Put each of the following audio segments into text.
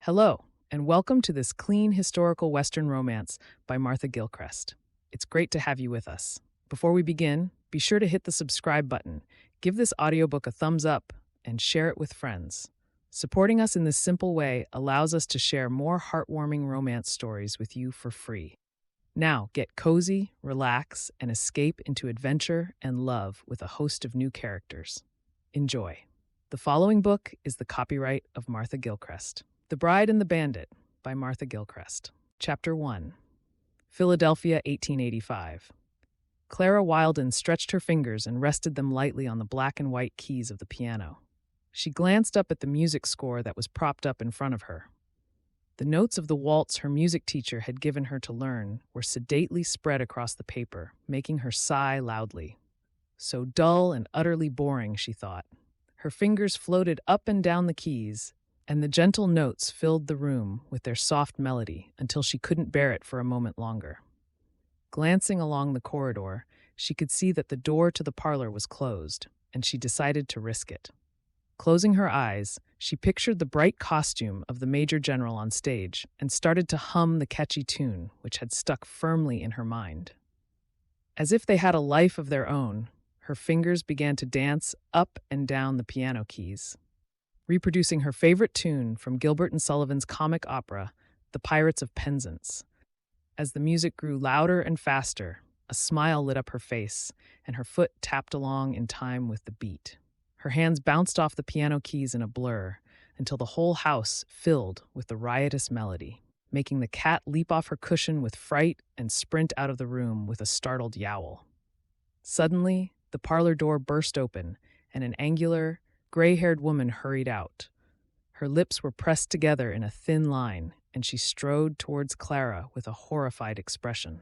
Hello, and welcome to this clean historical Western romance by Martha Gillcrest. It's great to have you with us. Before we begin, be sure to hit the subscribe button, give this audiobook a thumbs up, and share it with friends. Supporting us in this simple way allows us to share more heartwarming romance stories with you for free. Now, get cozy, relax, and escape into adventure and love with a host of new characters. Enjoy. The following book is the copyright of Martha Gillcrest. The Bride and the Bandit by Martha Gillcrest. Chapter 1. Philadelphia, 1885. Clara Wilden stretched her fingers and rested them lightly on the black and white keys of the piano. She glanced up at the music score that was propped up in front of her. The notes of the waltz her music teacher had given her to learn were sedately spread across the paper, making her sigh loudly. So dull and utterly boring, she thought. Her fingers floated up and down the keys, and the gentle notes filled the room with their soft melody until she couldn't bear it for a moment longer. Glancing along the corridor, she could see that the door to the parlor was closed, and she decided to risk it. Closing her eyes, she pictured the bright costume of the Major General on stage and started to hum the catchy tune which had stuck firmly in her mind. As if they had a life of their own, her fingers began to dance up and down the piano keys, reproducing her favorite tune from Gilbert and Sullivan's comic opera, The Pirates of Penzance. As the music grew louder and faster, a smile lit up her face, and her foot tapped along in time with the beat. Her hands bounced off the piano keys in a blur until the whole house filled with the riotous melody, making the cat leap off her cushion with fright and sprint out of the room with a startled yowl. Suddenly, the parlor door burst open, and an angular, gray-haired woman hurried out. Her lips were pressed together in a thin line, and she strode towards Clara with a horrified expression.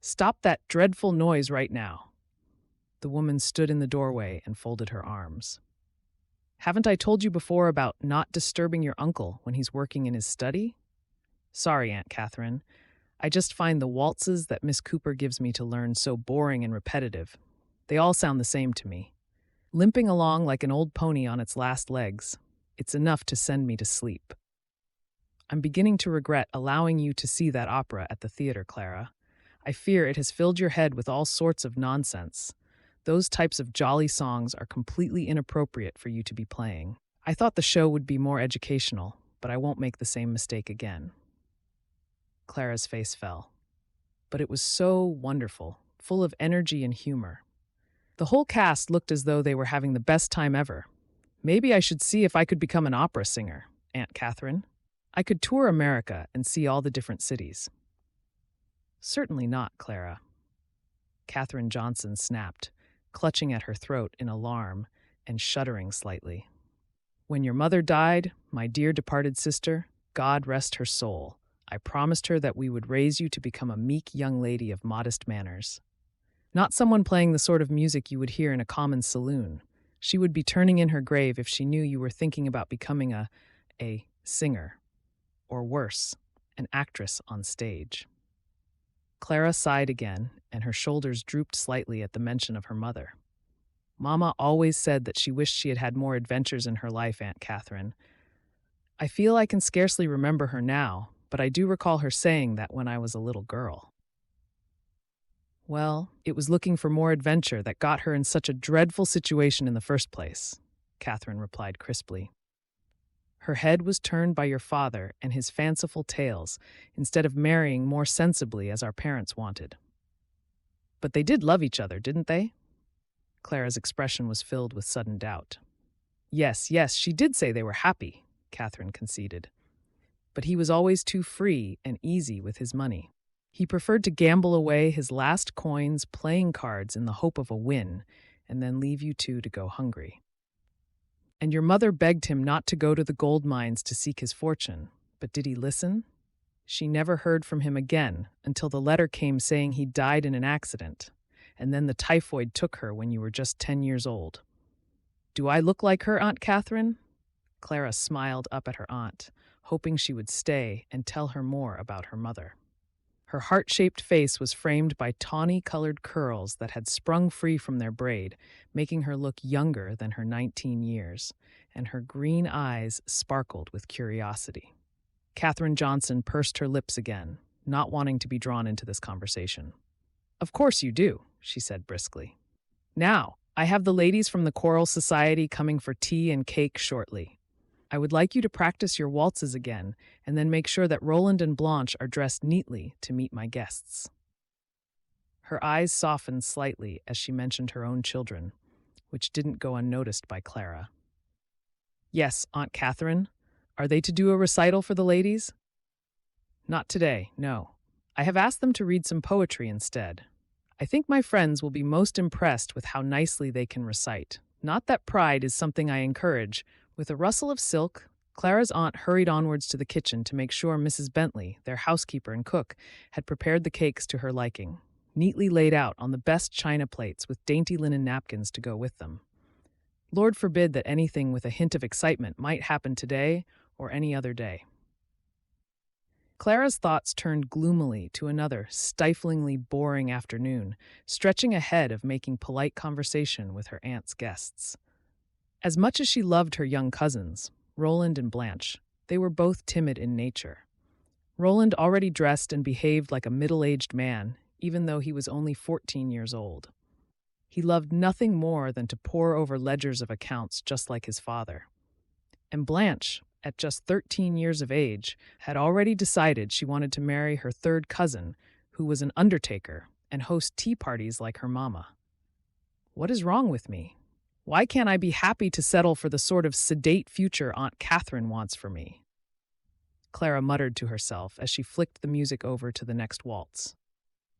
"Stop that dreadful noise right now." The woman stood in the doorway and folded her arms. "Haven't I told you before about not disturbing your uncle when he's working in his study?" "Sorry, Aunt Catherine. I just find the waltzes that Miss Cooper gives me to learn so boring and repetitive. They all sound the same to me. Limping along like an old pony on its last legs, it's enough to send me to sleep. I'm beginning to regret allowing you to see that opera at the theater, Clara. I fear it has filled your head with all sorts of nonsense. Those types of jolly songs are completely inappropriate for you to be playing. I thought the show would be more educational, but I won't make the same mistake again." Clara's face fell. But it was so wonderful, full of energy and humor. The whole cast looked as though they were having the best time ever. "Maybe I should see if I could become an opera singer, Aunt Catherine. I could tour America and see all the different cities." "Certainly not, Clara." Catherine Johnson snapped, clutching at her throat in alarm and shuddering slightly. "When your mother died, my dear departed sister, God rest her soul, I promised her that we would raise you to become a meek young lady of modest manners. Not someone playing the sort of music you would hear in a common saloon. She would be turning in her grave if she knew you were thinking about becoming a singer, or worse, an actress on stage." Clara sighed again, and her shoulders drooped slightly at the mention of her mother. "Mama always said that she wished she had had more adventures in her life, Aunt Catherine. I feel I can scarcely remember her now, but I do recall her saying that when I was a little girl." "Well, it was looking for more adventure that got her in such a dreadful situation in the first place," Catherine replied crisply. "Her head was turned by your father and his fanciful tales, instead of marrying more sensibly as our parents wanted." "But they did love each other, didn't they?" Clara's expression was filled with sudden doubt. Yes, she did say they were happy," Catherine conceded. "But he was always too free and easy with his money. He preferred to gamble away his last coins playing cards in the hope of a win, and then leave you two to go hungry. And your mother begged him not to go to the gold mines to seek his fortune, but did he listen? She never heard from him again until the letter came saying he died in an accident, and then the typhoid took her when you were just 10 years old. Do I look like her, Aunt Catherine?" Clara smiled up at her aunt, hoping she would stay and tell her more about her mother. Her heart-shaped face was framed by tawny-colored curls that had sprung free from their braid, making her look younger than her 19 years, and her green eyes sparkled with curiosity. Katherine Johnson pursed her lips again, not wanting to be drawn into this conversation. "Of course you do," she said briskly. "Now, I have the ladies from the Choral Society coming for tea and cake shortly. I would like you to practice your waltzes again, and then make sure that Roland and Blanche are dressed neatly to meet my guests." Her eyes softened slightly as she mentioned her own children, which didn't go unnoticed by Clara. "Yes, Aunt Catherine. Are they to do a recital for the ladies?" "Not today, no. I have asked them to read some poetry instead. I think my friends will be most impressed with how nicely they can recite. Not that pride is something I encourage." With a rustle of silk, Clara's aunt hurried onwards to the kitchen to make sure Mrs. Bentley, their housekeeper and cook, had prepared the cakes to her liking, neatly laid out on the best china plates with dainty linen napkins to go with them. Lord forbid that anything with a hint of excitement might happen today or any other day. Clara's thoughts turned gloomily to another stiflingly boring afternoon, stretching ahead of making polite conversation with her aunt's guests. As much as she loved her young cousins, Roland and Blanche, they were both timid in nature. Roland already dressed and behaved like a middle-aged man, even though he was only 14 years old. He loved nothing more than to pore over ledgers of accounts just like his father. And Blanche, at just 13 years of age, had already decided she wanted to marry her third cousin, who was an undertaker, and host tea parties like her mama. What is wrong with me? Why can't I be happy to settle for the sort of sedate future Aunt Catherine wants for me? Clara muttered to herself as she flicked the music over to the next waltz.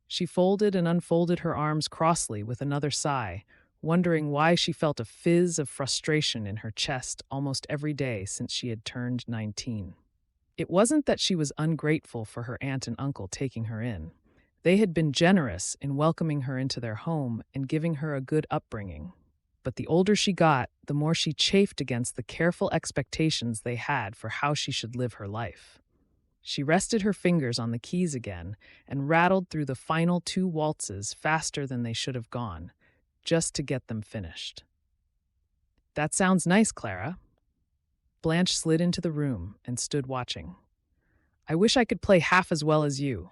She folded and unfolded her arms crossly with another sigh, wondering why she felt a fizz of frustration in her chest almost every day since she had turned 19. It wasn't that she was ungrateful for her aunt and uncle taking her in. They had been generous in welcoming her into their home and giving her a good upbringing. But the older she got, the more she chafed against the careful expectations they had for how she should live her life. She rested her fingers on the keys again and rattled through the final 2 waltzes faster than they should have gone, just to get them finished. "That sounds nice, Clara." Blanche slid into the room and stood watching. "I wish I could play half as well as you.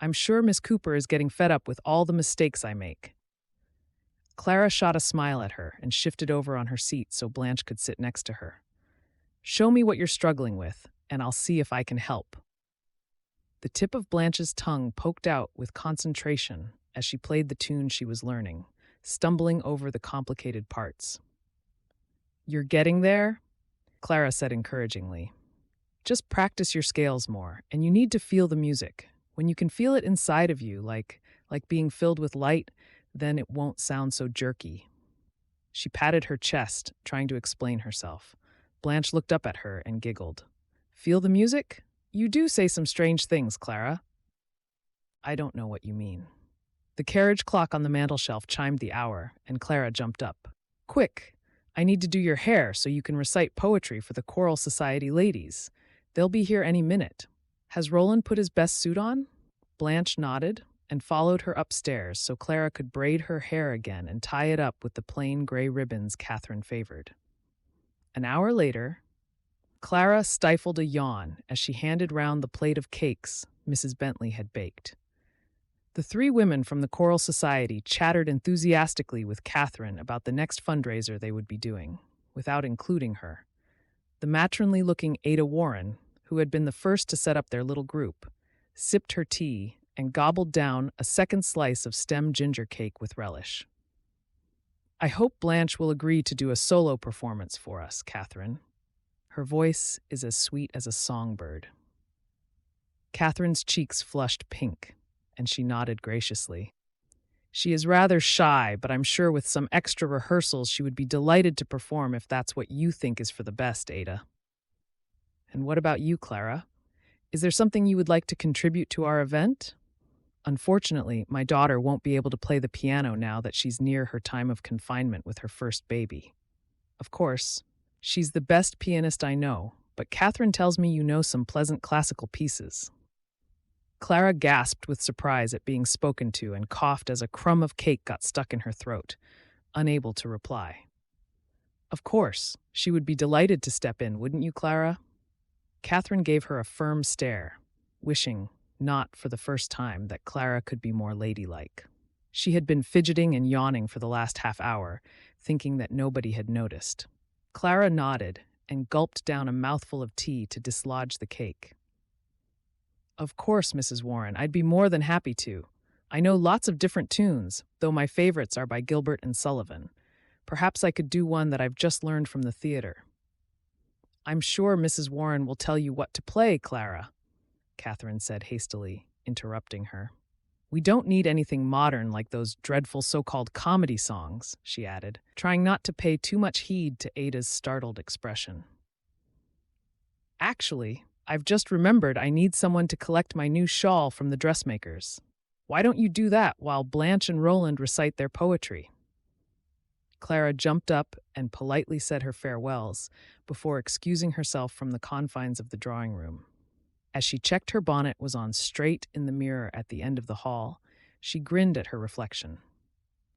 I'm sure Miss Cooper is getting fed up with all the mistakes I make." Clara shot a smile at her and shifted over on her seat so Blanche could sit next to her. "Show me what you're struggling with, and I'll see if I can help." The tip of Blanche's tongue poked out with concentration as she played the tune she was learning, stumbling over the complicated parts. "You're getting there?" Clara said encouragingly. "Just practice your scales more, and you need to feel the music. When you can feel it inside of you, like being filled with light, then it won't sound so jerky." She patted her chest, trying to explain herself. Blanche looked up at her and giggled. "Feel the music? You do say some strange things, Clara." "I don't know what you mean." The carriage clock on the mantelshelf chimed the hour, and Clara jumped up. "Quick! I need to do your hair so you can recite poetry for the Choral Society ladies. They'll be here any minute. Has Roland put his best suit on?" Blanche nodded and followed her upstairs so Clara could braid her hair again and tie it up with the plain gray ribbons Catherine favored. An hour later, Clara stifled a yawn as she handed round the plate of cakes Mrs. Bentley had baked. The 3 women from the Choral Society chattered enthusiastically with Catherine about the next fundraiser they would be doing, without including her. The matronly-looking Ada Warren, who had been the first to set up their little group, sipped her tea and gobbled down a second slice of stem ginger cake with relish. "I hope Blanche will agree to do a solo performance for us, Catherine. Her voice is as sweet as a songbird." Catherine's cheeks flushed pink, and she nodded graciously. "She is rather shy, but I'm sure with some extra rehearsals she would be delighted to perform if that's what you think is for the best, Ada." "And what about you, Clara? Is there something you would like to contribute to our event?" "Unfortunately, my daughter won't be able to play the piano now that she's near her time of confinement with her first baby. Of course, she's the best pianist I know, but Catherine tells me you know some pleasant classical pieces." Clara gasped with surprise at being spoken to and coughed as a crumb of cake got stuck in her throat, unable to reply. "Of course, she would be delighted to step in, wouldn't you, Clara?" Catherine gave her a firm stare, wishing, not for the first time, that Clara could be more ladylike. She had been fidgeting and yawning for the last half hour, thinking that nobody had noticed. Clara nodded and gulped down a mouthful of tea to dislodge the cake. "Of course, Mrs. Warren, I'd be more than happy to. I know lots of different tunes, though my favorites are by Gilbert and Sullivan. Perhaps I could do one that I've just learned from the theater." "I'm sure Mrs. Warren will tell you what to play, Clara," Catherine said hastily, interrupting her. "We don't need anything modern like those dreadful so-called comedy songs," she added, trying not to pay too much heed to Ada's startled expression. "Actually, I've just remembered I need someone to collect my new shawl from the dressmakers. Why don't you do that while Blanche and Roland recite their poetry?" Clara jumped up and politely said her farewells before excusing herself from the confines of the drawing room. As she checked her bonnet was on straight in the mirror at the end of the hall, she grinned at her reflection.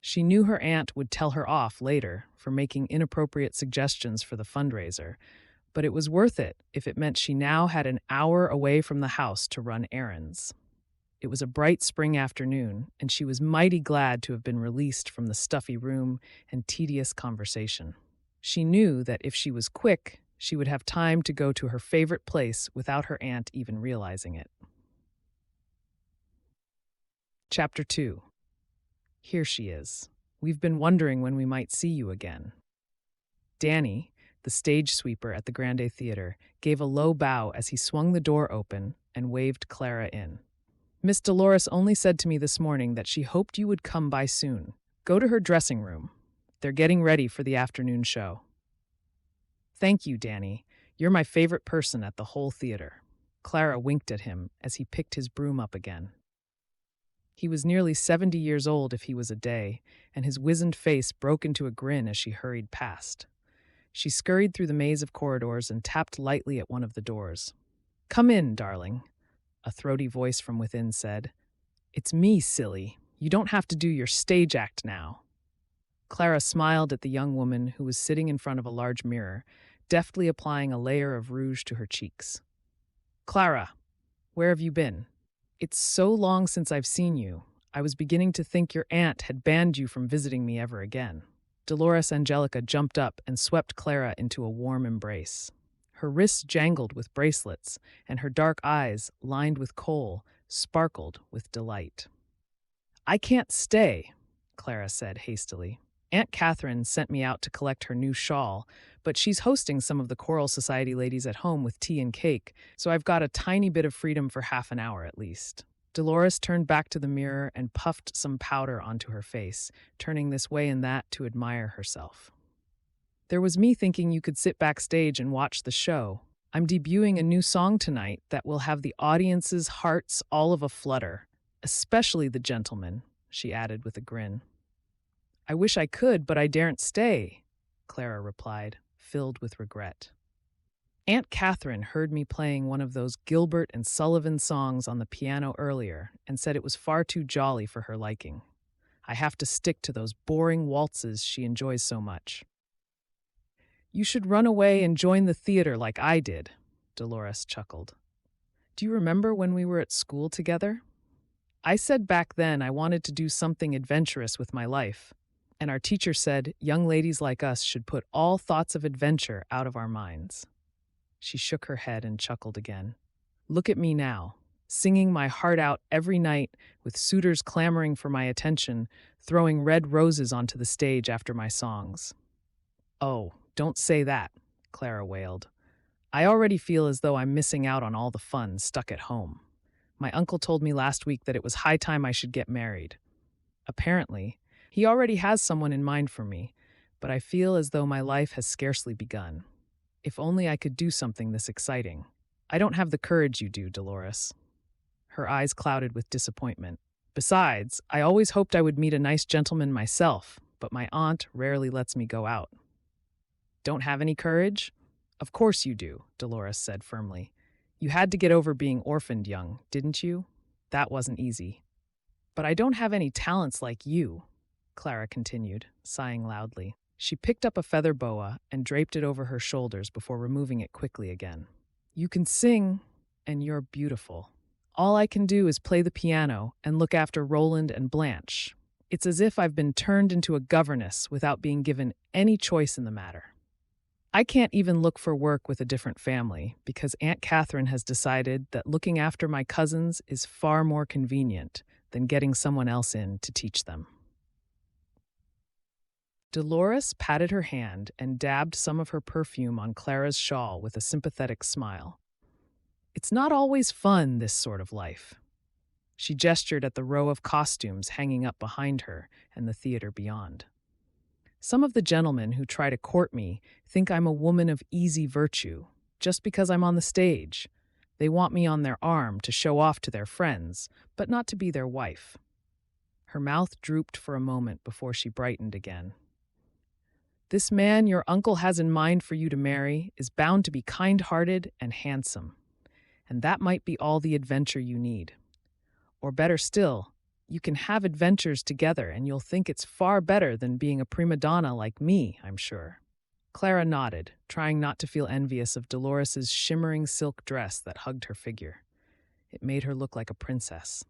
She knew her aunt would tell her off later for making inappropriate suggestions for the fundraiser, but it was worth it if it meant she now had an hour away from the house to run errands. It was a bright spring afternoon, and she was mighty glad to have been released from the stuffy room and tedious conversation. She knew that if she was quick, she would have time to go to her favorite place without her aunt even realizing it. Chapter 2. Here she is. We've been wondering when we might see you again. Danny, the stage sweeper at the Grande Theater, gave a low bow as he swung the door open and waved Clara in. "Miss Dolores only said to me this morning that she hoped you would come by soon. Go to her dressing room. They're getting ready for the afternoon show." "Thank you, Danny. You're my favorite person at the whole theater." Clara winked at him as he picked his broom up again. He was nearly 70 years old if he was a day, and his wizened face broke into a grin as she hurried past. She scurried through the maze of corridors and tapped lightly at one of the doors. "Come in, darling," a throaty voice from within said. "It's me, silly. You don't have to do your stage act now." Clara smiled at the young woman who was sitting in front of a large mirror, deftly applying a layer of rouge to her cheeks. "Clara, where have you been? It's so long since I've seen you. I was beginning to think your aunt had banned you from visiting me ever again." Dolores Angelica jumped up and swept Clara into a warm embrace. Her wrists jangled with bracelets, and her dark eyes, lined with kohl, sparkled with delight. "I can't stay," Clara said hastily. "Aunt Catherine sent me out to collect her new shawl, but she's hosting some of the Choral Society ladies at home with tea and cake, so I've got a tiny bit of freedom for half an hour at least." Dolores turned back to the mirror and puffed some powder onto her face, turning this way and that to admire herself. "There was me thinking you could sit backstage and watch the show. I'm debuting a new song tonight that will have the audience's hearts all of a flutter, especially the gentlemen," she added with a grin. "I wish I could, but I daren't stay," Clara replied, filled with regret. "Aunt Catherine heard me playing one of those Gilbert and Sullivan songs on the piano earlier and said it was far too jolly for her liking. I have to stick to those boring waltzes she enjoys so much." "You should run away and join the theater like I did," Dolores chuckled. "Do you remember when we were at school together? I said back then I wanted to do something adventurous with my life, and our teacher said young ladies like us should put all thoughts of adventure out of our minds." She shook her head and chuckled again. "Look at me now, singing my heart out every night with suitors clamoring for my attention, throwing red roses onto the stage after my songs." "Oh, don't say that," Clara wailed. "I already feel as though I'm missing out on all the fun stuck at home. My uncle told me last week that it was high time I should get married. Apparently, he already has someone in mind for me, but I feel as though my life has scarcely begun. If only I could do something this exciting. I don't have the courage you do, Dolores." Her eyes clouded with disappointment. "Besides, I always hoped I would meet a nice gentleman myself, but my aunt rarely lets me go out." "Don't have any courage? Of course you do," Dolores said firmly. "You had to get over being orphaned young, didn't you? That wasn't easy." "But I don't have any talents like you," Clara continued, sighing loudly. She picked up a feather boa and draped it over her shoulders before removing it quickly again. You can sing, and you're beautiful. All I can do is play the piano and look after Roland and Blanche. It's as if I've been turned into a governess without being given any choice in the matter. I can't even look for work with a different family because Aunt Catherine has decided that looking after my cousins is far more convenient than getting someone else in to teach them. Dolores patted her hand and dabbed some of her perfume on Clara's shawl with a sympathetic smile. It's not always fun, this sort of life. She gestured at the row of costumes hanging up behind her and the theater beyond. Some of the gentlemen who try to court me think I'm a woman of easy virtue, just because I'm on the stage. They want me on their arm to show off to their friends, but not to be their wife. Her mouth drooped for a moment before she brightened again. This man your uncle has in mind for you to marry is bound to be kind-hearted and handsome, and that might be all the adventure you need. Or better still, you can have adventures together and you'll think it's far better than being a prima donna like me, I'm sure. Clara nodded, trying not to feel envious of Dolores's shimmering silk dress that hugged her figure. It made her look like a princess.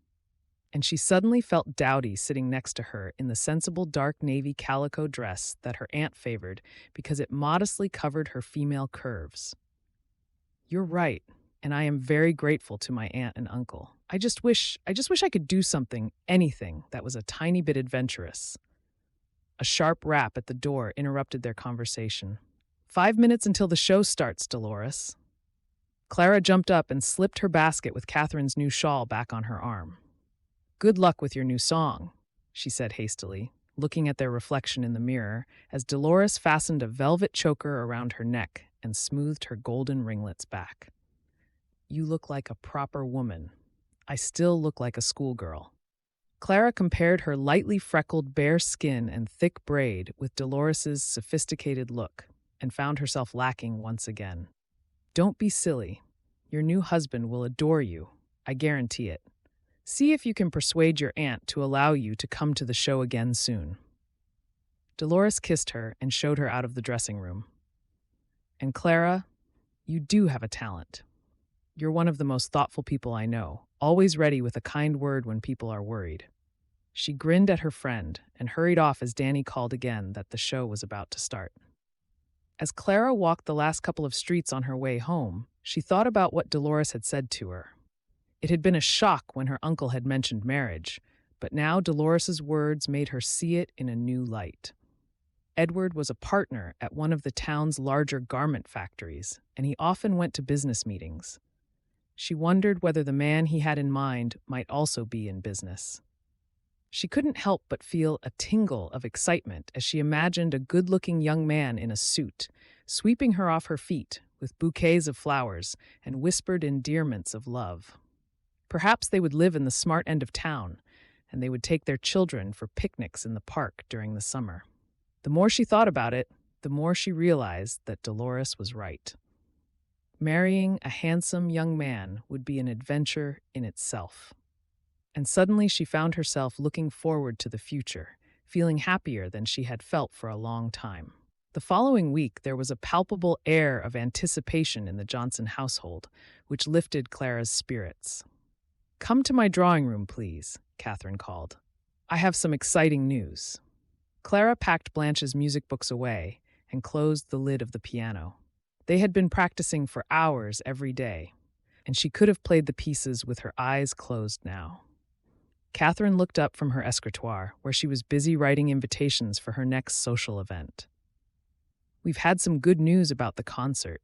And she suddenly felt dowdy sitting next to her in the sensible dark navy calico dress that her aunt favored because it modestly covered her female curves. You're right, and I am very grateful to my aunt and uncle. I just wish I could do something, anything, that was a tiny bit adventurous. A sharp rap at the door interrupted their conversation. 5 minutes until the show starts, Dolores. Clara jumped up and slipped her basket with Catherine's new shawl back on her arm. Good luck with your new song, she said hastily, looking at their reflection in the mirror as Dolores fastened a velvet choker around her neck and smoothed her golden ringlets back. You look like a proper woman. I still look like a schoolgirl. Clara compared her lightly freckled bare skin and thick braid with Dolores's sophisticated look and found herself lacking once again. Don't be silly. Your new husband will adore you. I guarantee it. See if you can persuade your aunt to allow you to come to the show again soon. Dolores kissed her and showed her out of the dressing room. And Clara, you do have a talent. You're one of the most thoughtful people I know, always ready with a kind word when people are worried. She grinned at her friend and hurried off as Danny called again that the show was about to start. As Clara walked the last couple of streets on her way home, she thought about what Dolores had said to her. It had been a shock when her uncle had mentioned marriage, but now Dolores's words made her see it in a new light. Edward was a partner at one of the town's larger garment factories, and he often went to business meetings. She wondered whether the man he had in mind might also be in business. She couldn't help but feel a tingle of excitement as she imagined a good-looking young man in a suit, sweeping her off her feet with bouquets of flowers and whispered endearments of love. Perhaps they would live in the smart end of town, and they would take their children for picnics in the park during the summer. The more she thought about it, the more she realized that Dolores was right. Marrying a handsome young man would be an adventure in itself. And suddenly she found herself looking forward to the future, feeling happier than she had felt for a long time. The following week, there was a palpable air of anticipation in the Johnson household, which lifted Clara's spirits. Come to my drawing room, please, Catherine called. I have some exciting news. Clara packed Blanche's music books away and closed the lid of the piano. They had been practicing for hours every day, and she could have played the pieces with her eyes closed now. Catherine looked up from her escritoire, where she was busy writing invitations for her next social event. We've had some good news about the concert.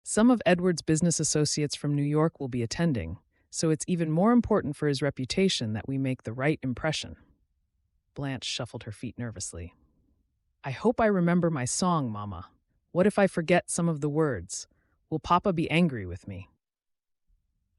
Some of Edward's business associates from New York will be attending, so it's even more important for his reputation that we make the right impression. Blanche shuffled her feet nervously. I hope I remember my song, Mama. What if I forget some of the words? Will Papa be angry with me?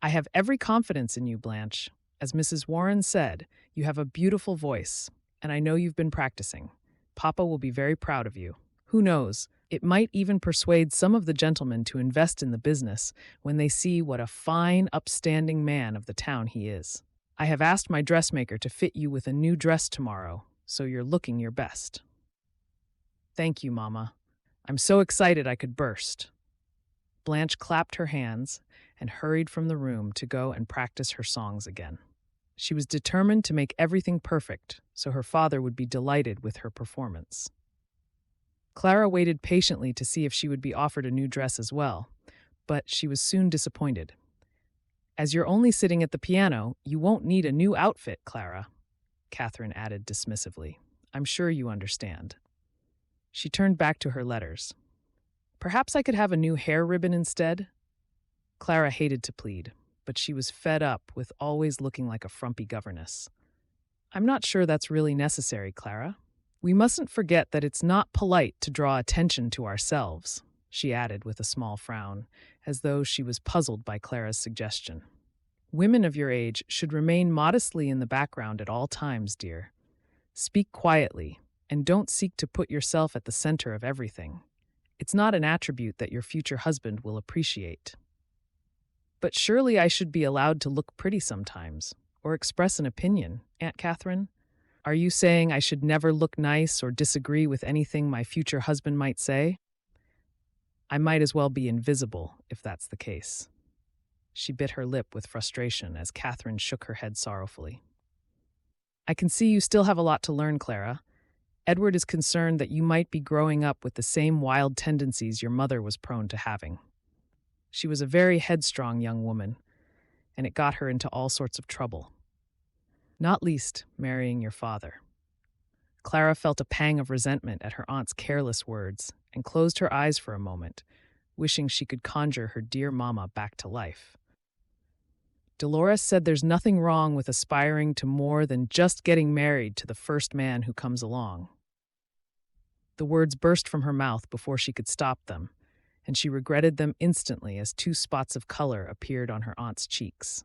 I have every confidence in you, Blanche. As Mrs. Warren said, you have a beautiful voice, and I know you've been practicing. Papa will be very proud of you. Who knows, it might even persuade some of the gentlemen to invest in the business when they see what a fine, upstanding man of the town he is. I have asked my dressmaker to fit you with a new dress tomorrow, so you're looking your best. Thank you, Mama. I'm so excited I could burst. Blanche clapped her hands and hurried from the room to go and practice her songs again. She was determined to make everything perfect, so her father would be delighted with her performance. Clara waited patiently to see if she would be offered a new dress as well, but she was soon disappointed. "As you're only sitting at the piano, you won't need a new outfit, Clara," Catherine added dismissively. "I'm sure you understand." She turned back to her letters. "Perhaps I could have a new hair ribbon instead?" Clara hated to plead, but she was fed up with always looking like a frumpy governess. "I'm not sure that's really necessary, Clara. We mustn't forget that it's not polite to draw attention to ourselves," she added with a small frown, as though she was puzzled by Clara's suggestion. "Women of your age should remain modestly in the background at all times, dear. Speak quietly, and don't seek to put yourself at the center of everything. It's not an attribute that your future husband will appreciate." "But surely I should be allowed to look pretty sometimes, or express an opinion, Aunt Catherine? Are you saying I should never look nice or disagree with anything my future husband might say? I might as well be invisible, if that's the case." She bit her lip with frustration as Catherine shook her head sorrowfully. "I can see you still have a lot to learn, Clara. Edward is concerned that you might be growing up with the same wild tendencies your mother was prone to having. She was a very headstrong young woman, and it got her into all sorts of trouble. Not least, marrying your father." Clara felt a pang of resentment at her aunt's careless words and closed her eyes for a moment, wishing she could conjure her dear mamma back to life. "Dolores said there's nothing wrong with aspiring to more than just getting married to the first man who comes along." The words burst from her mouth before she could stop them, and she regretted them instantly as 2 spots of color appeared on her aunt's cheeks.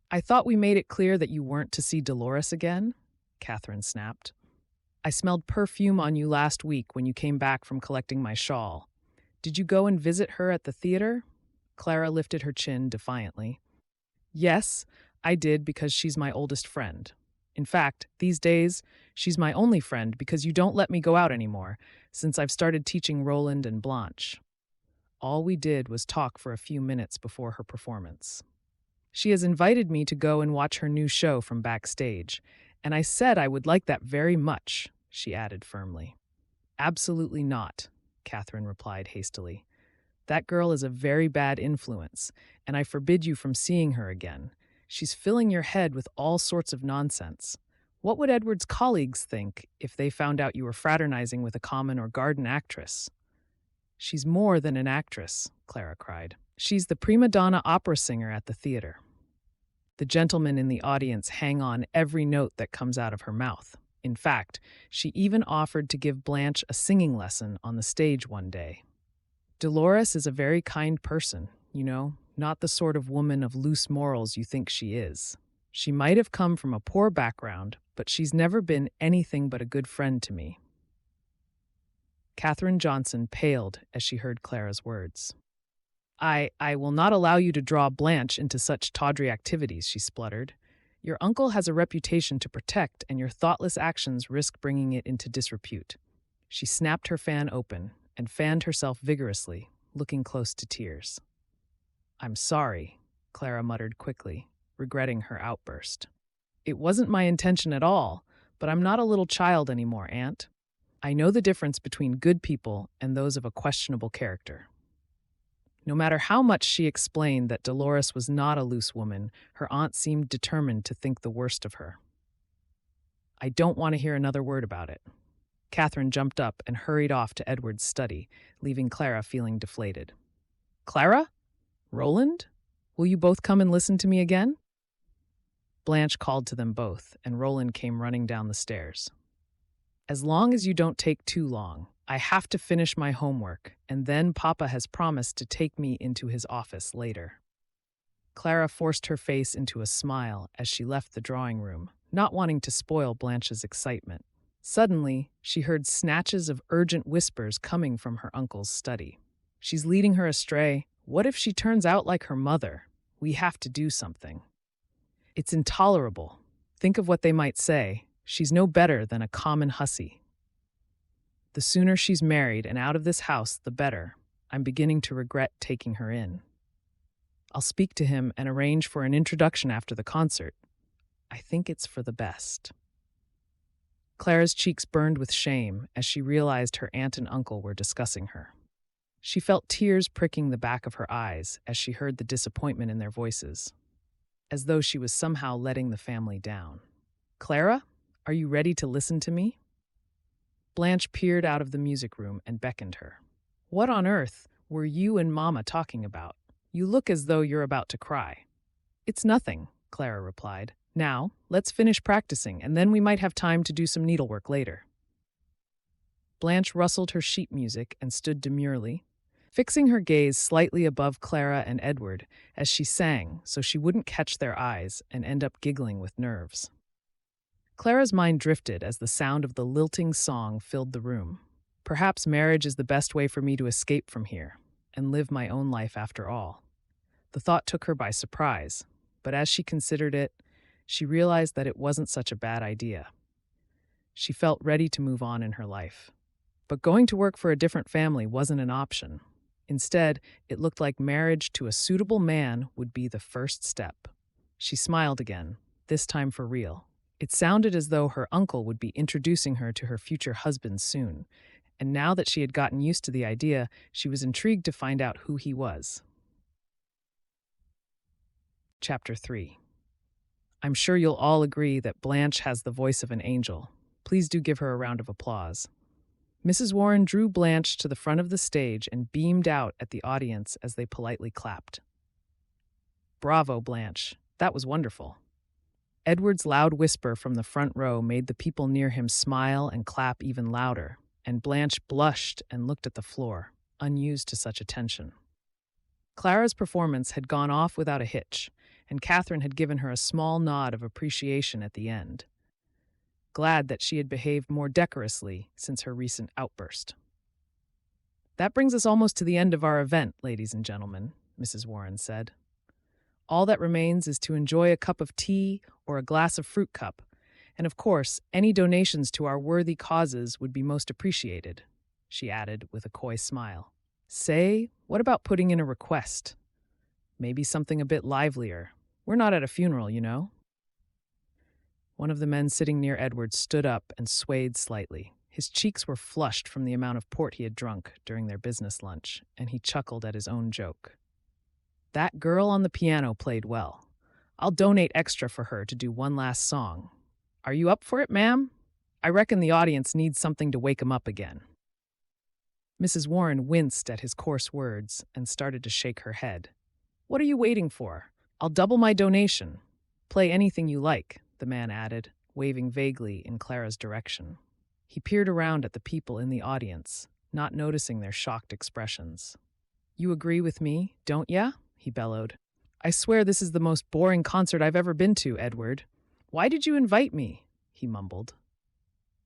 "I thought we made it clear that you weren't to see Dolores again," Catherine snapped. "I smelled perfume on you last week when you came back from collecting my shawl. Did you go and visit her at the theater?" Clara lifted her chin defiantly. "Yes, I did, because she's my oldest friend. In fact, these days, she's my only friend because you don't let me go out anymore, since I've started teaching Roland and Blanche. All we did was talk for a few minutes before her performance. She has invited me to go and watch her new show from backstage, and I said I would like that very much," she added firmly. "Absolutely not," Catherine replied hastily. "That girl is a very bad influence, and I forbid you from seeing her again. She's filling your head with all sorts of nonsense. What would Edward's colleagues think if they found out you were fraternizing with a common or garden actress?" "She's more than an actress," Clara cried. "She's the prima donna opera singer at the theater. The gentlemen in the audience hang on every note that comes out of her mouth. In fact, she even offered to give Blanche a singing lesson on the stage one day. Dolores is a very kind person, you know, not the sort of woman of loose morals you think she is. She might have come from a poor background, but she's never been anything but a good friend to me." Catherine Johnson paled as she heard Clara's words. I will not allow you to draw Blanche into such tawdry activities," she spluttered. "Your uncle has a reputation to protect, and your thoughtless actions risk bringing it into disrepute." She snapped her fan open and fanned herself vigorously, looking close to tears. "I'm sorry," Clara muttered quickly, regretting her outburst. "It wasn't my intention at all, but I'm not a little child anymore, Aunt. I know the difference between good people and those of a questionable character." No matter how much she explained that Dolores was not a loose woman, her aunt seemed determined to think the worst of her. "I don't want to hear another word about it." Catherine jumped up and hurried off to Edward's study, leaving Clara feeling deflated. "Clara? Roland? Will you both come and listen to me again?" Blanche called to them both, and Roland came running down the stairs. "As long as you don't take too long. I have to finish my homework, and then Papa has promised to take me into his office later." Clara forced her face into a smile as she left the drawing room, not wanting to spoil Blanche's excitement. Suddenly, she heard snatches of urgent whispers coming from her uncle's study. "She's leading her astray. What if she turns out like her mother? We have to do something. It's intolerable. Think of what they might say. She's no better than a common hussy. The sooner she's married and out of this house, the better. I'm beginning to regret taking her in. I'll speak to him and arrange for an introduction after the concert. I think it's for the best." Clara's cheeks burned with shame as she realized her aunt and uncle were discussing her. She felt tears pricking the back of her eyes as she heard the disappointment in their voices, as though she was somehow letting the family down. "Clara, are you ready to listen to me?" Blanche peered out of the music room and beckoned her. "What on earth were you and Mama talking about? You look as though you're about to cry." "It's nothing," Clara replied. "Now, let's finish practicing, and then we might have time to do some needlework later." Blanche rustled her sheet music and stood demurely, fixing her gaze slightly above Clara and Edward as she sang so she wouldn't catch their eyes and end up giggling with nerves. Clara's mind drifted as the sound of the lilting song filled the room. Perhaps marriage is the best way for me to escape from here and live my own life after all. The thought took her by surprise, but as she considered it, she realized that it wasn't such a bad idea. She felt ready to move on in her life. But going to work for a different family wasn't an option. Instead, it looked like marriage to a suitable man would be the first step. She smiled again, this time for real. It sounded as though her uncle would be introducing her to her future husband soon, and now that she had gotten used to the idea, she was intrigued to find out who he was. Chapter 3. I'm sure you'll all agree that Blanche has the voice of an angel. Please do give her a round of applause. Mrs. Warren drew Blanche to the front of the stage and beamed out at the audience as they politely clapped. "Bravo, Blanche. That was wonderful." Edward's loud whisper from the front row made the people near him smile and clap even louder, and Blanche blushed and looked at the floor, unused to such attention. Clara's performance had gone off without a hitch, and Catherine had given her a small nod of appreciation at the end, glad that she had behaved more decorously since her recent outburst. "That brings us almost to the end of our event, ladies and gentlemen," Mrs. Warren said. "All that remains is to enjoy a cup of tea or a glass of fruit cup, and of course, any donations to our worthy causes would be most appreciated," she added with a coy smile. "Say, what about putting in a request? Maybe something a bit livelier. We're not at a funeral, you know." One of the men sitting near Edward stood up and swayed slightly. His cheeks were flushed from the amount of port he had drunk during their business lunch, and he chuckled at his own joke. "That girl on the piano played well. I'll donate extra for her to do one last song. Are you up for it, ma'am? I reckon the audience needs something to wake 'em up again." Mrs. Warren winced at his coarse words and started to shake her head. "What are you waiting for? I'll double my donation. Play anything you like," the man added, waving vaguely in Clara's direction. He peered around at the people in the audience, not noticing their shocked expressions. "You agree with me, don't ya?" he bellowed. "I swear this is the most boring concert I've ever been to, Edward. Why did you invite me?" he mumbled.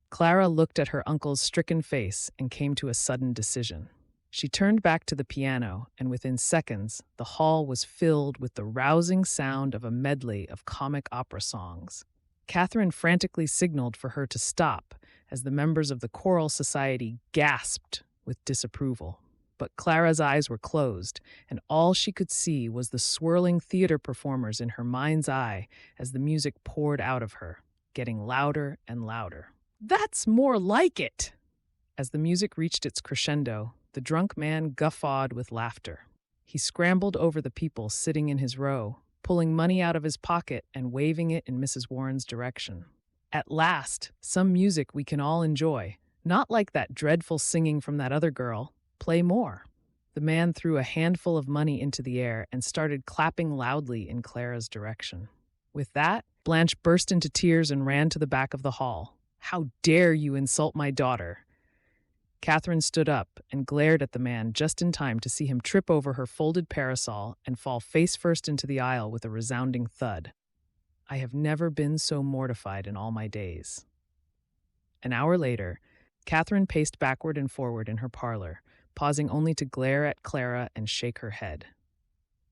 Clara looked at her uncle's stricken face and came to a sudden decision. She turned back to the piano, and within seconds, the hall was filled with the rousing sound of a medley of comic opera songs. Catherine frantically signaled for her to stop as the members of the choral society gasped with disapproval. But Clara's eyes were closed, and all she could see was the swirling theater performers in her mind's eye as the music poured out of her, getting louder and louder. "That's more like it!" As the music reached its crescendo, the drunk man guffawed with laughter. He scrambled over the people sitting in his row, pulling money out of his pocket and waving it in Mrs. Warren's direction. "At last, some music we can all enjoy, not like that dreadful singing from that other girl. Play more." The man threw a handful of money into the air and started clapping loudly in Clara's direction. With that, Blanche burst into tears and ran to the back of the hall. "How dare you insult my daughter?" Catherine stood up and glared at the man just in time to see him trip over her folded parasol and fall face first into the aisle with a resounding thud. I have never been so mortified in all my days. An hour later, Catherine paced backward and forward in her parlor, pausing only to glare at Clara and shake her head.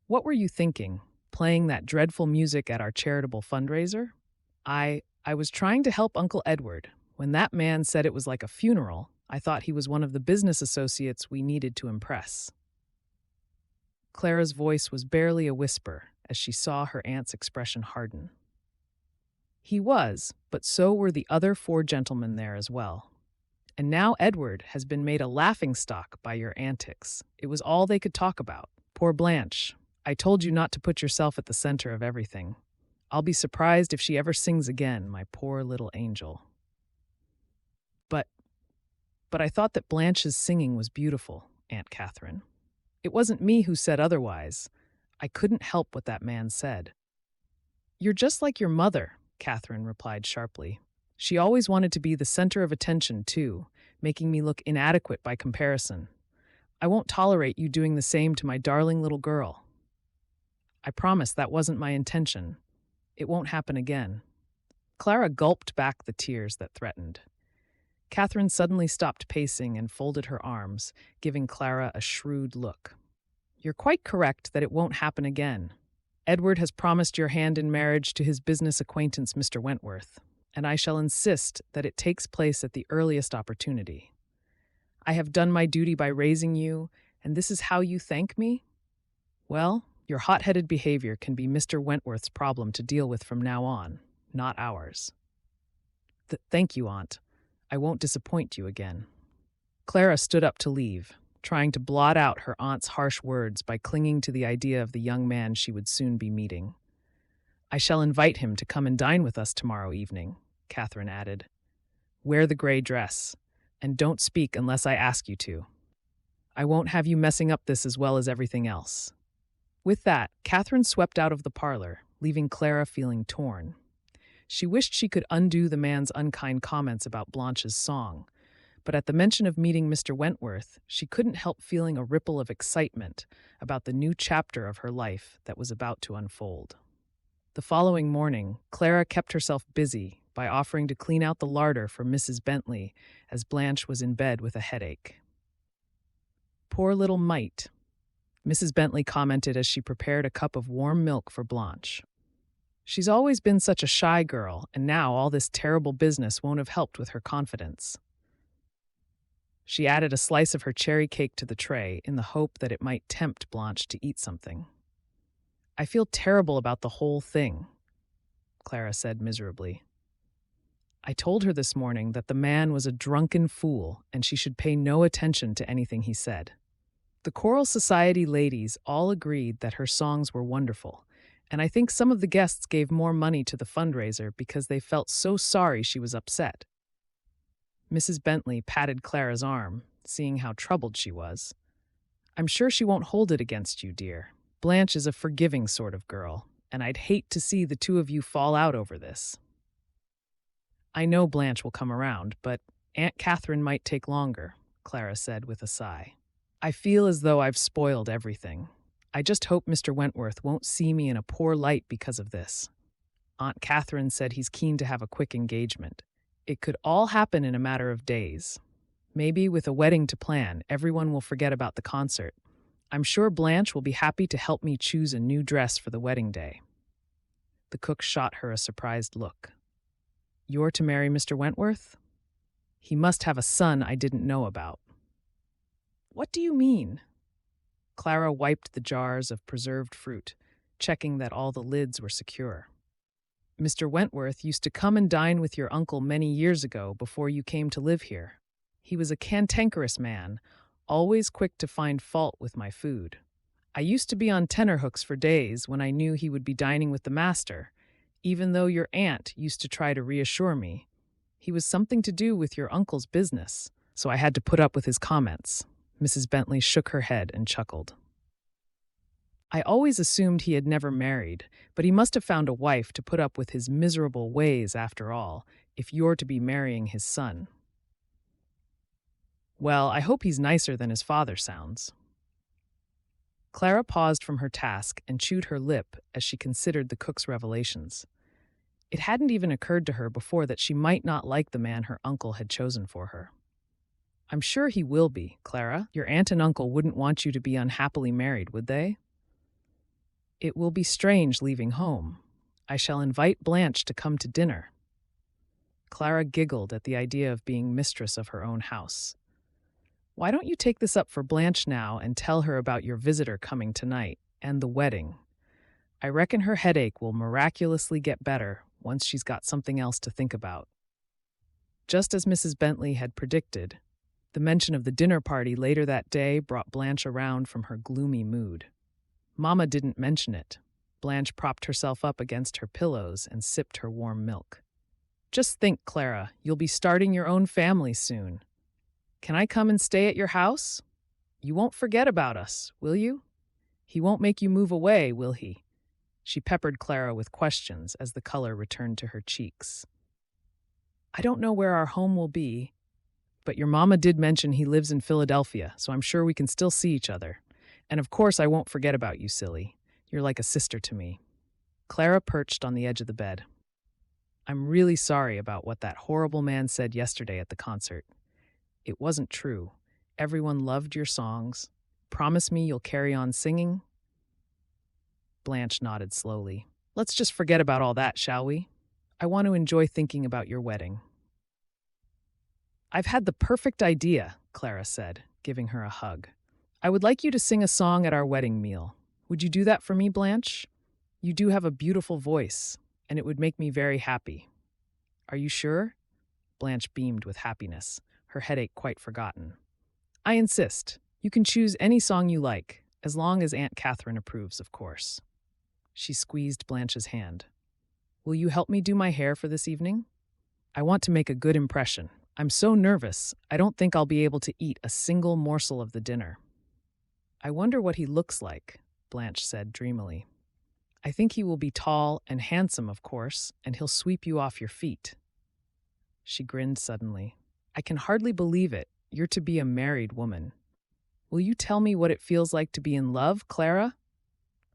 "What were you thinking, playing that dreadful music at our charitable fundraiser?" I was trying to help Uncle Edward. When that man said it was like a funeral, I thought he was one of the business associates we needed to impress." Clara's voice was barely a whisper as she saw her aunt's expression harden. He was, but so were the other 4 gentlemen there as well. And now Edward has been made a laughingstock by your antics. It was all they could talk about. Poor Blanche. I told you not to put yourself at the center of everything. I'll be surprised if she ever sings again, my poor little angel. But I thought that Blanche's singing was beautiful, Aunt Catherine. It wasn't me who said otherwise. I couldn't help what that man said. You're just like your mother, Catherine replied sharply. She always wanted to be the center of attention, too, making me look inadequate by comparison. I won't tolerate you doing the same to my darling little girl. I promise that wasn't my intention. It won't happen again. Clara gulped back the tears that threatened. Catherine suddenly stopped pacing and folded her arms, giving Clara a shrewd look. You're quite correct that it won't happen again. Edward has promised your hand in marriage to his business acquaintance, Mr. Wentworth, and I shall insist that it takes place at the earliest opportunity. I have done my duty by raising you, and this is how you thank me? Well, your hot-headed behavior can be Mr. Wentworth's problem to deal with from now on, not ours. Thank you, Aunt. I won't disappoint you again. Clara stood up to leave, trying to blot out her aunt's harsh words by clinging to the idea of the young man she would soon be meeting. I shall invite him to come and dine with us tomorrow evening, Catherine added. Wear the gray dress, and don't speak unless I ask you to. I won't have you messing up this as well as everything else. With that, Catherine swept out of the parlor, leaving Clara feeling torn. She wished she could undo the man's unkind comments about Blanche's song, but at the mention of meeting Mr. Wentworth, she couldn't help feeling a ripple of excitement about the new chapter of her life that was about to unfold. The following morning, Clara kept herself busy by offering to clean out the larder for Mrs. Bentley as Blanche was in bed with a headache. Poor little mite, Mrs. Bentley commented as she prepared a cup of warm milk for Blanche. She's always been such a shy girl, and now all this terrible business won't have helped with her confidence. She added a slice of her cherry cake to the tray in the hope that it might tempt Blanche to eat something. I feel terrible about the whole thing, Clara said miserably. I told her this morning that the man was a drunken fool and she should pay no attention to anything he said. The Choral Society ladies all agreed that her songs were wonderful, and I think some of the guests gave more money to the fundraiser because they felt so sorry she was upset. Mrs. Bentley patted Clara's arm, seeing how troubled she was. I'm sure she won't hold it against you, dear. Blanche is a forgiving sort of girl, and I'd hate to see the 2 of you fall out over this. I know Blanche will come around, but Aunt Catherine might take longer, Clara said with a sigh. I feel as though I've spoiled everything. I just hope Mr. Wentworth won't see me in a poor light because of this. Aunt Catherine said he's keen to have a quick engagement. It could all happen in a matter of days. Maybe with a wedding to plan, everyone will forget about the concert. I'm sure Blanche will be happy to help me choose a new dress for the wedding day. The cook shot her a surprised look. You're to marry Mr. Wentworth? He must have a son I didn't know about. What do you mean? Clara wiped the jars of preserved fruit, checking that all the lids were secure. Mr. Wentworth used to come and dine with your uncle many years ago before you came to live here. He was a cantankerous man, always quick to find fault with my food. I used to be on tenterhooks for days when I knew he would be dining with the master, even though your aunt used to try to reassure me. He was something to do with your uncle's business, so I had to put up with his comments. Mrs. Bentley shook her head and chuckled. I always assumed he had never married, but he must have found a wife to put up with his miserable ways after all, if you're to be marrying his son. Well, I hope he's nicer than his father sounds. Clara paused from her task and chewed her lip as she considered the cook's revelations. It hadn't even occurred to her before that she might not like the man her uncle had chosen for her. I'm sure he will be, Clara. Your aunt and uncle wouldn't want you to be unhappily married, would they? It will be strange leaving home. I shall invite Blanche to come to dinner. Clara giggled at the idea of being mistress of her own house. Why don't you take this up for Blanche now and tell her about your visitor coming tonight and the wedding? I reckon her headache will miraculously get better once she's got something else to think about." Just as Mrs. Bentley had predicted, the mention of the dinner party later that day brought Blanche around from her gloomy mood. Mama didn't mention it. Blanche propped herself up against her pillows and sipped her warm milk. "Just think, Clara, you'll be starting your own family soon. Can I come and stay at your house? You won't forget about us, will you? He won't make you move away, will he?" She peppered Clara with questions as the color returned to her cheeks. "I don't know where our home will be, but your mama did mention he lives in Philadelphia, so I'm sure we can still see each other. And of course I won't forget about you, silly. You're like a sister to me." Clara perched on the edge of the bed. "I'm really sorry about what that horrible man said yesterday at the concert. It wasn't true. Everyone loved your songs. Promise me you'll carry on singing?" Blanche nodded slowly. "Let's just forget about all that, shall we? I want to enjoy thinking about your wedding." "I've had the perfect idea," Clara said, giving her a hug. "I would like you to sing a song at our wedding meal. Would you do that for me, Blanche? You do have a beautiful voice, and it would make me very happy." "Are you sure?" Blanche beamed with happiness, her headache quite forgotten. "I insist. You can choose any song you like, as long as Aunt Catherine approves, of course." She squeezed Blanche's hand. "Will you help me do my hair for this evening? I want to make a good impression. I'm so nervous, I don't think I'll be able to eat a single morsel of the dinner." "I wonder what he looks like," Blanche said dreamily. "I think he will be tall and handsome, of course, and he'll sweep you off your feet." She grinned suddenly. "I can hardly believe it. You're to be a married woman. Will you tell me what it feels like to be in love, Clara?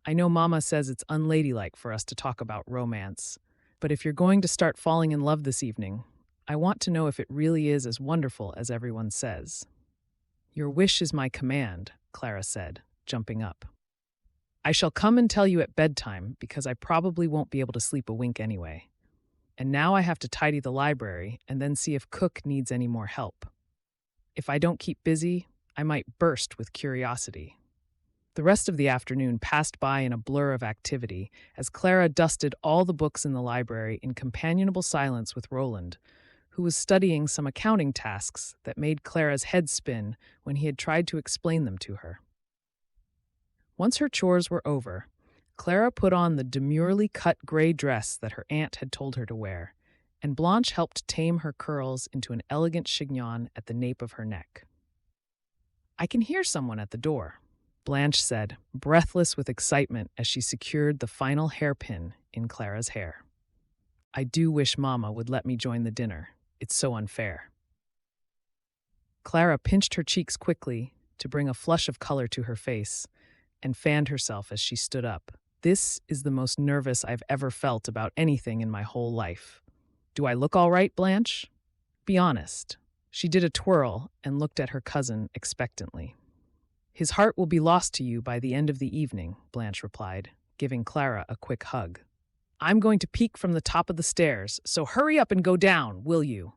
I know Mama says it's unladylike for us to talk about romance, but if you're going to start falling in love this evening, I want to know if it really is as wonderful as everyone says." "Your wish is my command," Clara said, jumping up. "I shall come and tell you at bedtime because I probably won't be able to sleep a wink anyway. And now I have to tidy the library and then see if Cook needs any more help. If I don't keep busy, I might burst with curiosity." The rest of the afternoon passed by in a blur of activity as Clara dusted all the books in the library in companionable silence with Roland, who was studying some accounting tasks that made Clara's head spin when he had tried to explain them to her. Once her chores were over, Clara put on the demurely cut gray dress that her aunt had told her to wear, and Blanche helped tame her curls into an elegant chignon at the nape of her neck. "I can hear someone at the door," Blanche said, breathless with excitement as she secured the final hairpin in Clara's hair. "I do wish Mama would let me join the dinner. It's so unfair." Clara pinched her cheeks quickly to bring a flush of color to her face and fanned herself as she stood up. "This is the most nervous I've ever felt about anything in my whole life. Do I look all right, Blanche? Be honest." She did a twirl and looked at her cousin expectantly. "His heart will be lost to you by the end of the evening," Blanche replied, giving Clara a quick hug. "I'm going to peek from the top of the stairs, so hurry up and go down, will you?"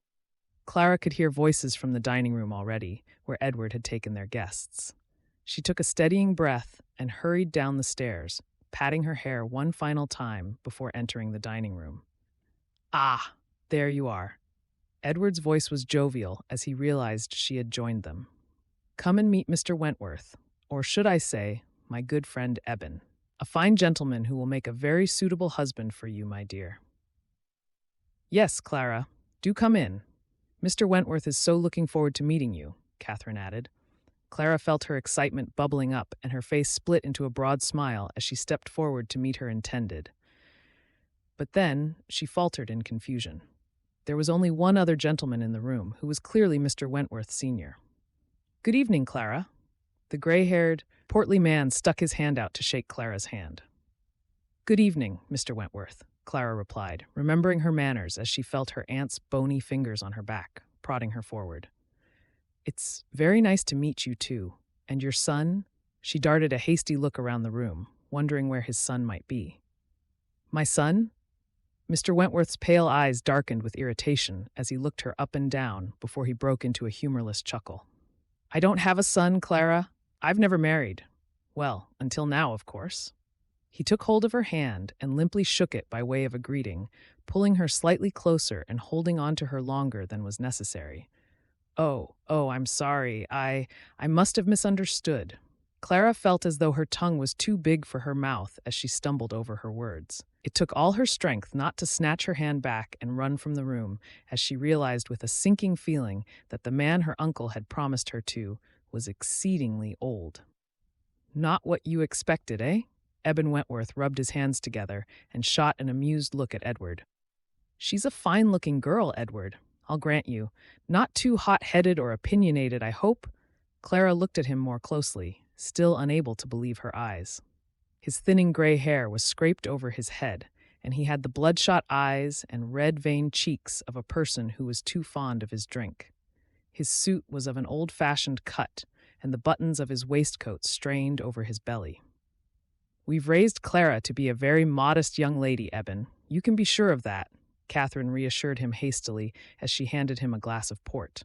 Clara could hear voices from the dining room already, where Edward had taken their guests. She took a steadying breath and hurried down the stairs, patting her hair one final time before entering the dining room. "Ah, there you are." Edward's voice was jovial as he realized she had joined them. "Come and meet Mr. Wentworth, or should I say, my good friend Eben, a fine gentleman who will make a very suitable husband for you, my dear." "Yes, Clara, do come in. Mr. Wentworth is so looking forward to meeting you," Catherine added. Clara felt her excitement bubbling up and her face split into a broad smile as she stepped forward to meet her intended. But then she faltered in confusion. There was only one other gentleman in the room, who was clearly Mr. Wentworth Sr. "Good evening, Clara." The gray-haired, portly man stuck his hand out to shake Clara's hand. "Good evening, Mr. Wentworth," Clara replied, remembering her manners as she felt her aunt's bony fingers on her back, prodding her forward. "It's very nice to meet you, too. And your son?" She darted a hasty look around the room, wondering where his son might be. "My son?" Mr. Wentworth's pale eyes darkened with irritation as he looked her up and down before he broke into a humorless chuckle. I don't have a son, Clara. I've never married. Well, until now, of course. He took hold of her hand and limply shook it by way of a greeting, pulling her slightly closer and holding on to her longer than was necessary. Oh, I'm sorry. I must have misunderstood. Clara felt as though her tongue was too big for her mouth as she stumbled over her words. It took all her strength not to snatch her hand back and run from the room as she realized with a sinking feeling that the man her uncle had promised her to was exceedingly old. Not what you expected, eh? Eben Wentworth rubbed his hands together and shot an amused look at Edward. She's a fine-looking girl, Edward, I'll grant you. Not too hot-headed or opinionated, I hope. Clara looked at him more closely, still unable to believe her eyes. His thinning gray hair was scraped over his head, and he had the bloodshot eyes and red-veined cheeks of a person who was too fond of his drink. His suit was of an old-fashioned cut, and the buttons of his waistcoat strained over his belly. We've raised Clara to be a very modest young lady, Eben. You can be sure of that, Catherine reassured him hastily as she handed him a glass of port.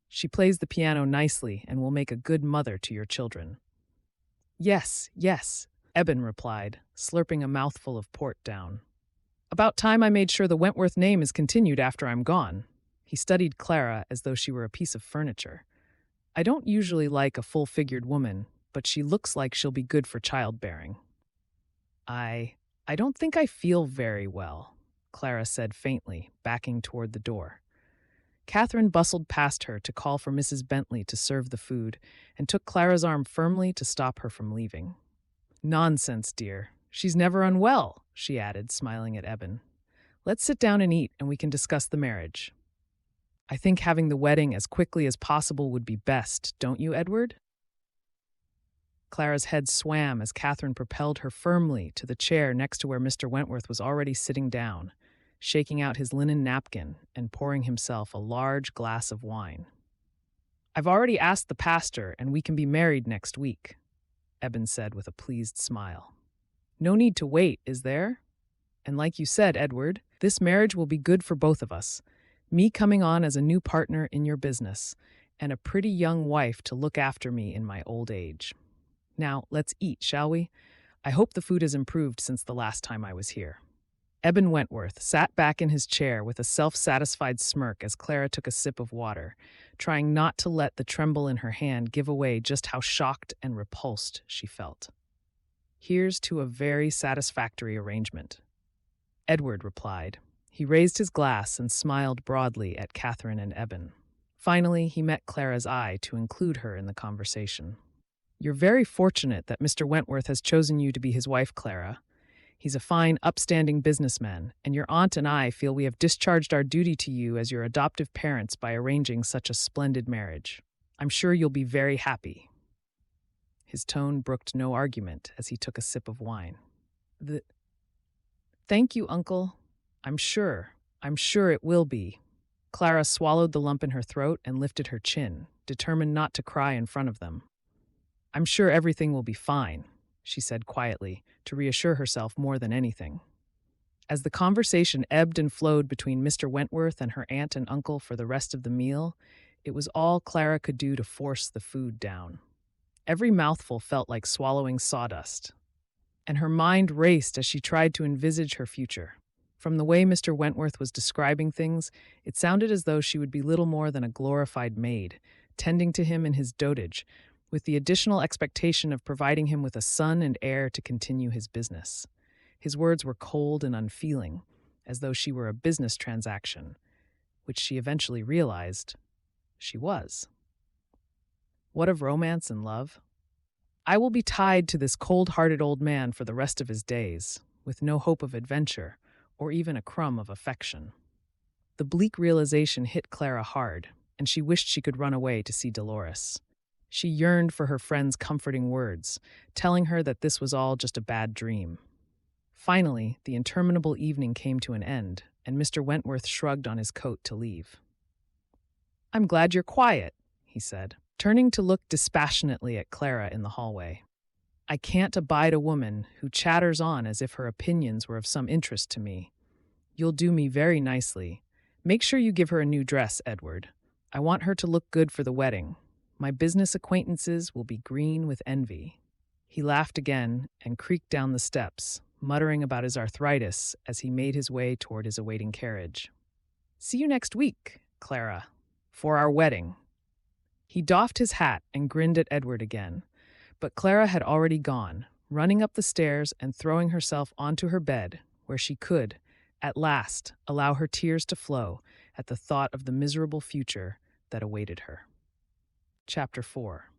She plays the piano nicely and will make a good mother to your children. Yes, Eben replied, slurping a mouthful of port down. About time I made sure the Wentworth name is continued after I'm gone. He studied Clara as though she were a piece of furniture. I don't usually like a full-figured woman, but she looks like she'll be good for childbearing. I don't think I feel very well, Clara said faintly, backing toward the door. Catherine bustled past her to call for Mrs. Bentley to serve the food and took Clara's arm firmly to stop her from leaving. Nonsense, dear. She's never unwell, she added, smiling at Eben. Let's sit down and eat, and we can discuss the marriage. I think having the wedding as quickly as possible would be best, don't you, Edward? Clara's head swam as Catherine propelled her firmly to the chair next to where Mr. Wentworth was already sitting down, shaking out his linen napkin and pouring himself a large glass of wine. I've already asked the pastor, and we can be married next week, Eben said with a pleased smile. No need to wait, is there? And like you said, Edward, this marriage will be good for both of us. Me coming on as a new partner in your business, and a pretty young wife to look after me in my old age. Now, let's eat, shall we? I hope the food has improved since the last time I was here. Eben Wentworth sat back in his chair with a self-satisfied smirk as Clara took a sip of water, trying not to let the tremble in her hand give away just how shocked and repulsed she felt. Here's to a very satisfactory arrangement, Edward replied. He raised his glass and smiled broadly at Catherine and Eben. Finally, he met Clara's eye to include her in the conversation. You're very fortunate that Mr. Wentworth has chosen you to be his wife, Clara. He's a fine, upstanding businessman, and your aunt and I feel we have discharged our duty to you as your adoptive parents by arranging such a splendid marriage. I'm sure you'll be very happy. His tone brooked no argument as he took a sip of wine. Thank you, Uncle. I'm sure it will be. Clara swallowed the lump in her throat and lifted her chin, determined not to cry in front of them. I'm sure everything will be fine, she said quietly, to reassure herself more than anything. As the conversation ebbed and flowed between Mr. Wentworth and her aunt and uncle for the rest of the meal, it was all Clara could do to force the food down. Every mouthful felt like swallowing sawdust, and her mind raced as she tried to envisage her future. From the way Mr. Wentworth was describing things, it sounded as though she would be little more than a glorified maid, tending to him in his dotage, with the additional expectation of providing him with a son and heir to continue his business. His words were cold and unfeeling, as though she were a business transaction, which she eventually realized she was. What of romance and love? I will be tied to this cold-hearted old man for the rest of his days, with no hope of adventure, or even a crumb of affection. The bleak realization hit Clara hard, and she wished she could run away to see Dolores. She yearned for her friend's comforting words, telling her that this was all just a bad dream. Finally, the interminable evening came to an end, and Mr. Wentworth shrugged on his coat to leave. I'm glad you're quiet, he said, turning to look dispassionately at Clara in the hallway. I can't abide a woman who chatters on as if her opinions were of some interest to me. You'll do me very nicely. Make sure you give her a new dress, Edward. I want her to look good for the wedding. My business acquaintances will be green with envy." He laughed again and creaked down the steps, muttering about his arthritis as he made his way toward his awaiting carriage. "See you next week, Clara, for our wedding." He doffed his hat and grinned at Edward again, but Clara had already gone, running up the stairs and throwing herself onto her bed, where she could, at last, allow her tears to flow at the thought of the miserable future that awaited her. Chapter 4.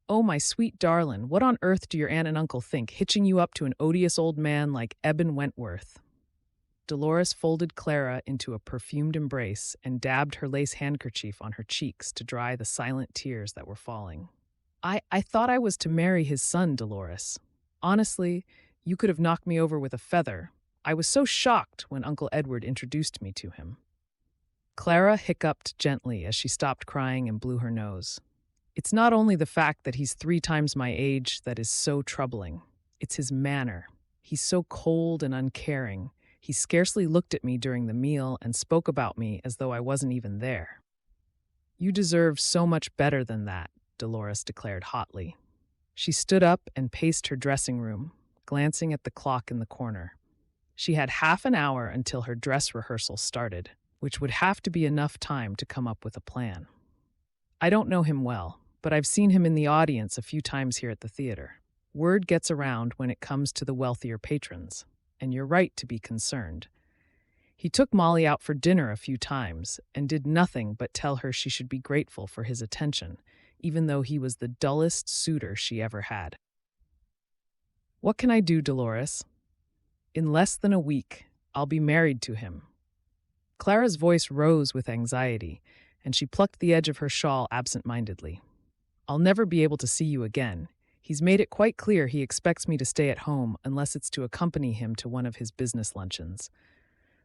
"Oh, my sweet darling, what on earth do your aunt and uncle think, hitching you up to an odious old man like Eben Wentworth?" Dolores folded Clara into a perfumed embrace and dabbed her lace handkerchief on her cheeks to dry the silent tears that were falling. I thought I was to marry his son, Dolores. Honestly, you could have knocked me over with a feather. I was so shocked when Uncle Edward introduced me to him." Clara hiccuped gently as she stopped crying and blew her nose. "It's not only the fact that he's 3 times my age that is so troubling. It's his manner. He's so cold and uncaring. He scarcely looked at me during the meal and spoke about me as though I wasn't even there." "You deserve so much better than that," Dolores declared hotly. She stood up and paced her dressing room, glancing at the clock in the corner. She had half an hour until her dress rehearsal started, which would have to be enough time to come up with a plan. "I don't know him well, but I've seen him in the audience a few times here at the theater. Word gets around when it comes to the wealthier patrons, and you're right to be concerned. He took Molly out for dinner a few times and did nothing but tell her she should be grateful for his attention, even though he was the dullest suitor she ever had." "What can I do, Dolores? In less than a week, I'll be married to him." Clara's voice rose with anxiety, and she plucked the edge of her shawl absent-mindedly. "I'll never be able to see you again. He's made it quite clear he expects me to stay at home unless it's to accompany him to one of his business luncheons.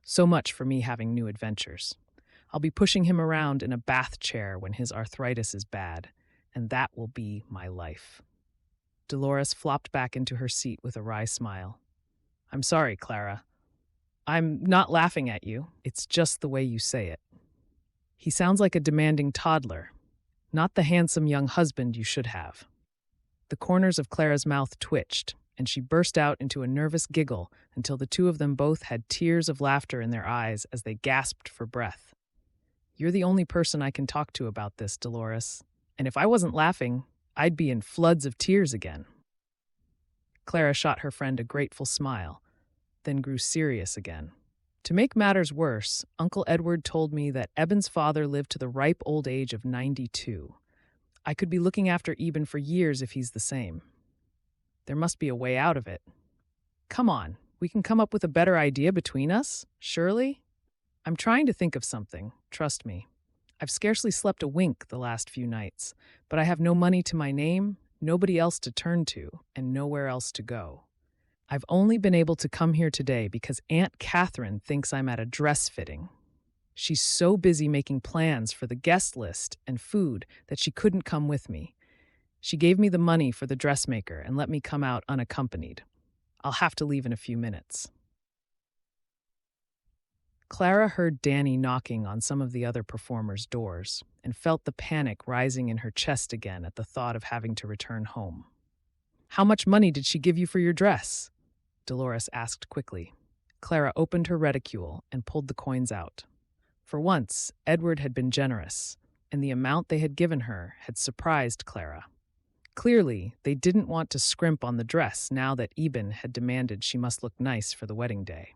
So much for me having new adventures. I'll be pushing him around in a bath chair when his arthritis is bad, and that will be my life." Dolores flopped back into her seat with a wry smile. "I'm sorry, Clara. I'm not laughing at you. It's just the way you say it. He sounds like a demanding toddler, not the handsome young husband you should have." The corners of Clara's mouth twitched, and she burst out into a nervous giggle until the two of them both had tears of laughter in their eyes as they gasped for breath. "You're the only person I can talk to about this, Dolores, and if I wasn't laughing, I'd be in floods of tears again." Clara shot her friend a grateful smile, then grew serious again. "To make matters worse, Uncle Edward told me that Eben's father lived to the ripe old age of 92. I could be looking after Eben for years if he's the same. There must be a way out of it. Come on, we can come up with a better idea between us, surely? I'm trying to think of something, trust me. I've scarcely slept a wink the last few nights, but I have no money to my name, nobody else to turn to, and nowhere else to go. I've only been able to come here today because Aunt Catherine thinks I'm at a dress fitting. She's so busy making plans for the guest list and food that she couldn't come with me. She gave me the money for the dressmaker and let me come out unaccompanied. I'll have to leave in a few minutes." Clara heard Danny knocking on some of the other performers' doors and felt the panic rising in her chest again at the thought of having to return home. "How much money did she give you for your dress?" Dolores asked quickly. Clara opened her reticule and pulled the coins out. For once, Edward had been generous, and the amount they had given her had surprised Clara. Clearly, they didn't want to scrimp on the dress now that Eben had demanded she must look nice for the wedding day.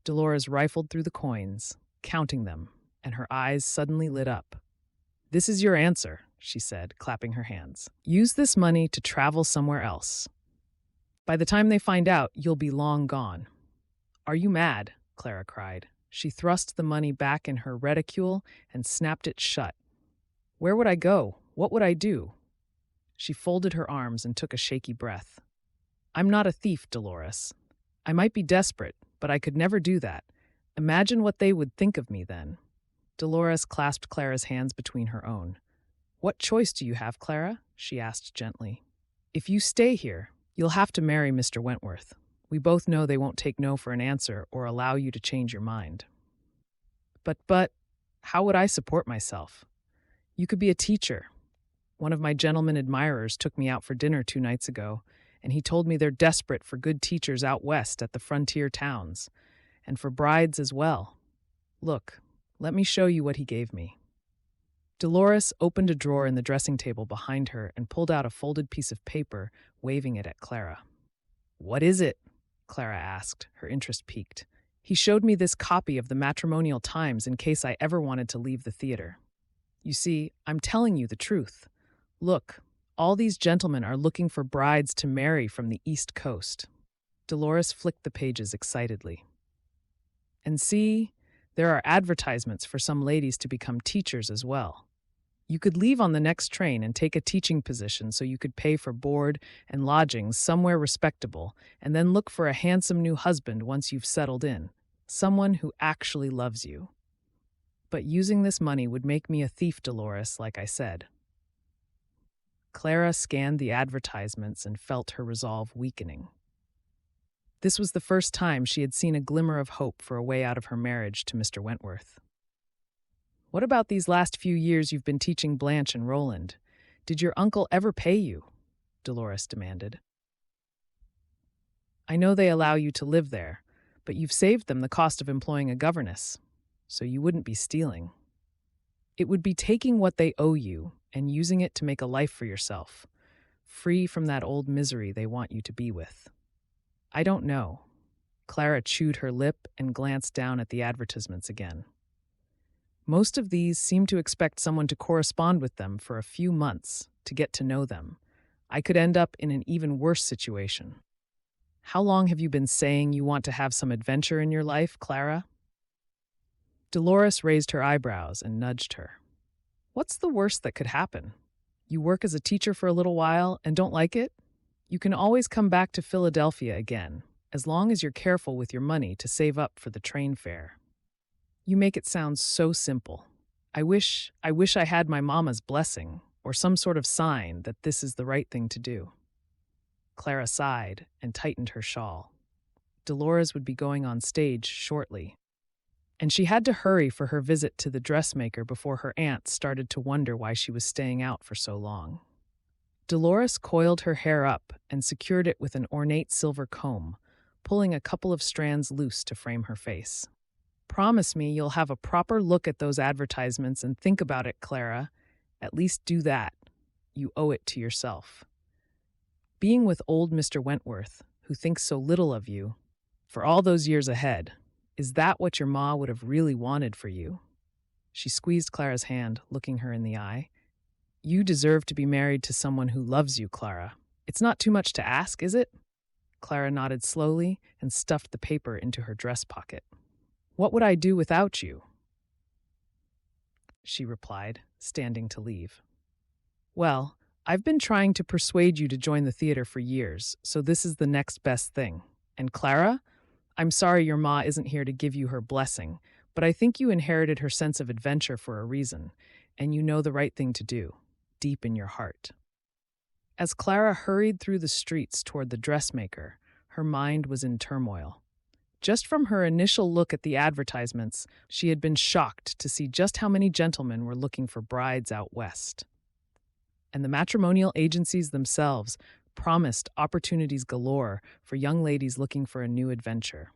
Dolores rifled through the coins, counting them, and her eyes suddenly lit up. "This is your answer," she said, clapping her hands. "Use this money to travel somewhere else. By the time they find out, you'll be long gone." "Are you mad?" Clara cried. She thrust the money back in her reticule and snapped it shut. "Where would I go? What would I do?" She folded her arms and took a shaky breath. "I'm not a thief, Dolores. I might be desperate, but I could never do that. Imagine what they would think of me then." Dolores clasped Clara's hands between her own. "What choice do you have, Clara?" she asked gently. "If you stay here, you'll have to marry Mr. Wentworth. We both know they won't take no for an answer or allow you to change your mind." But, how would I support myself? You could be a teacher. One of my gentleman admirers took me out for dinner 2 nights ago, and he told me they're desperate for good teachers out west at the frontier towns, and for brides as well. Look, let me show you what he gave me." Dolores opened a drawer in the dressing table behind her and pulled out a folded piece of paper, waving it at Clara. "What is it?" Clara asked, her interest piqued. "He showed me this copy of the Matrimonial Times in case I ever wanted to leave the theater. You see, I'm telling you the truth. Look, all these gentlemen are looking for brides to marry from the East Coast." Dolores flicked the pages excitedly. "And see, there are advertisements for some ladies to become teachers as well. You could leave on the next train and take a teaching position so you could pay for board and lodgings somewhere respectable, and then look for a handsome new husband once you've settled in, someone who actually loves you. But using this money would make me a thief, Dolores, like I said." Clara scanned the advertisements and felt her resolve weakening. This was the first time she had seen a glimmer of hope for a way out of her marriage to Mr. Wentworth. "What about these last few years you've been teaching Blanche and Roland? Did your uncle ever pay you?" Dolores demanded. "I know they allow you to live there, but you've saved them the cost of employing a governess, so you wouldn't be stealing. It would be taking what they owe you and using it to make a life for yourself, free from that old misery they want you to be with." "I don't know." Clara chewed her lip and glanced down at the advertisements again. "Most of these seem to expect someone to correspond with them for a few months to get to know them. I could end up in an even worse situation." "How long have you been saying you want to have some adventure in your life, Clara?" Dolores raised her eyebrows and nudged her. "What's the worst that could happen? You work as a teacher for a little while and don't like it? You can always come back to Philadelphia again, as long as you're careful with your money to save up for the train fare." "You make it sound so simple. I wish I had my mama's blessing, or some sort of sign that this is the right thing to do." Clara sighed and tightened her shawl. Dolores would be going on stage shortly, and she had to hurry for her visit to the dressmaker before her aunt started to wonder why she was staying out for so long. Dolores coiled her hair up and secured it with an ornate silver comb, pulling a couple of strands loose to frame her face. "Promise me you'll have a proper look at those advertisements and think about it, Clara. At least do that. You owe it to yourself. Being with old Mr. Wentworth, who thinks so little of you, for all those years ahead, is that what your ma would have really wanted for you?" She squeezed Clara's hand, looking her in the eye. "You deserve to be married to someone who loves you, Clara. It's not too much to ask, is it?" Clara nodded slowly and stuffed the paper into her dress pocket. "What would I do without you?" she replied, standing to leave. "Well, I've been trying to persuade you to join the theater for years, so this is the next best thing. And Clara, I'm sorry your ma isn't here to give you her blessing, but I think you inherited her sense of adventure for a reason, and you know the right thing to do, deep in your heart." As Clara hurried through the streets toward the dressmaker, her mind was in turmoil. Just from her initial look at the advertisements, she had been shocked to see just how many gentlemen were looking for brides out west. And the matrimonial agencies themselves promised opportunities galore for young ladies looking for a new adventure.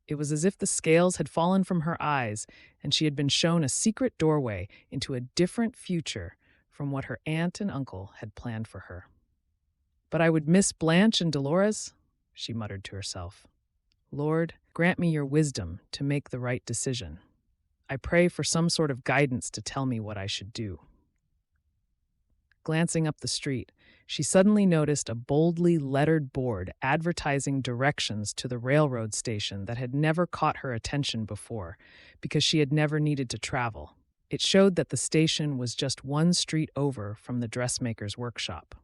It was as if the scales had fallen from her eyes and she had been shown a secret doorway into a different future from what her aunt and uncle had planned for her. "But I would miss Blanche and Dolores," she muttered to herself. "Lord, grant me your wisdom to make the right decision. I pray for some sort of guidance to tell me what I should do." Glancing up the street, she suddenly noticed a boldly lettered board advertising directions to the railroad station that had never caught her attention before, because she had never needed to travel. It showed that the station was just one street over from the dressmaker's workshop.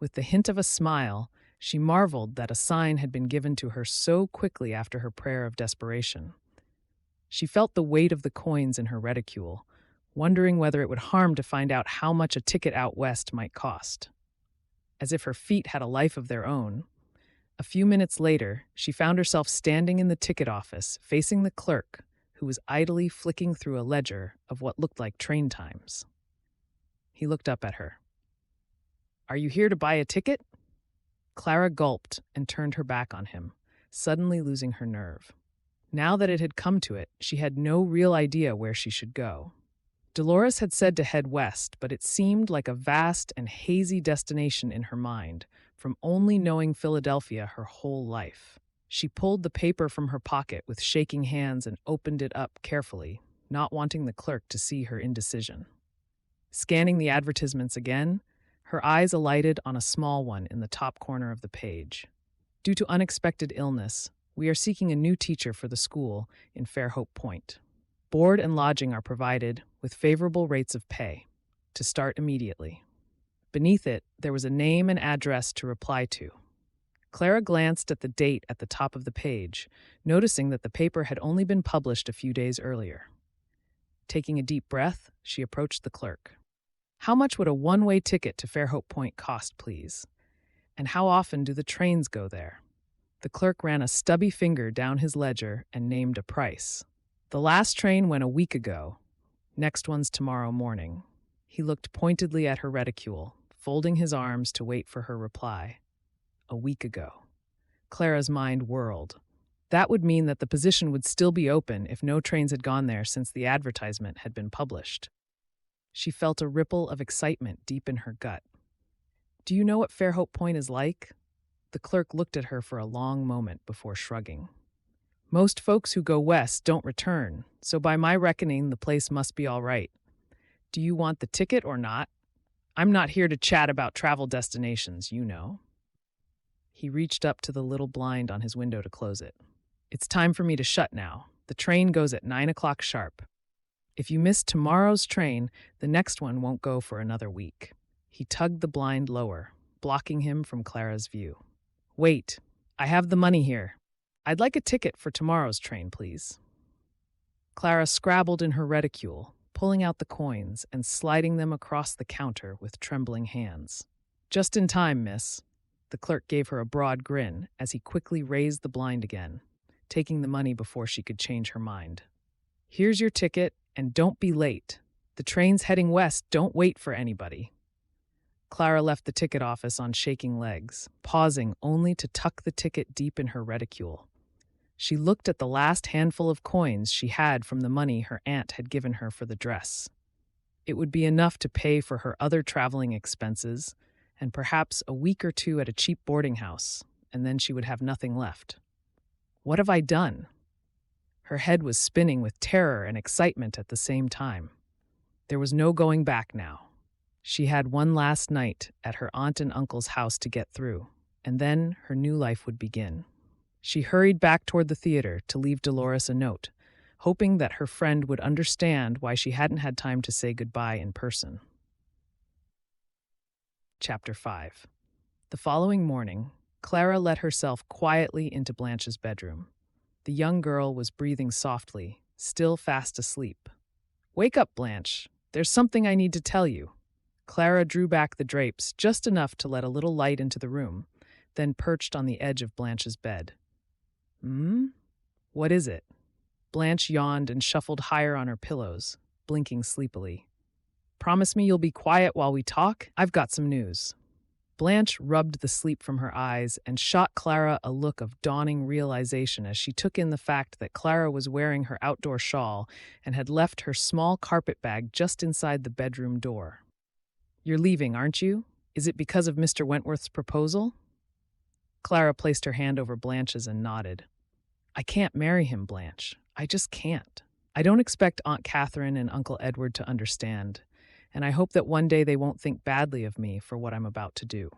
With the hint of a smile, she marveled that a sign had been given to her so quickly after her prayer of desperation. She felt the weight of the coins in her reticule, wondering whether it would harm to find out how much a ticket out west might cost. As if her feet had a life of their own, a few minutes later, she found herself standing in the ticket office, facing the clerk, who was idly flicking through a ledger of what looked like train times. He looked up at her. Are you here to buy a ticket? Clara gulped and turned her back on him, suddenly losing her nerve. Now that it had come to it, she had no real idea where she should go. Dolores had said to head west, but it seemed like a vast and hazy destination in her mind, from only knowing Philadelphia her whole life. She pulled the paper from her pocket with shaking hands and opened it up carefully, not wanting the clerk to see her indecision. Scanning the advertisements again, her eyes alighted on a small one in the top corner of the page. Due to unexpected illness, we are seeking a new teacher for the school in Fairhope Point. Board and lodging are provided with favorable rates of pay to start immediately. Beneath it, there was a name and address to reply to. Clara glanced at the date at the top of the page, noticing that the paper had only been published a few days earlier. Taking a deep breath, she approached the clerk. How much would a one-way ticket to Fairhope Point cost, please? And how often do the trains go there? The clerk ran a stubby finger down his ledger and named a price. The last train went a week ago. Next one's tomorrow morning. He looked pointedly at her reticule, folding his arms to wait for her reply. A week ago. Clara's mind whirled. That would mean that the position would still be open if no trains had gone there since the advertisement had been published. She felt a ripple of excitement deep in her gut. Do you know what Fairhope Point is like? The clerk looked at her for a long moment before shrugging. Most folks who go west don't return, so by my reckoning, the place must be all right. Do you want the ticket or not? I'm not here to chat about travel destinations, you know. He reached up to the little blind on his window to close it. It's time for me to shut now. The train goes at 9 o'clock sharp. If you miss tomorrow's train, the next one won't go for another week. He tugged the blind lower, blocking him from Clara's view. Wait, I have the money here. I'd like a ticket for tomorrow's train, please. Clara scrabbled in her reticule, pulling out the coins and sliding them across the counter with trembling hands. Just in time, miss. The clerk gave her a broad grin as he quickly raised the blind again, taking the money before she could change her mind. Here's your ticket, and don't be late. The train's heading west, don't wait for anybody. Clara left the ticket office on shaking legs, pausing only to tuck the ticket deep in her reticule. She looked at the last handful of coins she had from the money her aunt had given her for the dress. It would be enough to pay for her other traveling expenses, and perhaps a week or two at a cheap boarding house, and then she would have nothing left. What have I done? Her head was spinning with terror and excitement at the same time. There was no going back now. She had one last night at her aunt and uncle's house to get through, and then her new life would begin. She hurried back toward the theater to leave Dolores a note, hoping that her friend would understand why she hadn't had time to say goodbye in person. Chapter 5. The following morning, Clara let herself quietly into Blanche's bedroom. The young girl was breathing softly, still fast asleep. Wake up, Blanche. There's something I need to tell you. Clara drew back the drapes just enough to let a little light into the room, then perched on the edge of Blanche's bed. What is it? Blanche yawned and shuffled higher on her pillows, blinking sleepily. Promise me you'll be quiet while we talk? I've got some news. Blanche rubbed the sleep from her eyes and shot Clara a look of dawning realization as she took in the fact that Clara was wearing her outdoor shawl and had left her small carpet bag just inside the bedroom door. You're leaving, aren't you? Is it because of Mr. Wentworth's proposal? Clara placed her hand over Blanche's and nodded. I can't marry him, Blanche. I just can't. I don't expect Aunt Catherine and Uncle Edward to understand, and I hope that one day they won't think badly of me for what I'm about to do.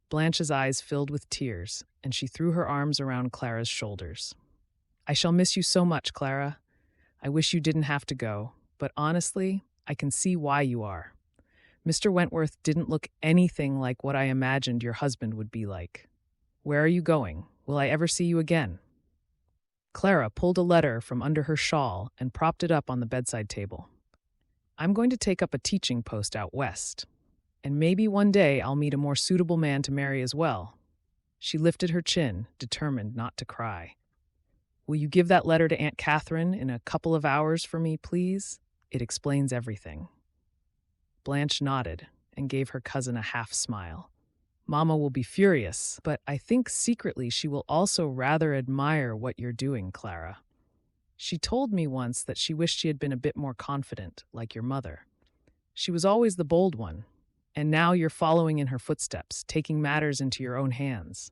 Blanche's eyes filled with tears, and she threw her arms around Clara's shoulders. I shall miss you so much, Clara. I wish you didn't have to go, but honestly, I can see why you are. Mr. Wentworth didn't look anything like what I imagined your husband would be like. Where are you going? Will I ever see you again? Clara pulled a letter from under her shawl and propped it up on the bedside table. I'm going to take up a teaching post out west, and maybe one day I'll meet a more suitable man to marry as well. She lifted her chin, determined not to cry. Will you give that letter to Aunt Catherine in a couple of hours for me, please? It explains everything. Blanche nodded, and gave her cousin a half smile. Mama will be furious, but I think secretly she will also rather admire what you're doing, Clara. She told me once that she wished she had been a bit more confident, like your mother. She was always the bold one, and now you're following in her footsteps, taking matters into your own hands.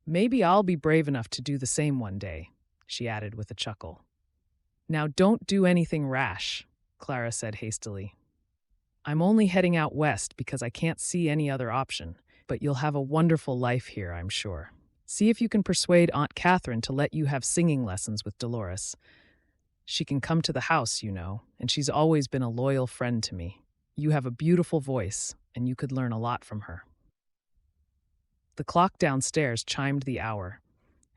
Maybe I'll be brave enough to do the same one day, she added with a chuckle. Now don't do anything rash, Clara said hastily. I'm only heading out west because I can't see any other option, but you'll have a wonderful life here, I'm sure. See if you can persuade Aunt Catherine to let you have singing lessons with Dolores. She can come to the house, you know, and she's always been a loyal friend to me. You have a beautiful voice, and you could learn a lot from her. The clock downstairs chimed the hour,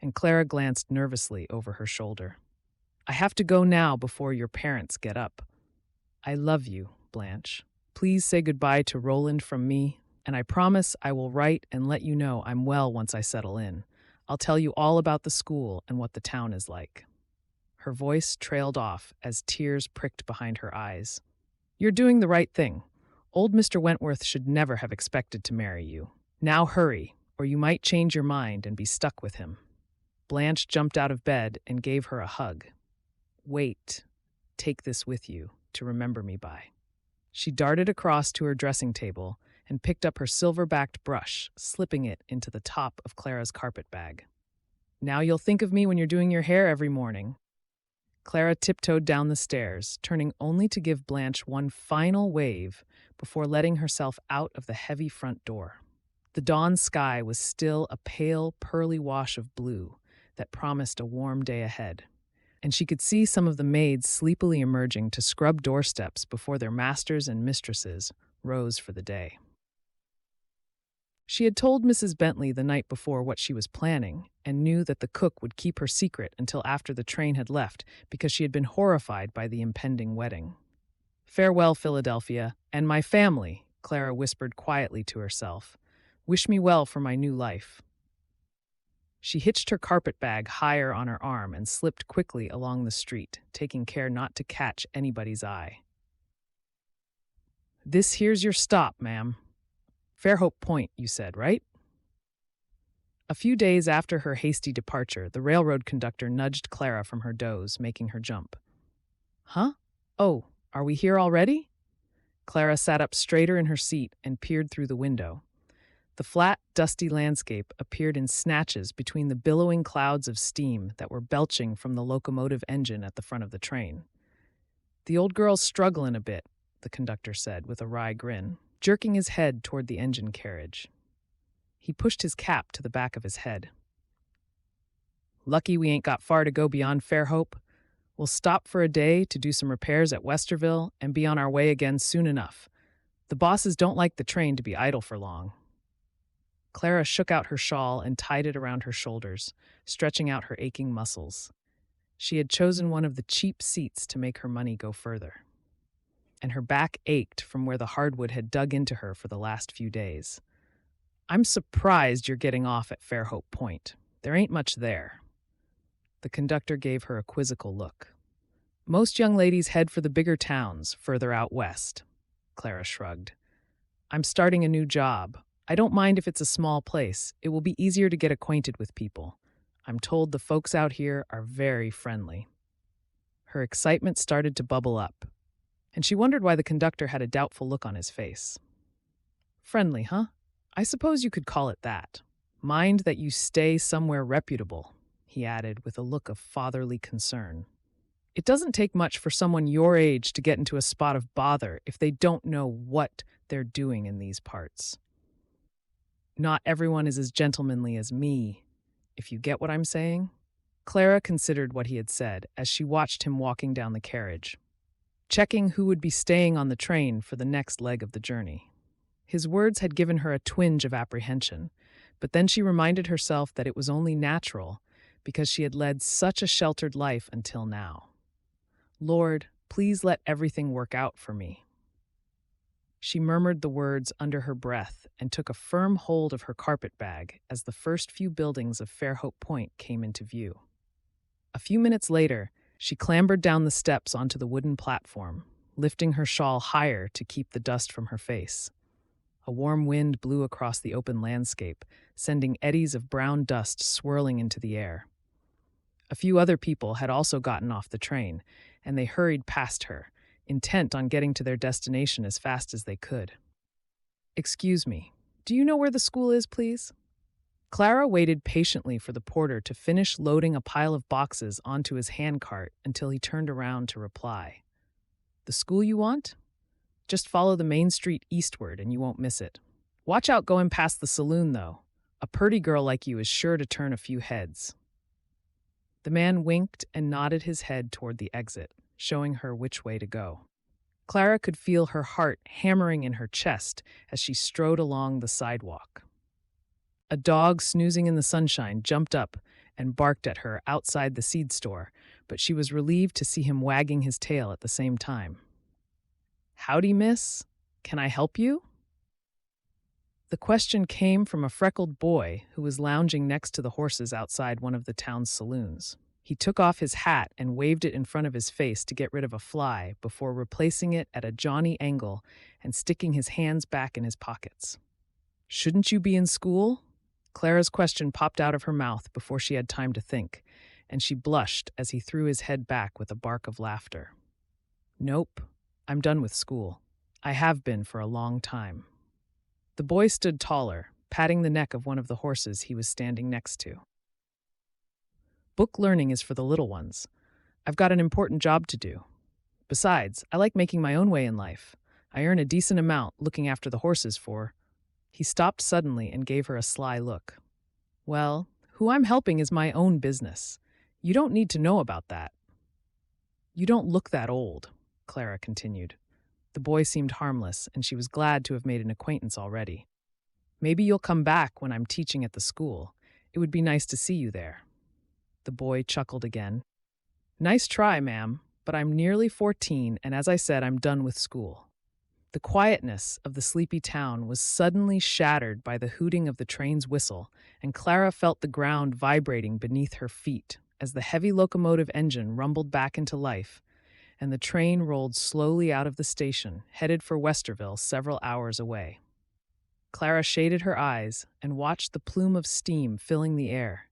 and Clara glanced nervously over her shoulder. I have to go now before your parents get up. I love you, Blanche. Please say goodbye to Roland from me, and I promise I will write and let you know I'm well once I settle in. I'll tell you all about the school and what the town is like. Her voice trailed off as tears pricked behind her eyes. You're doing the right thing. Old Mr. Wentworth should never have expected to marry you. Now hurry, or you might change your mind and be stuck with him. Blanche jumped out of bed and gave her a hug. Wait, take this with you to remember me by. She darted across to her dressing table and picked up her silver-backed brush, slipping it into the top of Clara's carpet bag. Now you'll think of me when you're doing your hair every morning. Clara tiptoed down the stairs, turning only to give Blanche one final wave before letting herself out of the heavy front door. The dawn sky was still a pale, pearly wash of blue that promised a warm day ahead, and she could see some of the maids sleepily emerging to scrub doorsteps before their masters and mistresses rose for the day. She had told Mrs. Bentley the night before what she was planning and knew that the cook would keep her secret until after the train had left because she had been horrified by the impending wedding. Farewell, Philadelphia, and my family, Clara whispered quietly to herself. Wish me well for my new life. She hitched her carpet bag higher on her arm and slipped quickly along the street, taking care not to catch anybody's eye. This here's your stop, ma'am. Fairhope Point, you said, right? A few days after her hasty departure, the railroad conductor nudged Clara from her doze, making her jump. Huh? Oh, are we here already? Clara sat up straighter in her seat and peered through the window. The flat, dusty landscape appeared in snatches between the billowing clouds of steam that were belching from the locomotive engine at the front of the train. The old girl's struggling a bit, the conductor said with a wry grin, jerking his head toward the engine carriage. He pushed his cap to the back of his head. Lucky we ain't got far to go beyond Fairhope. We'll stop for a day to do some repairs at Westerville and be on our way again soon enough. The bosses don't like the train to be idle for long. Clara shook out her shawl and tied it around her shoulders, stretching out her aching muscles. She had chosen one of the cheap seats to make her money go further, and her back ached from where the hardwood had dug into her for the last few days. I'm surprised you're getting off at Fairhope Point. There ain't much there. The conductor gave her a quizzical look. Most young ladies head for the bigger towns further out west. Clara shrugged. I'm starting a new job. I don't mind if it's a small place. It will be easier to get acquainted with people. I'm told the folks out here are very friendly. Her excitement started to bubble up, and she wondered why the conductor had a doubtful look on his face. Friendly, huh? I suppose you could call it that. Mind that you stay somewhere reputable, he added with a look of fatherly concern. It doesn't take much for someone your age to get into a spot of bother if they don't know what they're doing in these parts. Not everyone is as gentlemanly as me, if you get what I'm saying. Clara considered what he had said as she watched him walking down the carriage, checking who would be staying on the train for the next leg of the journey. His words had given her a twinge of apprehension, but then she reminded herself that it was only natural because she had led such a sheltered life until now. Lord, please let everything work out for me. She murmured the words under her breath and took a firm hold of her carpet bag as the first few buildings of Fairhope Point came into view. A few minutes later, she clambered down the steps onto the wooden platform, lifting her shawl higher to keep the dust from her face. A warm wind blew across the open landscape, sending eddies of brown dust swirling into the air. A few other people had also gotten off the train, and they hurried past her, intent on getting to their destination as fast as they could. "Excuse me, do you know where the school is, please?" Clara waited patiently for the porter to finish loading a pile of boxes onto his handcart until he turned around to reply. "The school you want? Just follow the main street eastward and you won't miss it. Watch out going past the saloon, though. A purty girl like you is sure to turn a few heads." The man winked and nodded his head toward the exit, showing her which way to go. Clara could feel her heart hammering in her chest as she strode along the sidewalk. A dog snoozing in the sunshine jumped up and barked at her outside the seed store, but she was relieved to see him wagging his tail at the same time. "Howdy, miss. Can I help you?" The question came from a freckled boy who was lounging next to the horses outside one of the town's saloons. He took off his hat and waved it in front of his face to get rid of a fly before replacing it at a jaunty angle and sticking his hands back in his pockets. "Shouldn't you be in school?" Clara's question popped out of her mouth before she had time to think, and she blushed as he threw his head back with a bark of laughter. "Nope, I'm done with school. I have been for a long time." The boy stood taller, patting the neck of one of the horses he was standing next to. "Book learning is for the little ones. I've got an important job to do. Besides, I like making my own way in life. I earn a decent amount looking after the horses for—" He stopped suddenly and gave her a sly look. "Well, who I'm helping is my own business. You don't need to know about that." "You don't look that old," Clara continued. The boy seemed harmless, and she was glad to have made an acquaintance already. "Maybe you'll come back when I'm teaching at the school. It would be nice to see you there." The boy chuckled again. "Nice try, ma'am, but I'm nearly 14, and as I said, I'm done with school." The quietness of the sleepy town was suddenly shattered by the hooting of the train's whistle, and Clara felt the ground vibrating beneath her feet as the heavy locomotive engine rumbled back into life, and the train rolled slowly out of the station, headed for Westerville several hours away. Clara shaded her eyes and watched the plume of steam filling the air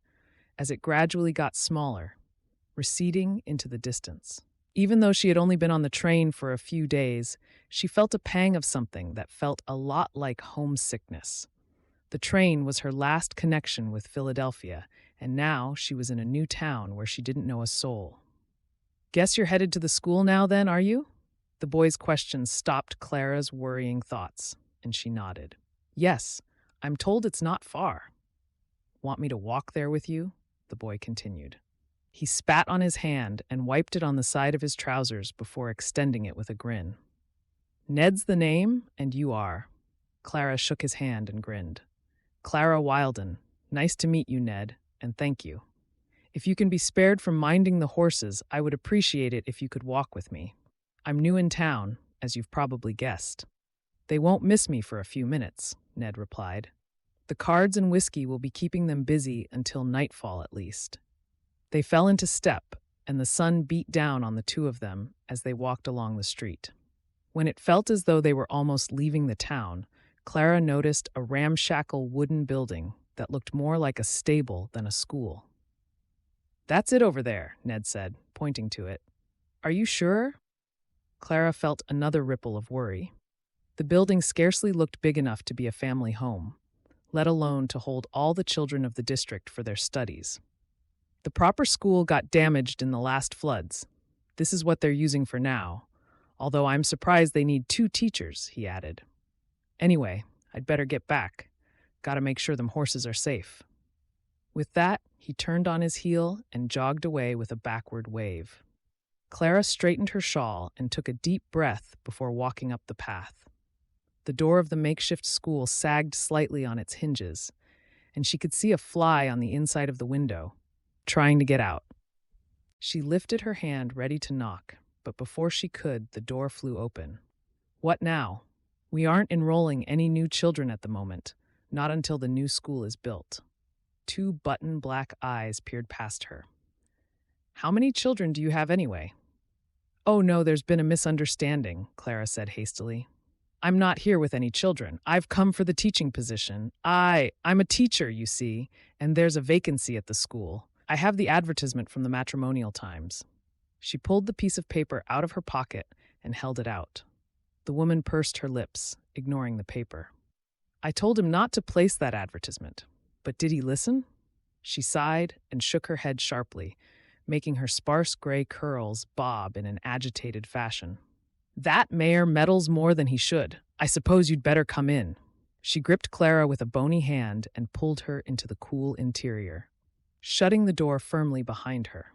as it gradually got smaller, receding into the distance. Even though she had only been on the train for a few days, she felt a pang of something that felt a lot like homesickness. The train was her last connection with Philadelphia, and now she was in a new town where she didn't know a soul. "Guess you're headed to the school now then, are you?" The boy's question stopped Clara's worrying thoughts, and she nodded. "Yes, I'm told it's not far." "Want me to walk there with you?" the boy continued. He spat on his hand and wiped it on the side of his trousers before extending it with a grin. "Ned's the name, and you are." Clara shook his hand and grinned. "Clara Wilden. Nice to meet you, Ned, and thank you. If you can be spared from minding the horses, I would appreciate it if you could walk with me. I'm new in town, as you've probably guessed." "They won't miss me for a few minutes," Ned replied. "The cards and whiskey will be keeping them busy until nightfall at least." They fell into step, and the sun beat down on the two of them as they walked along the street. When it felt as though they were almost leaving the town, Clara noticed a ramshackle wooden building that looked more like a stable than a school. "That's it over there," Ned said, pointing to it. "Are you sure?" Clara felt another ripple of worry. The building scarcely looked big enough to be a family home, let alone to hold all the children of the district for their studies. "The proper school got damaged in the last floods. This is what they're using for now, although I'm surprised they need 2 teachers," he added. "Anyway, I'd better get back. Gotta make sure them horses are safe." With that, he turned on his heel and jogged away with a backward wave. Clara straightened her shawl and took a deep breath before walking up the path. The door of the makeshift school sagged slightly on its hinges, and she could see a fly on the inside of the window, trying to get out. She lifted her hand ready to knock, but before she could, the door flew open. "What now? We aren't enrolling any new children at the moment, not until the new school is built." 2 button black eyes peered past her. "How many children do you have anyway?" "Oh no, there's been a misunderstanding," Clara said hastily. I'm not here with any children. I've come for the teaching position. I'm a teacher, you see, and there's a vacancy at the school. I have the advertisement from the Matrimonial Times." She pulled the piece of paper out of her pocket and held it out. The woman pursed her lips, ignoring the paper. "I told him not to place that advertisement, but did he listen?" She sighed and shook her head sharply, making her sparse gray curls bob in an agitated fashion. "That mayor meddles more than he should. I suppose you'd better come in." She gripped Clara with a bony hand and pulled her into the cool interior, shutting the door firmly behind her.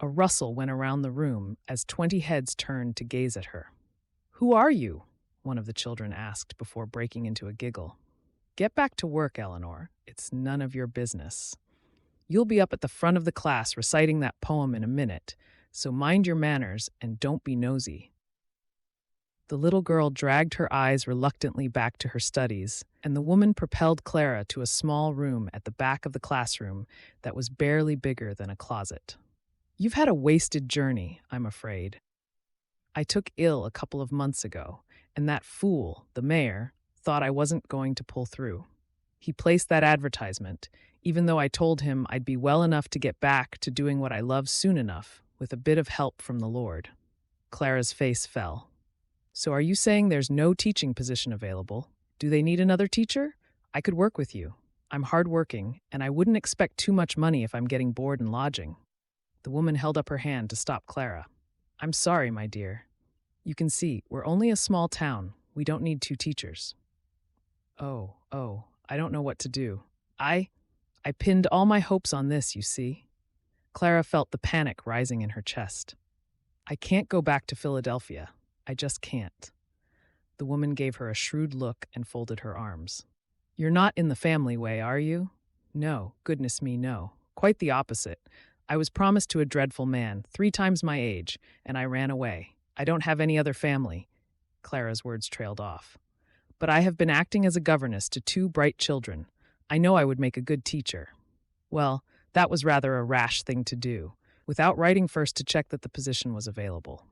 A rustle went around the room as 20 heads turned to gaze at her. "Who are you?" one of the children asked before breaking into a giggle. "Get back to work, Eleanor. It's none of your business. You'll be up at the front of the class reciting that poem in a minute, so mind your manners and don't be nosy." The little girl dragged her eyes reluctantly back to her studies, and the woman propelled Clara to a small room at the back of the classroom that was barely bigger than a closet. "You've had a wasted journey, I'm afraid. I took ill a couple of months ago, and that fool, the mayor, thought I wasn't going to pull through. He placed that advertisement, even though I told him I'd be well enough to get back to doing what I love soon enough, with a bit of help from the Lord." Clara's face fell. "So are you saying there's no teaching position available? Do they need another teacher? I could work with you. I'm hardworking, and I wouldn't expect too much money if I'm getting board and lodging." The woman held up her hand to stop Clara. "I'm sorry, my dear. You can see, we're only a small town. We don't need 2 teachers." Oh, I don't know what to do. I pinned all my hopes on this, you see." Clara felt the panic rising in her chest. "I can't go back to Philadelphia. I just can't." The woman gave her a shrewd look and folded her arms. "You're not in the family way, are you?" "No, goodness me, no. Quite the opposite. I was promised to a dreadful man, 3 times my age, and I ran away. I don't have any other family." Clara's words trailed off. "But I have been acting as a governess to 2 bright children. I know I would make a good teacher." "Well, that was rather a rash thing to do, without writing first to check that the position was available."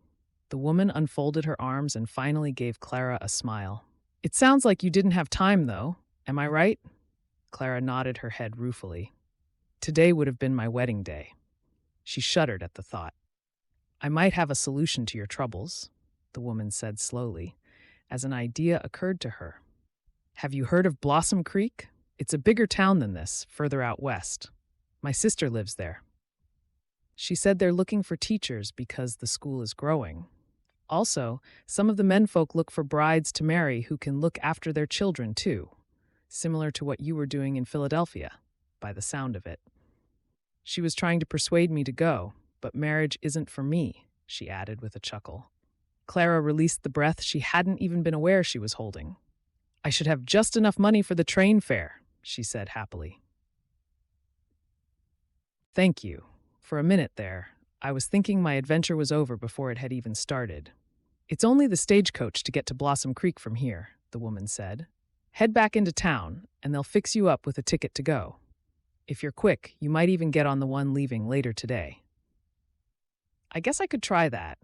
The woman unfolded her arms and finally gave Clara a smile. "It sounds like you didn't have time, though. Am I right?" Clara nodded her head ruefully. "Today would have been my wedding day." She shuddered at the thought. "I might have a solution to your troubles," the woman said slowly, as an idea occurred to her. "Have you heard of Blossom Creek? It's a bigger town than this, further out west. My sister lives there. She said they're looking for teachers because the school is growing. Also, some of the menfolk look for brides to marry who can look after their children, too, similar to what you were doing in Philadelphia, by the sound of it. She was trying to persuade me to go, but marriage isn't for me," she added with a chuckle. Clara released the breath she hadn't even been aware she was holding. "I should have just enough money for the train fare," she said happily. "Thank you. For a minute there, I was thinking my adventure was over before it had even started." "It's only the stagecoach to get to Blossom Creek from here," the woman said. "Head back into town, and they'll fix you up with a ticket to go. If you're quick, you might even get on the one leaving later today." "I guess I could try that."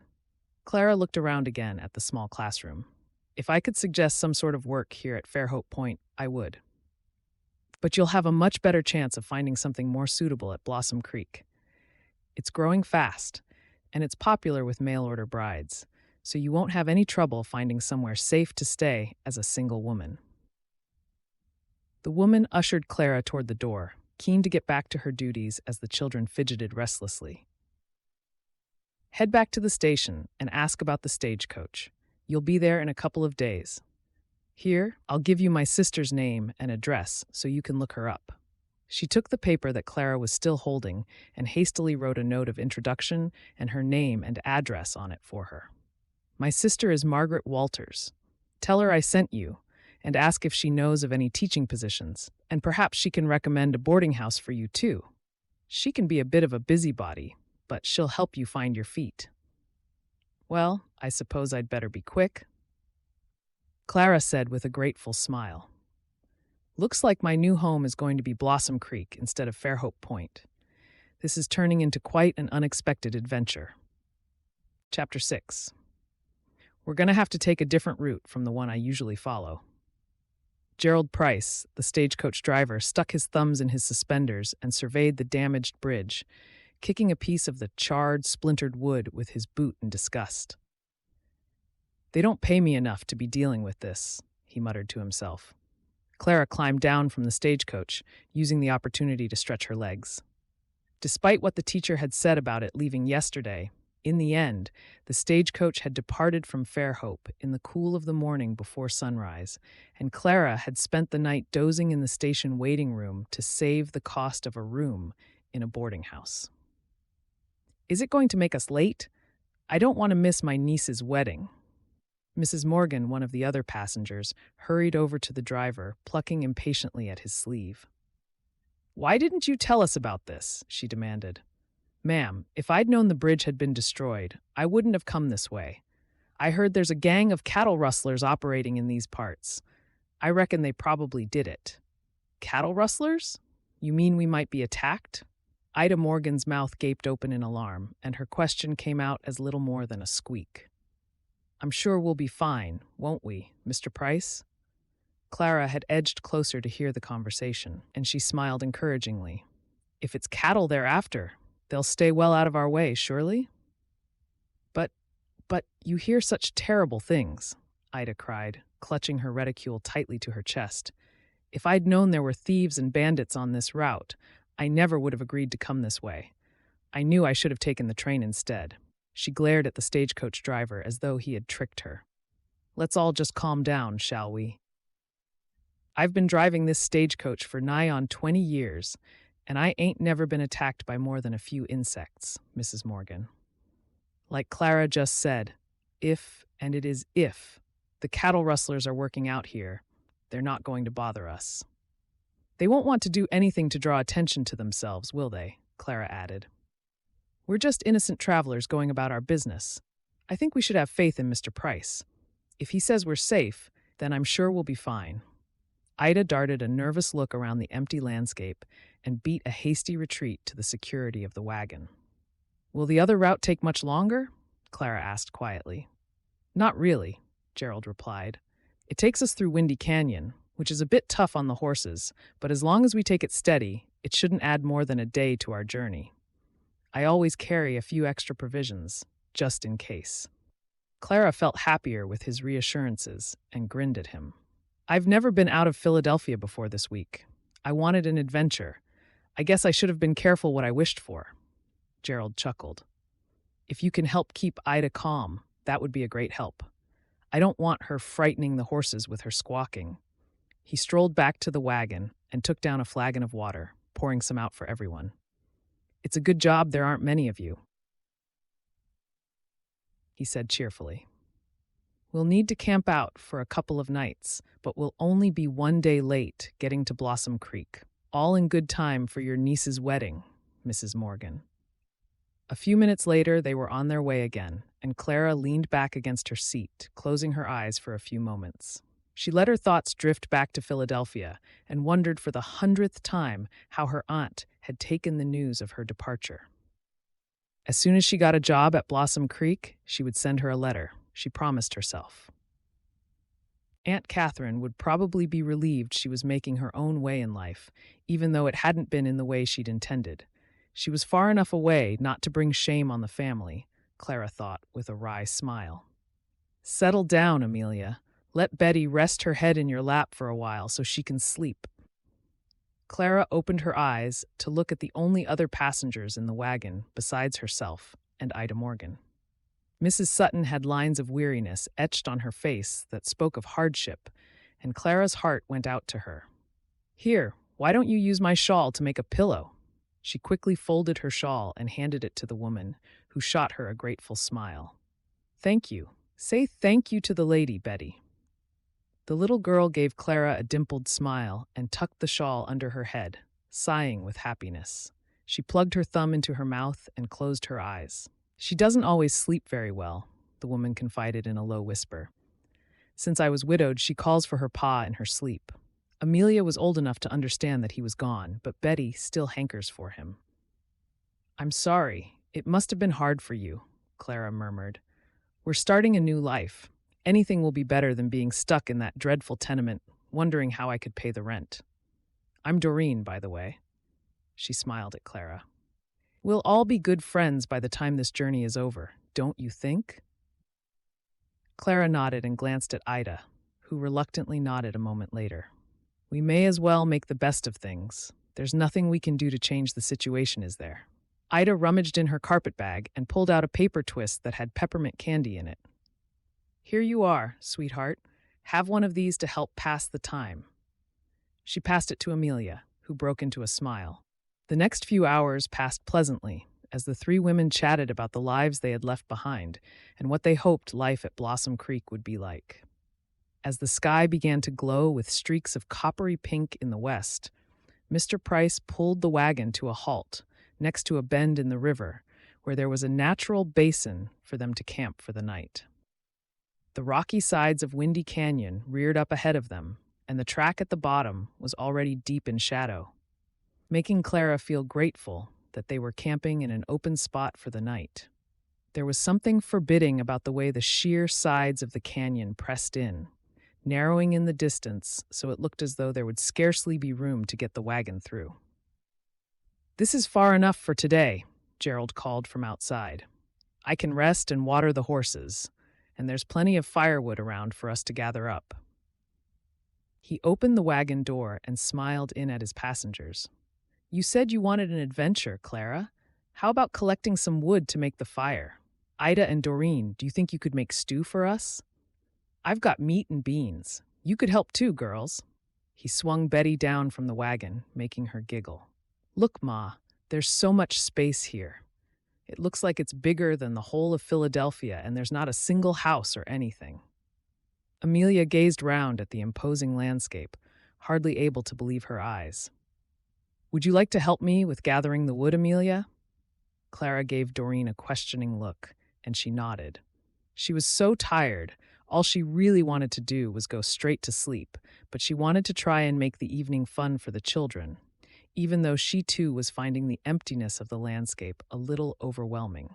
Clara looked around again at the small classroom. "If I could suggest some sort of work here at Fairhope Point, I would. But you'll have a much better chance of finding something more suitable at Blossom Creek. It's growing fast, and it's popular with mail-order brides, so you won't have any trouble finding somewhere safe to stay as a single woman." The woman ushered Clara toward the door, keen to get back to her duties as the children fidgeted restlessly. "Head back to the station and ask about the stagecoach. You'll be there in a couple of days. Here, I'll give you my sister's name and address so you can look her up." She took the paper that Clara was still holding and hastily wrote a note of introduction and her name and address on it for her. "My sister is Margaret Walters. Tell her I sent you, and ask if she knows of any teaching positions, and perhaps she can recommend a boarding house for you too. She can be a bit of a busybody, but she'll help you find your feet." "Well, I suppose I'd better be quick," Clara said with a grateful smile. "Looks like my new home is going to be Blossom Creek instead of Fairhope Point. This is turning into quite an unexpected adventure." Chapter 6. We're going to have to take a different route from the one I usually follow." Gerald Price, the stagecoach driver, stuck his thumbs in his suspenders and surveyed the damaged bridge, kicking a piece of the charred, splintered wood with his boot in disgust. "They don't pay me enough to be dealing with this," he muttered to himself. Clara climbed down from the stagecoach, using the opportunity to stretch her legs. Despite what the teacher had said about it leaving yesterday, in the end, the stagecoach had departed from Fairhope in the cool of the morning before sunrise, and Clara had spent the night dozing in the station waiting room to save the cost of a room in a boarding house. "Is it going to make us late? I don't want to miss my niece's wedding." Mrs. Morgan, one of the other passengers, hurried over to the driver, plucking impatiently at his sleeve. "Why didn't you tell us about this?" she demanded. "Ma'am, if I'd known the bridge had been destroyed, I wouldn't have come this way. I heard there's a gang of cattle rustlers operating in these parts. I reckon they probably did it." "Cattle rustlers? You mean we might be attacked?" Ida Morgan's mouth gaped open in alarm, and her question came out as little more than a squeak. "I'm sure we'll be fine, won't we, Mr. Price?" Clara had edged closer to hear the conversation, and she smiled encouragingly. "If it's cattle they're after, they'll stay well out of our way, surely?" But you hear such terrible things," Ida cried, clutching her reticule tightly to her chest. "If I'd known there were thieves and bandits on this route, I never would have agreed to come this way. I knew I should have taken the train instead." She glared at the stagecoach driver as though he had tricked her. "Let's all just calm down, shall we? I've been driving this stagecoach for nigh on 20 years, and I ain't never been attacked by more than a few insects, Mrs. Morgan. Like Clara just said, if, and it is if, the cattle rustlers are working out here, they're not going to bother us. They won't want to do anything to draw attention to themselves, will they?" Clara added. "We're just innocent travelers going about our business. I think we should have faith in Mr. Price. If he says we're safe, then I'm sure we'll be fine." Ida darted a nervous look around the empty landscape and beat a hasty retreat to the security of the wagon. "Will the other route take much longer?" Clara asked quietly. "Not really," Gerald replied. "It takes us through Windy Canyon, which is a bit tough on the horses, but as long as we take it steady, it shouldn't add more than a day to our journey. I always carry a few extra provisions, just in case." Clara felt happier with his reassurances and grinned at him. "I've never been out of Philadelphia before this week. I wanted an adventure. I guess I should have been careful what I wished for." Gerald chuckled. "If you can help keep Ida calm, that would be a great help. I don't want her frightening the horses with her squawking." He strolled back to the wagon and took down a flagon of water, pouring some out for everyone. "It's a good job there aren't many of you," he said cheerfully. "We'll need to camp out for a couple of nights, but we'll only be one day late getting to Blossom Creek. All in good time for your niece's wedding, Mrs. Morgan." A few minutes later, they were on their way again, and Clara leaned back against her seat, closing her eyes for a few moments. She let her thoughts drift back to Philadelphia and wondered for the 100th time how her aunt had taken the news of her departure. As soon as she got a job at Blossom Creek, she would send her a letter, she promised herself. Aunt Catherine would probably be relieved she was making her own way in life, even though it hadn't been in the way she'd intended. She was far enough away not to bring shame on the family, Clara thought with a wry smile. "Settle down, Amelia. Let Betty rest her head in your lap for a while so she can sleep." Clara opened her eyes to look at the only other passengers in the wagon besides herself and Ida Morgan. Mrs. Sutton had lines of weariness etched on her face that spoke of hardship, and Clara's heart went out to her. "Here, why don't you use my shawl to make a pillow?" She quickly folded her shawl and handed it to the woman, who shot her a grateful smile. "Thank you. Say thank you to the lady, Betty." The little girl gave Clara a dimpled smile and tucked the shawl under her head, sighing with happiness. She plugged her thumb into her mouth and closed her eyes. "She doesn't always sleep very well," the woman confided in a low whisper. "Since I was widowed, she calls for her pa in her sleep. Amelia was old enough to understand that he was gone, but Betty still hankers for him." "I'm sorry. It must have been hard for you," Clara murmured. "We're starting a new life. Anything will be better than being stuck in that dreadful tenement, wondering how I could pay the rent. I'm Doreen, by the way." She smiled at Clara. "We'll all be good friends by the time this journey is over, don't you think?" Clara nodded and glanced at Ida, who reluctantly nodded a moment later. "We may as well make the best of things. There's nothing we can do to change the situation, is there?" Ida rummaged in her carpet bag and pulled out a paper twist that had peppermint candy in it. "Here you are, sweetheart. Have one of these to help pass the time." She passed it to Amelia, who broke into a smile. The next few hours passed pleasantly, as the three women chatted about the lives they had left behind and what they hoped life at Blossom Creek would be like. As the sky began to glow with streaks of coppery pink in the west, Mr. Price pulled the wagon to a halt next to a bend in the river where there was a natural basin for them to camp for the night. The rocky sides of Windy Canyon reared up ahead of them, and the track at the bottom was already deep in shadow, making Clara feel grateful that they were camping in an open spot for the night. There was something forbidding about the way the sheer sides of the canyon pressed in, narrowing in the distance so it looked as though there would scarcely be room to get the wagon through. "This is far enough for today," Gerald called from outside. "I can rest and water the horses, and there's plenty of firewood around for us to gather up." He opened the wagon door and smiled in at his passengers. "You said you wanted an adventure, Clara. How about collecting some wood to make the fire? Ida and Doreen, do you think you could make stew for us? I've got meat and beans. You could help too, girls." He swung Betty down from the wagon, making her giggle. "Look, Ma, there's so much space here. It looks like it's bigger than the whole of Philadelphia, and there's not a single house or anything." Amelia gazed round at the imposing landscape, hardly able to believe her eyes. "Would you like to help me with gathering the wood, Amelia?" Clara gave Doreen a questioning look, and she nodded. She was so tired, all she really wanted to do was go straight to sleep, but she wanted to try and make the evening fun for the children, even though she too was finding the emptiness of the landscape a little overwhelming.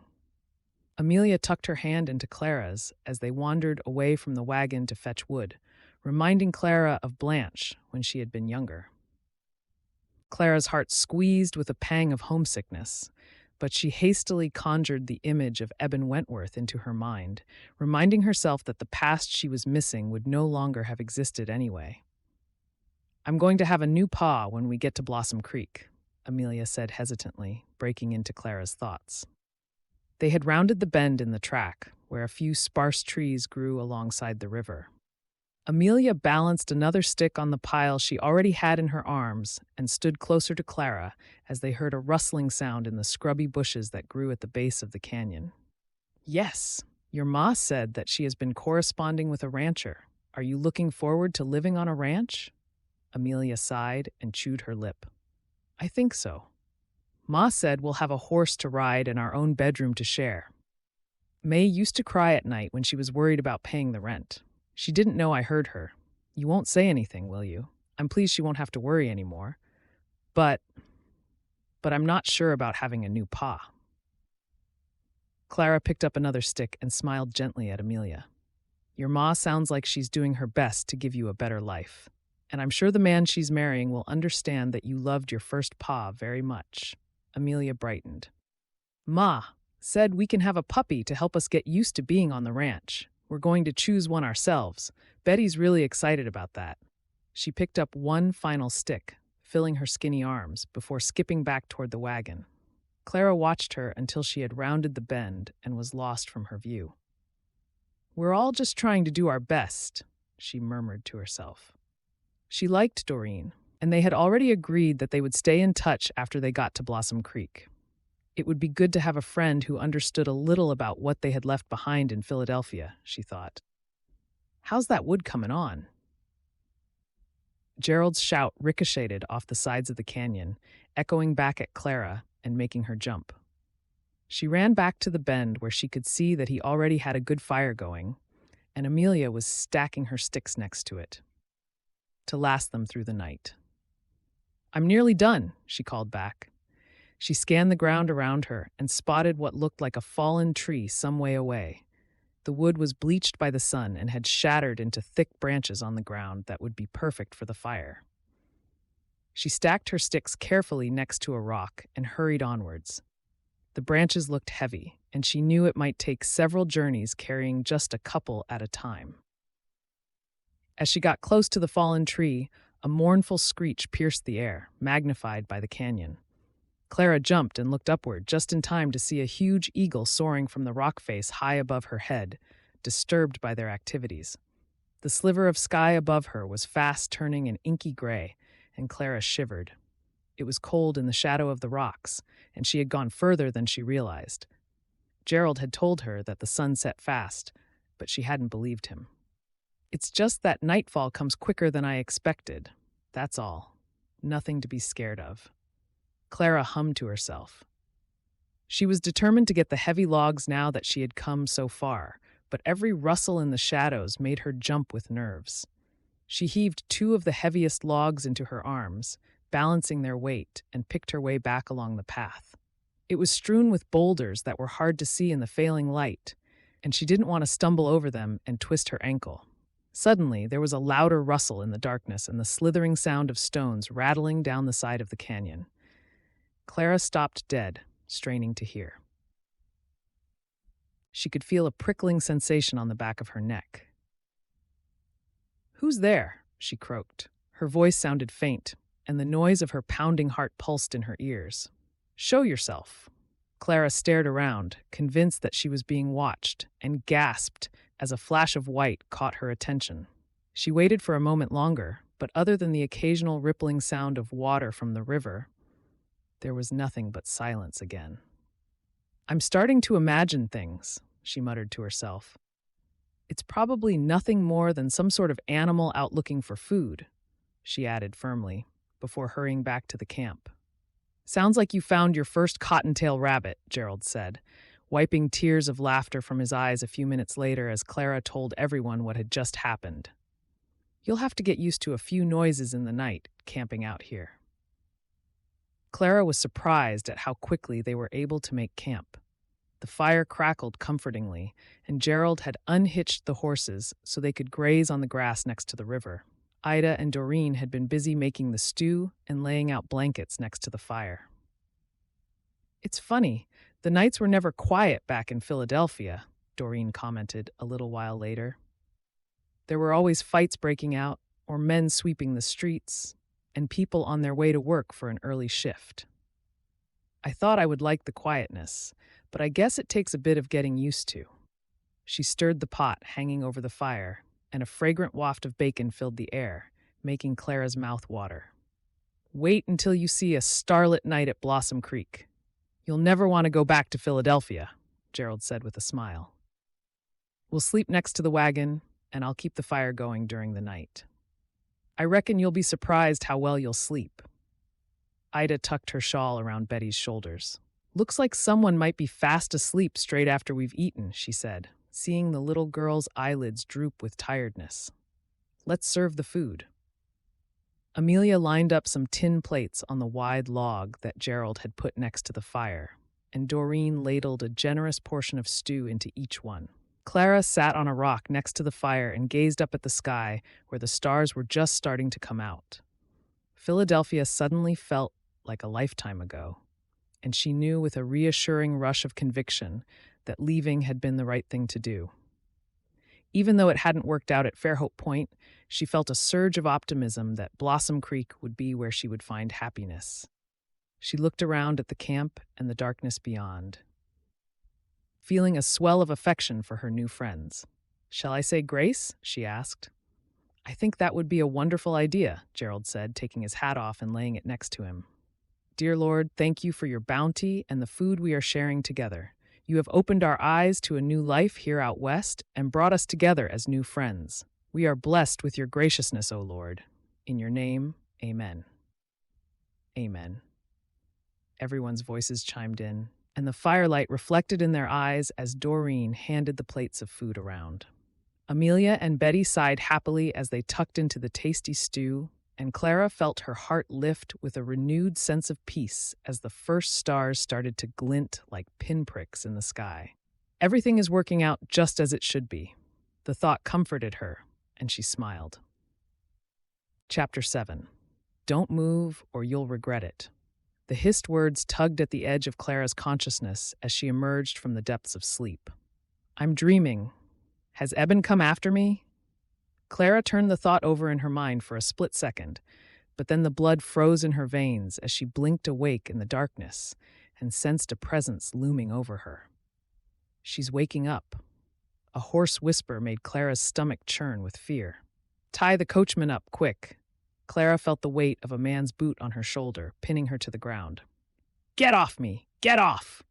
Amelia tucked her hand into Clara's as they wandered away from the wagon to fetch wood, reminding Clara of Blanche when she had been younger. Clara's heart squeezed with a pang of homesickness, but she hastily conjured the image of Eben Wentworth into her mind, reminding herself that the past she was missing would no longer have existed anyway. "I'm going to have a new pa when we get to Blossom Creek," Amelia said hesitantly, breaking into Clara's thoughts. They had rounded the bend in the track, where a few sparse trees grew alongside the river. Amelia balanced another stick on the pile she already had in her arms and stood closer to Clara as they heard a rustling sound in the scrubby bushes that grew at the base of the canyon. "Yes, your ma said that she has been corresponding with a rancher. Are you looking forward to living on a ranch?" Amelia sighed and chewed her lip. "I think so. Ma said we'll have a horse to ride and our own bedroom to share." May used to cry at night when she was worried about paying the rent. She didn't know I heard her. "You won't say anything, will you? I'm pleased she won't have to worry anymore. But I'm not sure about having a new pa." Clara picked up another stick and smiled gently at Amelia. "Your ma sounds like she's doing her best to give you a better life. And I'm sure the man she's marrying will understand that you loved your first pa very much." Amelia brightened. "Ma said we can have a puppy to help us get used to being on the ranch. We're going to choose one ourselves. Betty's really excited about that." She picked up one final stick, filling her skinny arms, before skipping back toward the wagon. Clara watched her until she had rounded the bend and was lost from her view. "We're all just trying to do our best," she murmured to herself. She liked Doreen, and they had already agreed that they would stay in touch after they got to Blossom Creek. It would be good to have a friend who understood a little about what they had left behind in Philadelphia, she thought. "How's that wood coming on?" Gerald's shout ricocheted off the sides of the canyon, echoing back at Clara and making her jump. She ran back to the bend where she could see that he already had a good fire going, and Amelia was stacking her sticks next to it to last them through the night. "I'm nearly done," she called back. She scanned the ground around her and spotted what looked like a fallen tree some way away. The wood was bleached by the sun and had shattered into thick branches on the ground that would be perfect for the fire. She stacked her sticks carefully next to a rock and hurried onwards. The branches looked heavy, and she knew it might take several journeys carrying just a couple at a time. As she got close to the fallen tree, a mournful screech pierced the air, magnified by the canyon. Clara jumped and looked upward just in time to see a huge eagle soaring from the rock face high above her head, disturbed by their activities. The sliver of sky above her was fast turning an inky gray, and Clara shivered. It was cold in the shadow of the rocks, and she had gone further than she realized. Gerald had told her that the sun set fast, but she hadn't believed him. "It's just that nightfall comes quicker than I expected. That's all. Nothing to be scared of." Clara hummed to herself. She was determined to get the heavy logs now that she had come so far, but every rustle in the shadows made her jump with nerves. She heaved 2 of the heaviest logs into her arms, balancing their weight, and picked her way back along the path. It was strewn with boulders that were hard to see in the failing light, and she didn't want to stumble over them and twist her ankle. Suddenly, there was a louder rustle in the darkness and the slithering sound of stones rattling down the side of the canyon. Clara stopped dead, straining to hear. She could feel a prickling sensation on the back of her neck. "Who's there?" she croaked. Her voice sounded faint, and the noise of her pounding heart pulsed in her ears. "Show yourself." Clara stared around, convinced that she was being watched, and gasped as a flash of white caught her attention. She waited for a moment longer, but other than the occasional rippling sound of water from the river, there was nothing but silence again. "I'm starting to imagine things," she muttered to herself. "It's probably nothing more than some sort of animal out looking for food," she added firmly, before hurrying back to the camp. "Sounds like you found your first cottontail rabbit," Gerald said, wiping tears of laughter from his eyes a few minutes later as Clara told everyone what had just happened. "You'll have to get used to a few noises in the night, camping out here." Clara was surprised at how quickly they were able to make camp. The fire crackled comfortingly, and Gerald had unhitched the horses so they could graze on the grass next to the river. Ida and Doreen had been busy making the stew and laying out blankets next to the fire. "It's funny, the nights were never quiet back in Philadelphia," Doreen commented a little while later. "There were always fights breaking out, or men sweeping the streets, and people on their way to work for an early shift. I thought I would like the quietness, but I guess it takes a bit of getting used to." She stirred the pot hanging over the fire, and a fragrant waft of bacon filled the air, making Clara's mouth water. "Wait until you see a starlit night at Blossom Creek. You'll never want to go back to Philadelphia," Gerald said with a smile. "We'll sleep next to the wagon, and I'll keep the fire going during the night. I reckon you'll be surprised how well you'll sleep." Ida tucked her shawl around Betty's shoulders. "Looks like someone might be fast asleep straight after we've eaten," she said, seeing the little girl's eyelids droop with tiredness. "Let's serve the food." Amelia lined up some tin plates on the wide log that Gerald had put next to the fire, and Doreen ladled a generous portion of stew into each one. Clara sat on a rock next to the fire and gazed up at the sky where the stars were just starting to come out. Philadelphia suddenly felt like a lifetime ago, and she knew with a reassuring rush of conviction that leaving had been the right thing to do. Even though it hadn't worked out at Fairhope Point, she felt a surge of optimism that Blossom Creek would be where she would find happiness. She looked around at the camp and the darkness beyond, feeling a swell of affection for her new friends. "Shall I say grace?" she asked. "I think that would be a wonderful idea," Gerald said, taking his hat off and laying it next to him. "Dear Lord, thank you for your bounty and the food we are sharing together. You have opened our eyes to a new life here out west and brought us together as new friends. We are blessed with your graciousness, O Lord. In your name, amen." "Amen." Everyone's voices chimed in, and the firelight reflected in their eyes as Doreen handed the plates of food around. Amelia and Betty sighed happily as they tucked into the tasty stew, and Clara felt her heart lift with a renewed sense of peace as the first stars started to glint like pinpricks in the sky. Everything is working out just as it should be. The thought comforted her, and she smiled. Chapter 7. Don't move or you'll regret it. The hissed words tugged at the edge of Clara's consciousness as she emerged from the depths of sleep. I'm dreaming. Has Eben come after me? Clara turned the thought over in her mind for a split second, but then the blood froze in her veins as she blinked awake in the darkness and sensed a presence looming over her. She's waking up. A hoarse whisper made Clara's stomach churn with fear. Tie the coachman up, quick. Clara felt the weight of a man's boot on her shoulder, pinning her to the ground. Get off me! Get off!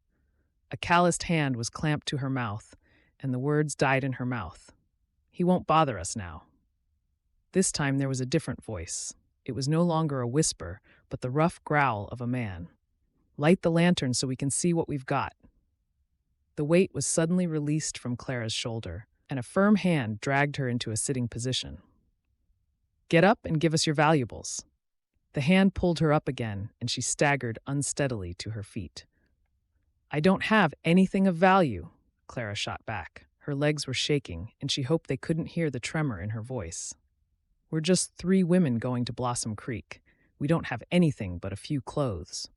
A calloused hand was clamped to her mouth, and the words died in her mouth. He won't bother us now. This time there was a different voice. It was no longer a whisper, but the rough growl of a man. Light the lantern so we can see what we've got. The weight was suddenly released from Clara's shoulder, and a firm hand dragged her into a sitting position. Get up and give us your valuables. The hand pulled her up again, and she staggered unsteadily to her feet. I don't have anything of value, Clara shot back. Her legs were shaking, and she hoped they couldn't hear the tremor in her voice. We're just 3 women going to Blossom Creek. We don't have anything but a few clothes.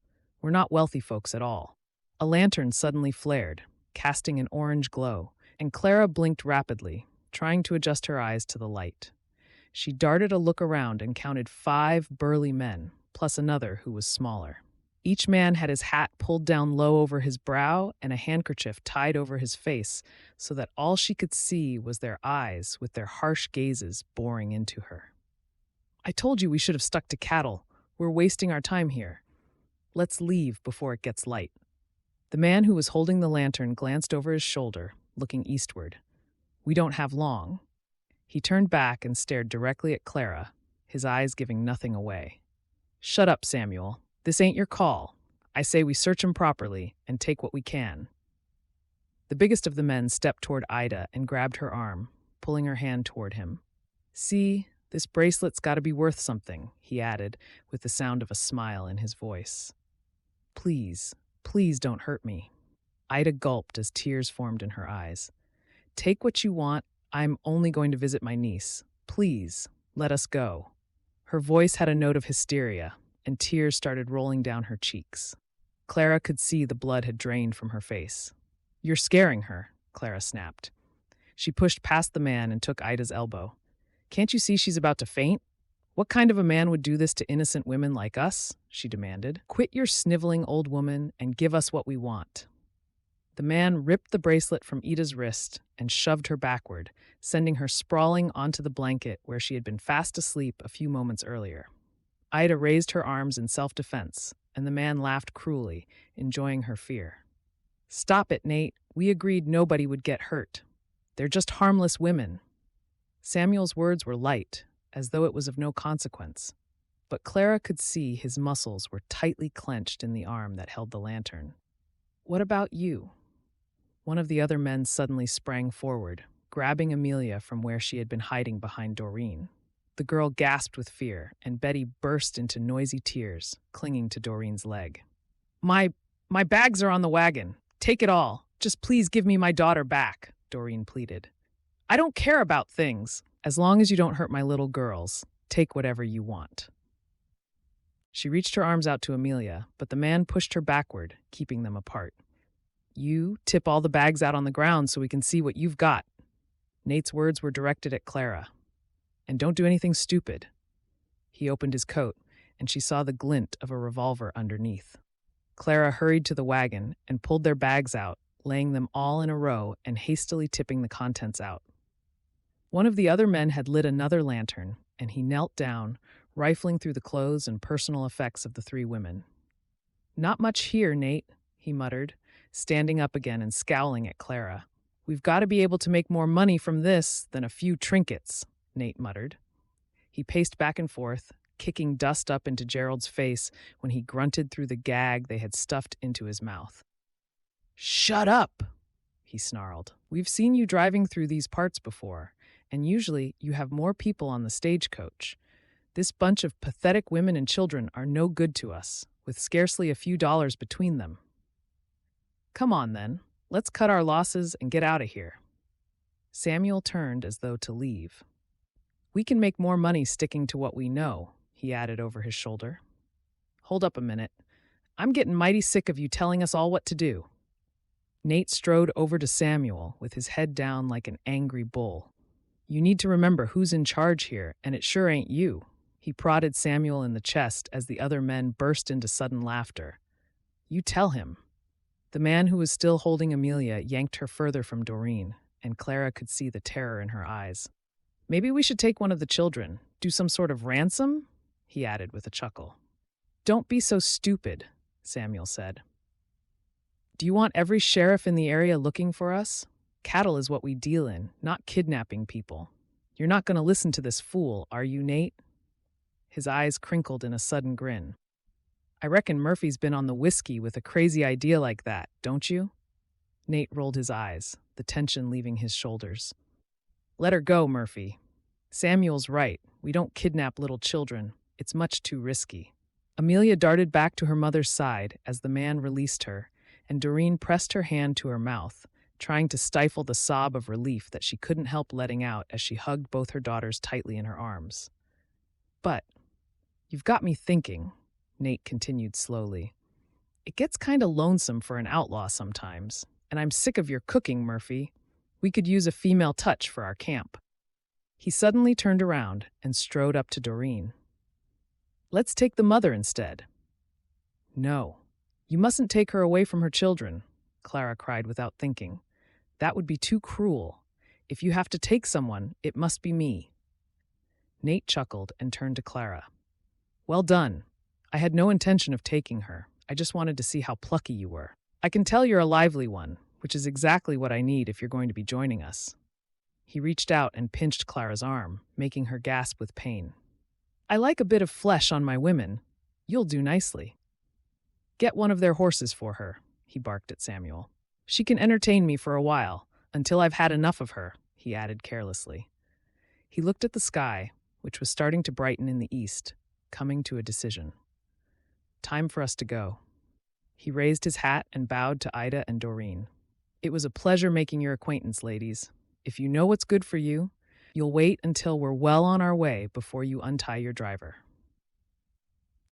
We're not wealthy folks at all. A lantern suddenly flared, casting an orange glow, and Clara blinked rapidly, trying to adjust her eyes to the light. She darted a look around and counted 5 burly men, plus another who was smaller. Each man had his hat pulled down low over his brow and a handkerchief tied over his face so that all she could see was their eyes with their harsh gazes boring into her. I told you we should have stuck to cattle. We're wasting our time here. Let's leave before it gets light. The man who was holding the lantern glanced over his shoulder, looking eastward. We don't have long. He turned back and stared directly at Clara, his eyes giving nothing away. Shut up, Samuel. This ain't your call. I say we search him properly and take what we can. The biggest of the men stepped toward Ida and grabbed her arm, pulling her hand toward him. See, this bracelet's got to be worth something, he added, with the sound of a smile in his voice. Please, please don't hurt me. Ida gulped as tears formed in her eyes. Take what you want. I'm only going to visit my niece. Please, let us go. Her voice had a note of hysteria, and tears started rolling down her cheeks. Clara could see the blood had drained from her face. You're scaring her, Clara snapped. She pushed past the man and took Ida's elbow. Can't you see she's about to faint? What kind of a man would do this to innocent women like us? She demanded. Quit your sniveling, old woman, and give us what we want. The man ripped the bracelet from Ida's wrist and shoved her backward, sending her sprawling onto the blanket where she had been fast asleep a few moments earlier. Ida raised her arms in self-defense, and the man laughed cruelly, enjoying her fear. Stop it, Nate. We agreed nobody would get hurt. They're just harmless women. Samuel's words were light, as though it was of no consequence, but Clara could see his muscles were tightly clenched in the arm that held the lantern. What about you? One of the other men suddenly sprang forward, grabbing Amelia from where she had been hiding behind Doreen. The girl gasped with fear, and Betty burst into noisy tears, clinging to Doreen's leg. My bags are on the wagon. Take it all. Just please give me my daughter back, Doreen pleaded. I don't care about things. As long as you don't hurt my little girls, take whatever you want. She reached her arms out to Amelia, but the man pushed her backward, keeping them apart. You tip all the bags out on the ground so we can see what you've got. Nate's words were directed at Clara. And don't do anything stupid. He opened his coat, and she saw the glint of a revolver underneath. Clara hurried to the wagon and pulled their bags out, laying them all in a row and hastily tipping the contents out. One of the other men had lit another lantern, and he knelt down, rifling through the clothes and personal effects of the 3 women. Not much here, Nate, he muttered, standing up again and scowling at Clara. We've got to be able to make more money from this than a few trinkets, Nate muttered. He paced back and forth, kicking dust up into Gerald's face when he grunted through the gag they had stuffed into his mouth. Shut up, he snarled. We've seen you driving through these parts before, and usually you have more people on the stagecoach. This bunch of pathetic women and children are no good to us, with scarcely a few dollars between them. Come on, then. Let's cut our losses and get out of here." Samuel turned as though to leave. "We can make more money sticking to what we know," he added over his shoulder. "Hold up a minute. I'm getting mighty sick of you telling us all what to do." Nate strode over to Samuel with his head down like an angry bull. "You need to remember who's in charge here, and it sure ain't you." He prodded Samuel in the chest as the other men burst into sudden laughter. "You tell him." The man who was still holding Amelia yanked her further from Doreen, and Clara could see the terror in her eyes. "Maybe we should take one of the children, do some sort of ransom?" he added with a chuckle. "Don't be so stupid," Samuel said. "Do you want every sheriff in the area looking for us? Cattle is what we deal in, not kidnapping people. You're not going to listen to this fool, are you, Nate?" His eyes crinkled in a sudden grin. "I reckon Murphy's been on the whiskey with a crazy idea like that, don't you?" Nate rolled his eyes, the tension leaving his shoulders. "Let her go, Murphy. Samuel's right. We don't kidnap little children. It's much too risky." Amelia darted back to her mother's side as the man released her, and Doreen pressed her hand to her mouth, trying to stifle the sob of relief that she couldn't help letting out as she hugged both her daughters tightly in her arms. "But you've got me thinking," Nate continued slowly. "It gets kind of lonesome for an outlaw sometimes, and I'm sick of your cooking, Murphy. We could use a female touch for our camp." He suddenly turned around and strode up to Doreen. "Let's take the mother instead." "No, you mustn't take her away from her children," Clara cried without thinking. "That would be too cruel. If you have to take someone, it must be me." Nate chuckled and turned to Clara. "Well done. I had no intention of taking her. I just wanted to see how plucky you were. I can tell you're a lively one, which is exactly what I need if you're going to be joining us." He reached out and pinched Clara's arm, making her gasp with pain. "I like a bit of flesh on my women. You'll do nicely." "Get one of their horses for her," he barked at Samuel. "She can entertain me for a while, until I've had enough of her," he added carelessly. He looked at the sky, which was starting to brighten in the east, coming to a decision. "Time for us to go." He raised his hat and bowed to Ida and Doreen. "It was a pleasure making your acquaintance, ladies. If you know what's good for you, you'll wait until we're well on our way before you untie your driver."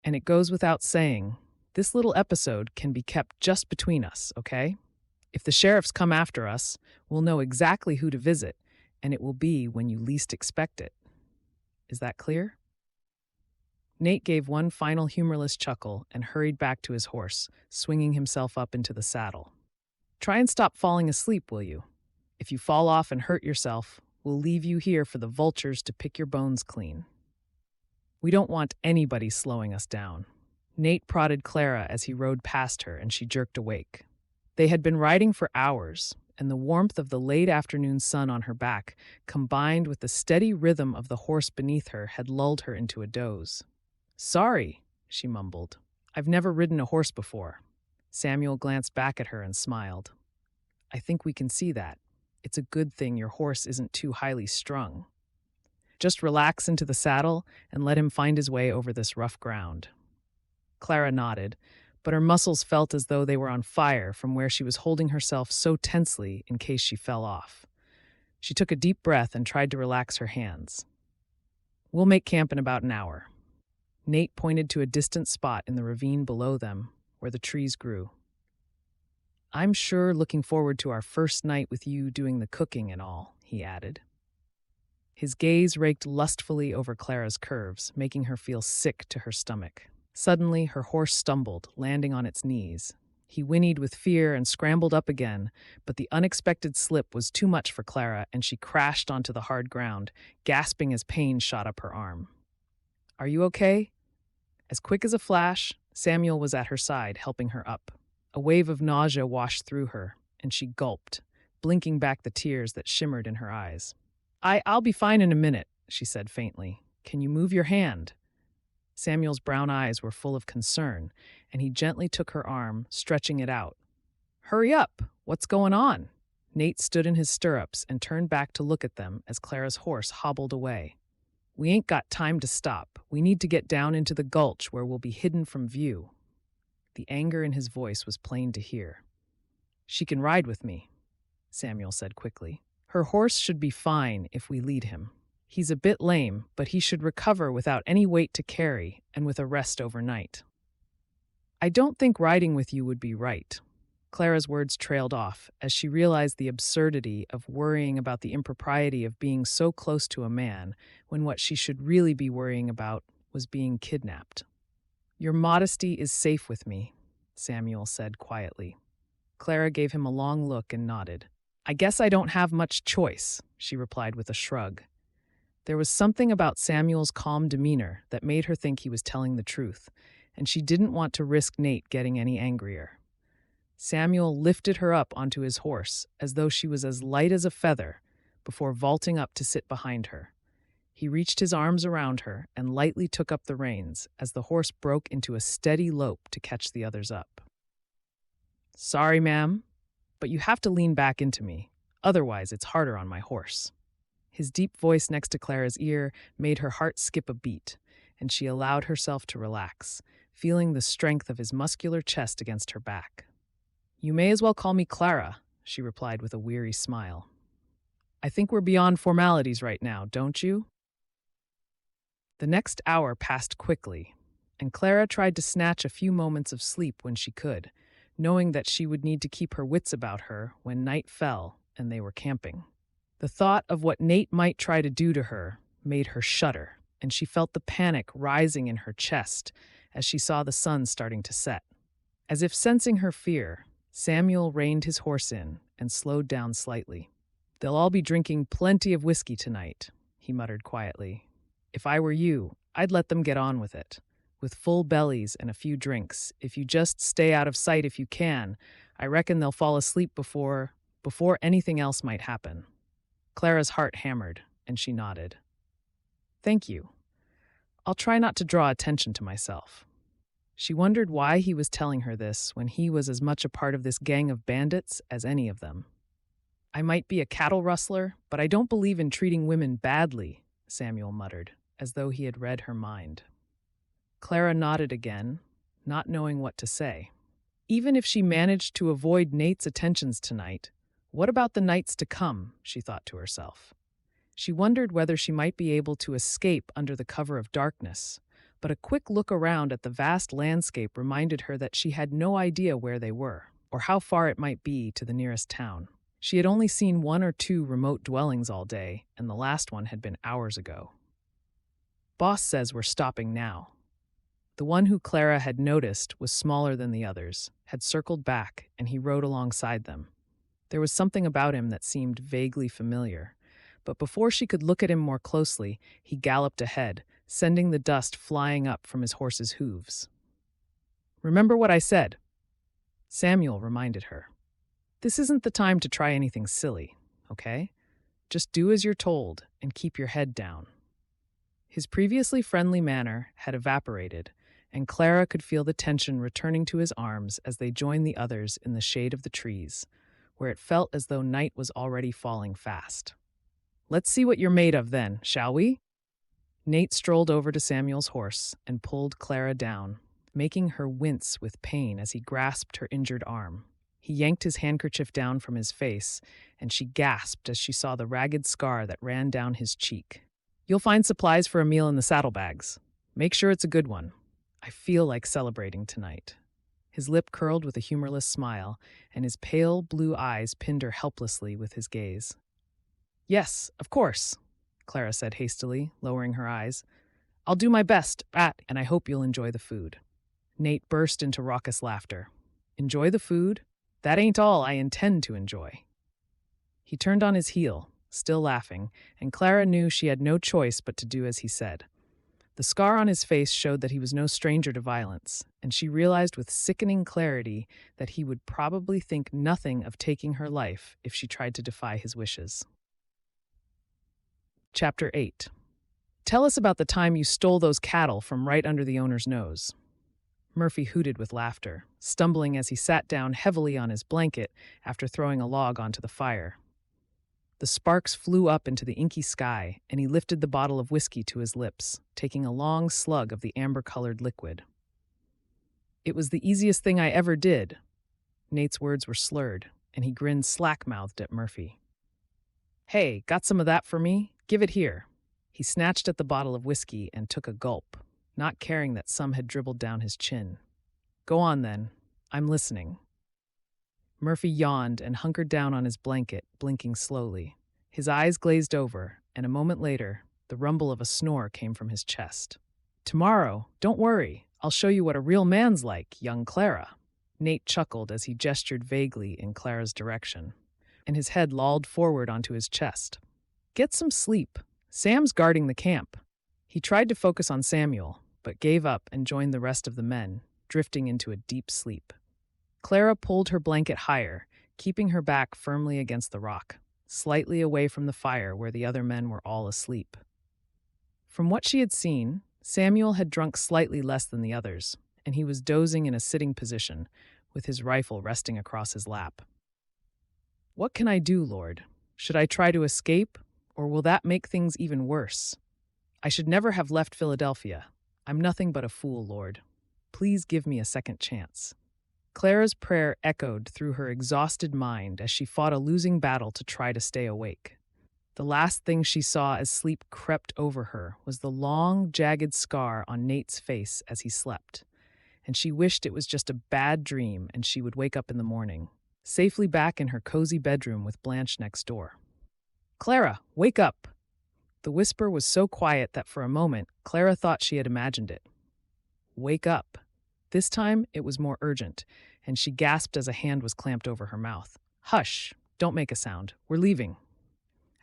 And it goes without saying, this little episode can be kept just between us, okay? If the sheriffs come after us, we'll know exactly who to visit, and it will be when you least expect it. Is that clear? Nate gave one final humorless chuckle and hurried back to his horse, swinging himself up into the saddle. "Try and stop falling asleep, will you? If you fall off and hurt yourself, we'll leave you here for the vultures to pick your bones clean. We don't want anybody slowing us down." Nate prodded Clara as he rode past her, and she jerked awake. They had been riding for hours, and the warmth of the late afternoon sun on her back, combined with the steady rhythm of the horse beneath her, had lulled her into a doze. "Sorry," she mumbled. "I've never ridden a horse before." Samuel glanced back at her and smiled. "I think we can see that. It's a good thing your horse isn't too highly strung. Just relax into the saddle and let him find his way over this rough ground." Clara nodded, but her muscles felt as though they were on fire from where she was holding herself so tensely in case she fell off. She took a deep breath and tried to relax her hands. "We'll make camp in about an hour." Nate pointed to a distant spot in the ravine below them, where the trees grew. "I'm sure looking forward to our first night with you doing the cooking and all," he added. His gaze raked lustfully over Clara's curves, making her feel sick to her stomach. Suddenly, her horse stumbled, landing on its knees. He whinnied with fear and scrambled up again, but the unexpected slip was too much for Clara, and she crashed onto the hard ground, gasping as pain shot up her arm. "Are you okay?" As quick as a flash, Samuel was at her side, helping her up. A wave of nausea washed through her, and she gulped, blinking back the tears that shimmered in her eyes. I'll be fine in a minute," she said faintly. "Can you move your hand?" Samuel's brown eyes were full of concern, and he gently took her arm, stretching it out. "Hurry up! What's going on?" Nate stood in his stirrups and turned back to look at them as Clara's horse hobbled away. "We ain't got time to stop. We need to get down into the gulch where we'll be hidden from view." The anger in his voice was plain to hear. She can ride with me, Samuel said quickly. Her horse should be fine if we lead him. He's a bit lame, but he should recover without any weight to carry and with a rest overnight. I don't think riding with you would be right. Clara's words trailed off as she realized the absurdity of worrying about the impropriety of being so close to a man when what she should really be worrying about was being kidnapped. Your modesty is safe with me, Samuel said quietly. Clara gave him a long look and nodded. I guess I don't have much choice, she replied with a shrug. There was something about Samuel's calm demeanor that made her think he was telling the truth, and she didn't want to risk Nate getting any angrier. Samuel lifted her up onto his horse as though she was as light as a feather before vaulting up to sit behind her. He reached his arms around her and lightly took up the reins as the horse broke into a steady lope to catch the others up. Sorry, ma'am, but you have to lean back into me. Otherwise, it's harder on my horse. His deep voice next to Clara's ear made her heart skip a beat, and she allowed herself to relax, feeling the strength of his muscular chest against her back. You may as well call me Clara, she replied with a weary smile. I think we're beyond formalities right now, don't you? The next hour passed quickly, and Clara tried to snatch a few moments of sleep when she could, knowing that she would need to keep her wits about her when night fell and they were camping. The thought of what Nate might try to do to her made her shudder, and she felt the panic rising in her chest as she saw the sun starting to set. As if sensing her fear, Samuel reined his horse in and slowed down slightly. They'll all be drinking plenty of whiskey tonight, he muttered quietly. If I were you, I'd let them get on with it. With full bellies and a few drinks, if you just stay out of sight if you can, I reckon they'll fall asleep before anything else might happen. Clara's heart hammered, and she nodded. Thank you. I'll try not to draw attention to myself. She wondered why he was telling her this when he was as much a part of this gang of bandits as any of them. I might be a cattle rustler, but I don't believe in treating women badly, Samuel muttered, as though he had read her mind. Clara nodded again, not knowing what to say. Even if she managed to avoid Nate's attentions tonight, what about the nights to come, she thought to herself. She wondered whether she might be able to escape under the cover of darkness, but a quick look around at the vast landscape reminded her that she had no idea where they were, or how far it might be to the nearest town. She had only seen 1 or 2 remote dwellings all day, and the last one had been hours ago. Boss says we're stopping now. The one who Clara had noticed was smaller than the others, had circled back, and he rode alongside them. There was something about him that seemed vaguely familiar, but before she could look at him more closely, he galloped ahead, sending the dust flying up from his horse's hooves. Remember what I said, Samuel reminded her. This isn't the time to try anything silly, okay? Just do as you're told and keep your head down. His previously friendly manner had evaporated, and Clara could feel the tension returning to his arms as they joined the others in the shade of the trees, where it felt as though night was already falling fast. Let's see what you're made of then, shall we? Nate strolled over to Samuel's horse and pulled Clara down, making her wince with pain as he grasped her injured arm. He yanked his handkerchief down from his face, and she gasped as she saw the ragged scar that ran down his cheek. You'll find supplies for a meal in the saddlebags. Make sure it's a good one. I feel like celebrating tonight. His lip curled with a humorless smile, and his pale blue eyes pinned her helplessly with his gaze. Yes, of course, Clara said hastily, lowering her eyes. I'll do my best, and I hope you'll enjoy the food. Nate burst into raucous laughter. Enjoy the food? That ain't all I intend to enjoy. He turned on his heel, still laughing, and Clara knew she had no choice but to do as he said. The scar on his face showed that he was no stranger to violence, and she realized with sickening clarity that he would probably think nothing of taking her life if she tried to defy his wishes. Chapter 8. Tell us about the time you stole those cattle from right under the owner's nose. Murphy hooted with laughter, stumbling as he sat down heavily on his blanket after throwing a log onto the fire. The sparks flew up into the inky sky, and he lifted the bottle of whiskey to his lips, taking a long slug of the amber-colored liquid. It was the easiest thing I ever did. Nate's words were slurred, and he grinned slack-mouthed at Murphy. "Hey, got some of that for me? Give it here." He snatched at the bottle of whiskey and took a gulp, not caring that some had dribbled down his chin. "Go on, then. I'm listening." Murphy yawned and hunkered down on his blanket, blinking slowly. His eyes glazed over, and a moment later, the rumble of a snore came from his chest. "Tomorrow, don't worry, I'll show you what a real man's like, young Clara." Nate chuckled as he gestured vaguely in Clara's direction, and his head lolled forward onto his chest. "Get some sleep. Sam's guarding the camp." He tried to focus on Samuel, but gave up and joined the rest of the men, drifting into a deep sleep. Clara pulled her blanket higher, keeping her back firmly against the rock, slightly away from the fire where the other men were all asleep. From what she had seen, Samuel had drunk slightly less than the others, and he was dozing in a sitting position, with his rifle resting across his lap. "What can I do, Lord? Should I try to escape, or will that make things even worse? I should never have left Philadelphia. I'm nothing but a fool, Lord. Please give me a second chance." Clara's prayer echoed through her exhausted mind as she fought a losing battle to try to stay awake. The last thing she saw as sleep crept over her was the long, jagged scar on Nate's face as he slept, and she wished it was just a bad dream and she would wake up in the morning, safely back in her cozy bedroom with Blanche next door. "Clara, wake up!" The whisper was so quiet that for a moment, Clara thought she had imagined it. "Wake up." This time, it was more urgent, and she gasped as a hand was clamped over her mouth. "Hush! Don't make a sound. We're leaving."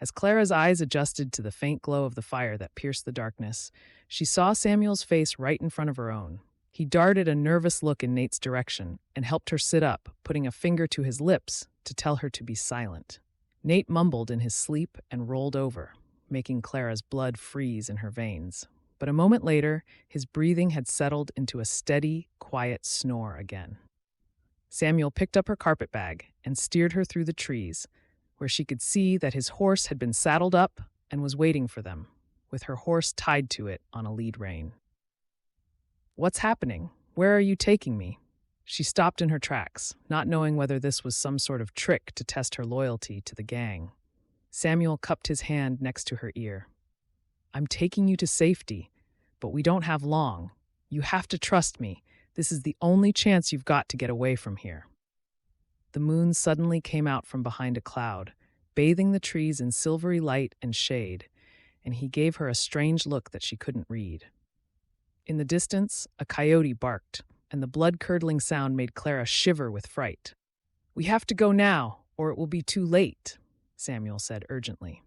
As Clara's eyes adjusted to the faint glow of the fire that pierced the darkness, she saw Samuel's face right in front of her own. He darted a nervous look in Nate's direction and helped her sit up, putting a finger to his lips to tell her to be silent. Nate mumbled in his sleep and rolled over, making Clara's blood freeze in her veins. But a moment later, his breathing had settled into a steady, quiet snore again. Samuel picked up her carpet bag and steered her through the trees, where she could see that his horse had been saddled up and was waiting for them, with her horse tied to it on a lead rein. "What's happening? Where are you taking me?" She stopped in her tracks, not knowing whether this was some sort of trick to test her loyalty to the gang. Samuel cupped his hand next to her ear. "I'm taking you to safety, but we don't have long. You have to trust me. This is the only chance you've got to get away from here." The moon suddenly came out from behind a cloud, bathing the trees in silvery light and shade, and he gave her a strange look that she couldn't read. In the distance, a coyote barked, and the blood-curdling sound made Clara shiver with fright. "We have to go now, or it will be too late," Samuel said urgently.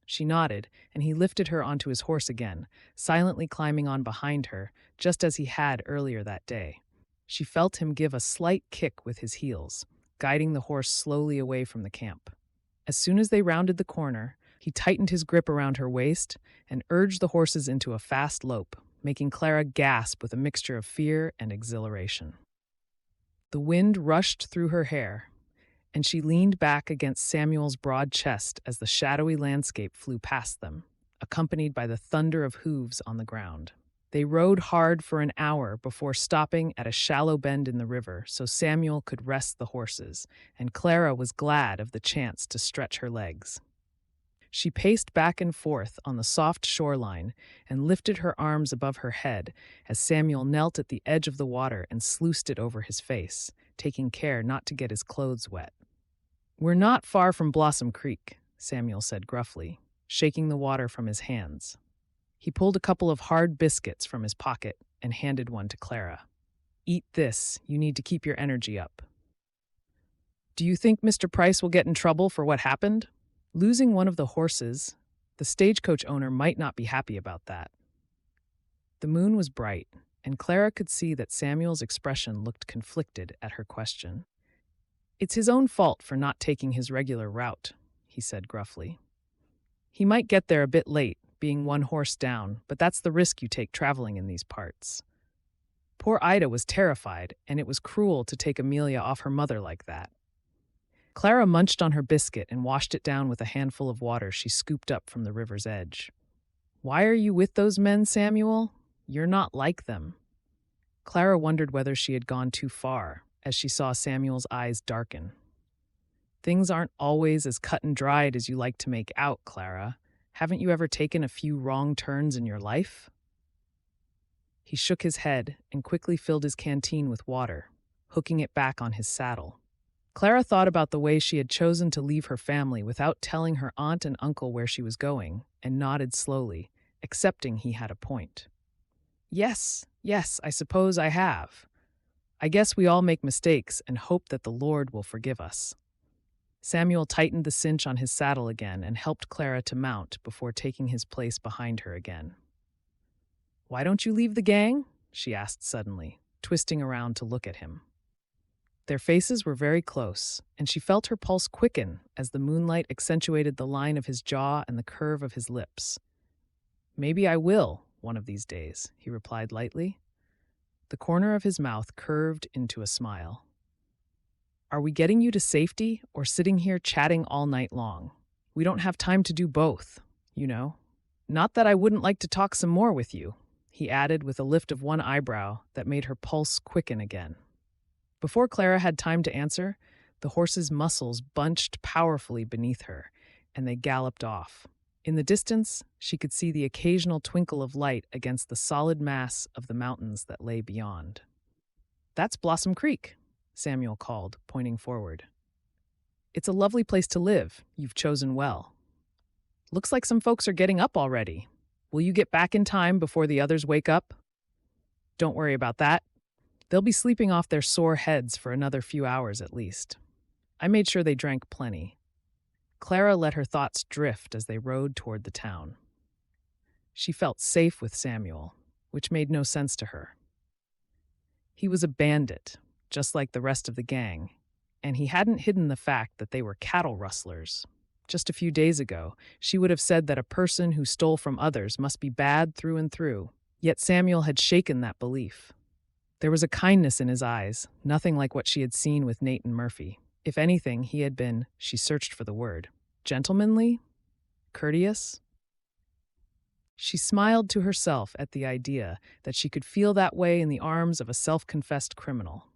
She nodded, and he lifted her onto his horse again, silently climbing on behind her, just as he had earlier that day. She felt him give a slight kick with his heels, guiding the horse slowly away from the camp. As soon as they rounded the corner, he tightened his grip around her waist and urged the horses into a fast lope, making Clara gasp with a mixture of fear and exhilaration. The wind rushed through her hair, and she leaned back against Samuel's broad chest as the shadowy landscape flew past them, accompanied by the thunder of hooves on the ground. They rode hard for an hour before stopping at a shallow bend in the river so Samuel could rest the horses, and Clara was glad of the chance to stretch her legs. She paced back and forth on the soft shoreline and lifted her arms above her head as Samuel knelt at the edge of the water and sluiced it over his face, taking care not to get his clothes wet. "We're not far from Blossom Creek," Samuel said gruffly, shaking the water from his hands. He pulled a couple of hard biscuits from his pocket and handed one to Clara. "Eat this. You need to keep your energy up." "Do you think Mr. Price will get in trouble for what happened?" Losing one of the horses, the stagecoach owner might not be happy about that. The moon was bright, and Clara could see that Samuel's expression looked conflicted at her question. "It's his own fault for not taking his regular route," he said gruffly. "He might get there a bit late, being one horse down, but that's the risk you take traveling in these parts." Poor Ida was terrified, and it was cruel to take Amelia off her mother like that. Clara munched on her biscuit and washed it down with a handful of water she scooped up from the river's edge. "Why are you with those men, Samuel? You're not like them." Clara wondered whether she had gone too far, as she saw Samuel's eyes darken. Things aren't always as cut and dried as you like to make out, Clara. Haven't you ever taken a few wrong turns in your life? He shook his head and quickly filled his canteen with water, hooking it back on his saddle. Clara thought about the way she had chosen to leave her family without telling her aunt and uncle where she was going, and nodded slowly, accepting he had a point. Yes, I suppose I have. I guess we all make mistakes and hope that the Lord will forgive us. Samuel tightened the cinch on his saddle again and helped Clara to mount before taking his place behind her again. "Why don't you leave the gang?" she asked suddenly, twisting around to look at him. Their faces were very close, and she felt her pulse quicken as the moonlight accentuated the line of his jaw and the curve of his lips. "Maybe I will, one of these days," he replied lightly. The corner of his mouth curved into a smile. "Are we getting you to safety or sitting here chatting all night long? We don't have time to do both, you know. Not that I wouldn't like to talk some more with you," he added with a lift of one eyebrow that made her pulse quicken again. Before Clara had time to answer, the horse's muscles bunched powerfully beneath her, and they galloped off. In the distance, she could see the occasional twinkle of light against the solid mass of the mountains that lay beyond. "That's Blossom Creek," Samuel called, pointing forward. "It's a lovely place to live. You've chosen well. Looks like some folks are getting up already. Will you get back in time before the others wake up?" "Don't worry about that. They'll be sleeping off their sore heads for another few hours at least. I made sure they drank plenty." Clara let her thoughts drift as they rode toward the town. She felt safe with Samuel, which made no sense to her. He was a bandit, just like the rest of the gang, and he hadn't hidden the fact that they were cattle rustlers. Just a few days ago, she would have said that a person who stole from others must be bad through and through, yet Samuel had shaken that belief. There was a kindness in his eyes, nothing like what she had seen with Nate and Murphy. If anything, he had been, she searched for the word, gentlemanly? Courteous? She smiled to herself at the idea that she could feel that way in the arms of a self-confessed criminal.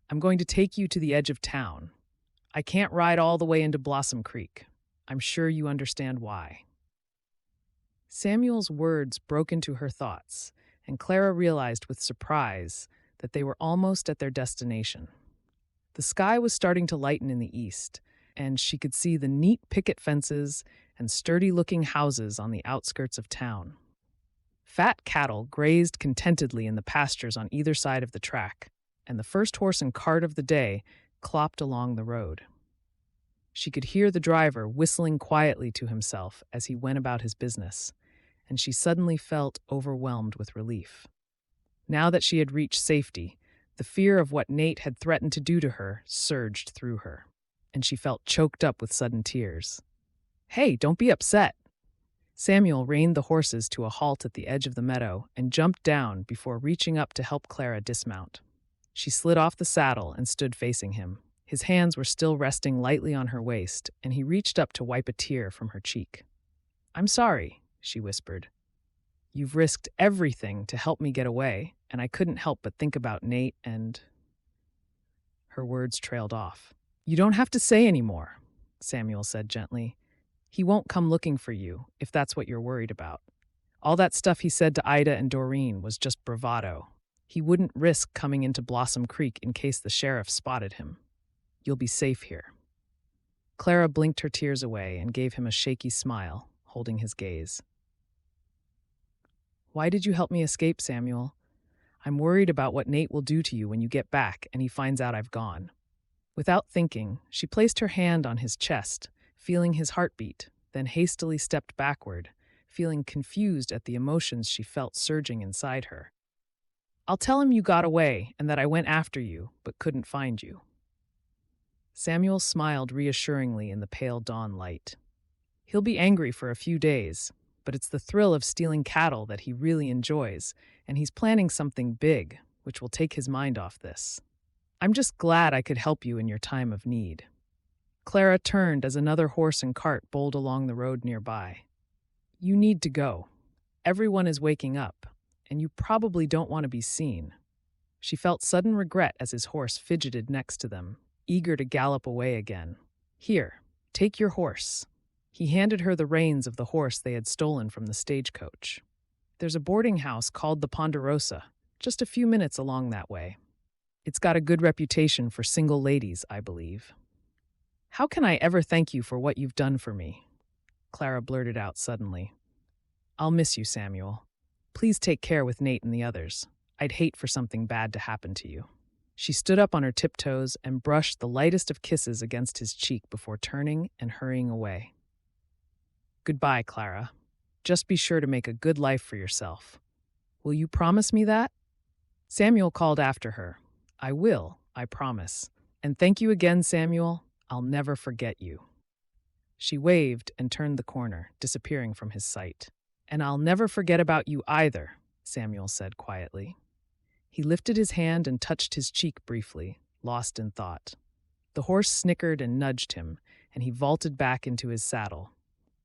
"I'm going to take you to the edge of town. I can't ride all the way into Blossom Creek. I'm sure you understand why." Samuel's words broke into her thoughts, and Clara realized with surprise that they were almost at their destination. The sky was starting to lighten in the east, and she could see the neat picket fences and sturdy-looking houses on the outskirts of town. Fat cattle grazed contentedly in the pastures on either side of the track, and the first horse and cart of the day clopped along the road. She could hear the driver whistling quietly to himself as he went about his business, and she suddenly felt overwhelmed with relief. Now that she had reached safety, the fear of what Nate had threatened to do to her surged through her, and she felt choked up with sudden tears. "Hey, don't be upset." Samuel reined the horses to a halt at the edge of the meadow and jumped down before reaching up to help Clara dismount. She slid off the saddle and stood facing him. His hands were still resting lightly on her waist, and he reached up to wipe a tear from her cheek. "I'm sorry," she whispered. "You've risked everything to help me get away, and I couldn't help but think about Nate and—" Her words trailed off. "You don't have to say any more," Samuel said gently. "He won't come looking for you, if that's what you're worried about. All that stuff he said to Ida and Doreen was just bravado. He wouldn't risk coming into Blossom Creek in case the sheriff spotted him. You'll be safe here." Clara blinked her tears away and gave him a shaky smile, holding his gaze. "Why did you help me escape, Samuel? I'm worried about what Nate will do to you when you get back and he finds out I've gone." Without thinking, she placed her hand on his chest, feeling his heartbeat, then hastily stepped backward, feeling confused at the emotions she felt surging inside her. "I'll tell him you got away and that I went after you, but couldn't find you." Samuel smiled reassuringly in the pale dawn light. He'll be angry for a few days, but it's the thrill of stealing cattle that he really enjoys, and he's planning something big, which will take his mind off this. "I'm just glad I could help you in your time of need." Clara turned as another horse and cart bowled along the road nearby. "You need to go. Everyone is waking up, and you probably don't want to be seen." She felt sudden regret as his horse fidgeted next to them, eager to gallop away again. Here, take your horse." He handed her the reins of the horse they had stolen from the stagecoach. "There's a boarding house called the Ponderosa, just a few minutes along that way. It's got a good reputation for single ladies, I believe." "How can I ever thank you for what you've done for me?" Clara blurted out suddenly. "I'll miss you, Samuel. Please take care with Nate and the others. I'd hate for something bad to happen to you." She stood up on her tiptoes and brushed the lightest of kisses against his cheek before turning and hurrying away. "Goodbye, Clara. Just be sure to make a good life for yourself. Will you promise me that?" Samuel called after her. "I will, I promise. And thank you again, Samuel. I'll never forget you." She waved and turned the corner, disappearing from his sight. "And I'll never forget about you either," Samuel said quietly. He lifted his hand and touched his cheek briefly, lost in thought. The horse snickered and nudged him, and he vaulted back into his saddle.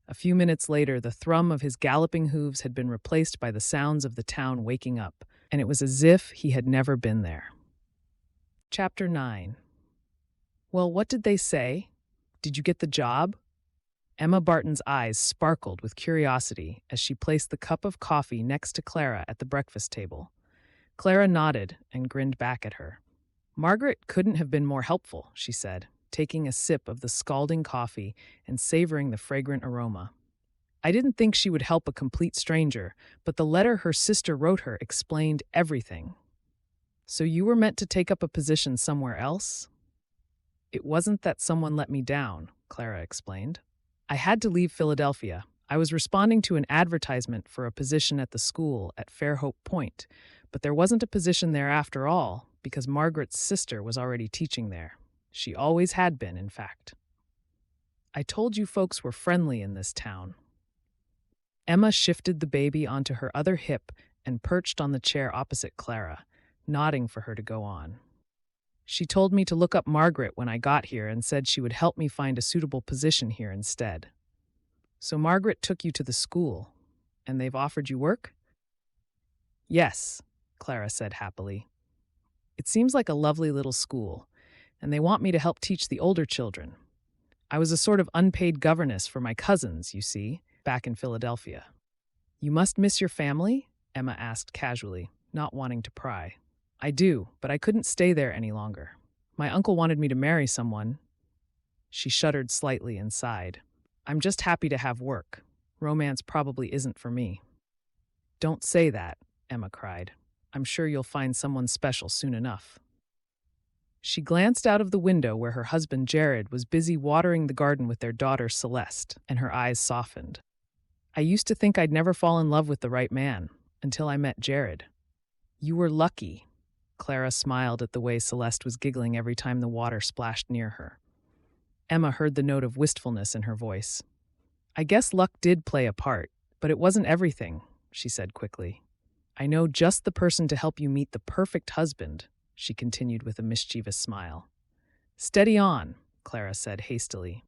A few minutes later, the thrum of his galloping hooves had been replaced by the sounds of the town waking up, and it was as if he had never been there. Chapter 9. "Well, what did they say? Did you get the job?" Emma Barton's eyes sparkled with curiosity as she placed the cup of coffee next to Clara at the breakfast table. Clara nodded and grinned back at her. "Margaret couldn't have been more helpful," she said, taking a sip of the scalding coffee and savoring the fragrant aroma. "I didn't think she would help a complete stranger, but the letter her sister wrote her explained everything." "So you were meant to take up a position somewhere else?" "It wasn't that someone let me down," Clara explained. "I had to leave Philadelphia. I was responding to an advertisement for a position at the school at Fairhope Point, but there wasn't a position there after all, because Margaret's sister was already teaching there. She always had been, in fact. I told you folks were friendly in this town." Emma shifted the baby onto her other hip and perched on the chair opposite Clara, nodding for her to go on. "She told me to look up Margaret when I got here and said she would help me find a suitable position here instead." "So Margaret took you to the school, and they've offered you work?" "Yes," Clara said happily. "It seems like a lovely little school, and they want me to help teach the older children. I was a sort of unpaid governess for my cousins, you see, back in Philadelphia." "You must miss your family?" Emma asked casually, not wanting to pry. "I do, but I couldn't stay there any longer. My uncle wanted me to marry someone." She shuddered slightly and sighed. "I'm just happy to have work. Romance probably isn't for me." "Don't say that," Emma cried. "I'm sure you'll find someone special soon enough." She glanced out of the window where her husband Jared was busy watering the garden with their daughter Celeste, and her eyes softened. "I used to think I'd never fall in love with the right man, until I met Jared." "You were lucky." Clara smiled at the way Celeste was giggling every time the water splashed near her. Emma heard the note of wistfulness in her voice. "I guess luck did play a part, but it wasn't everything," she said quickly. "I know just the person to help you meet the perfect husband," she continued with a mischievous smile. "Steady on," Clara said hastily.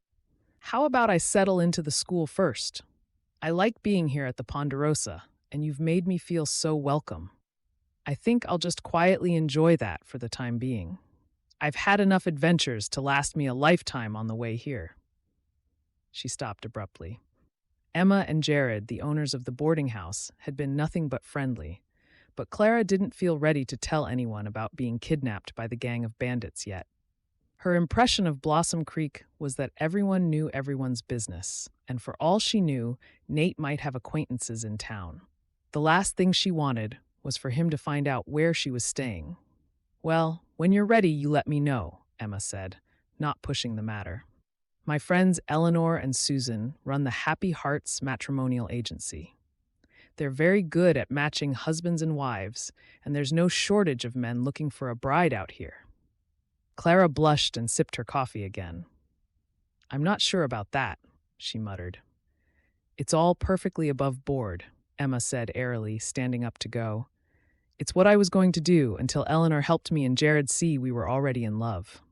"How about I settle into the school first? I like being here at the Ponderosa, and you've made me feel so welcome. I think I'll just quietly enjoy that for the time being. I've had enough adventures to last me a lifetime on the way here." She stopped abruptly. Emma and Jared, the owners of the boarding house, had been nothing but friendly, but Clara didn't feel ready to tell anyone about being kidnapped by the gang of bandits yet. Her impression of Blossom Creek was that everyone knew everyone's business, and for all she knew, Nate might have acquaintances in town. The last thing she wanted was for him to find out where she was staying. "Well, when you're ready, you let me know," Emma said, not pushing the matter. "My friends Eleanor and Susan run the Happy Hearts matrimonial agency. They're very good at matching husbands and wives, and there's no shortage of men looking for a bride out here." Clara blushed and sipped her coffee again. "I'm not sure about that," she muttered. "It's all perfectly above board," Emma said airily, standing up to go. "It's what I was going to do until Eleanor helped me and Jared see we were already in love."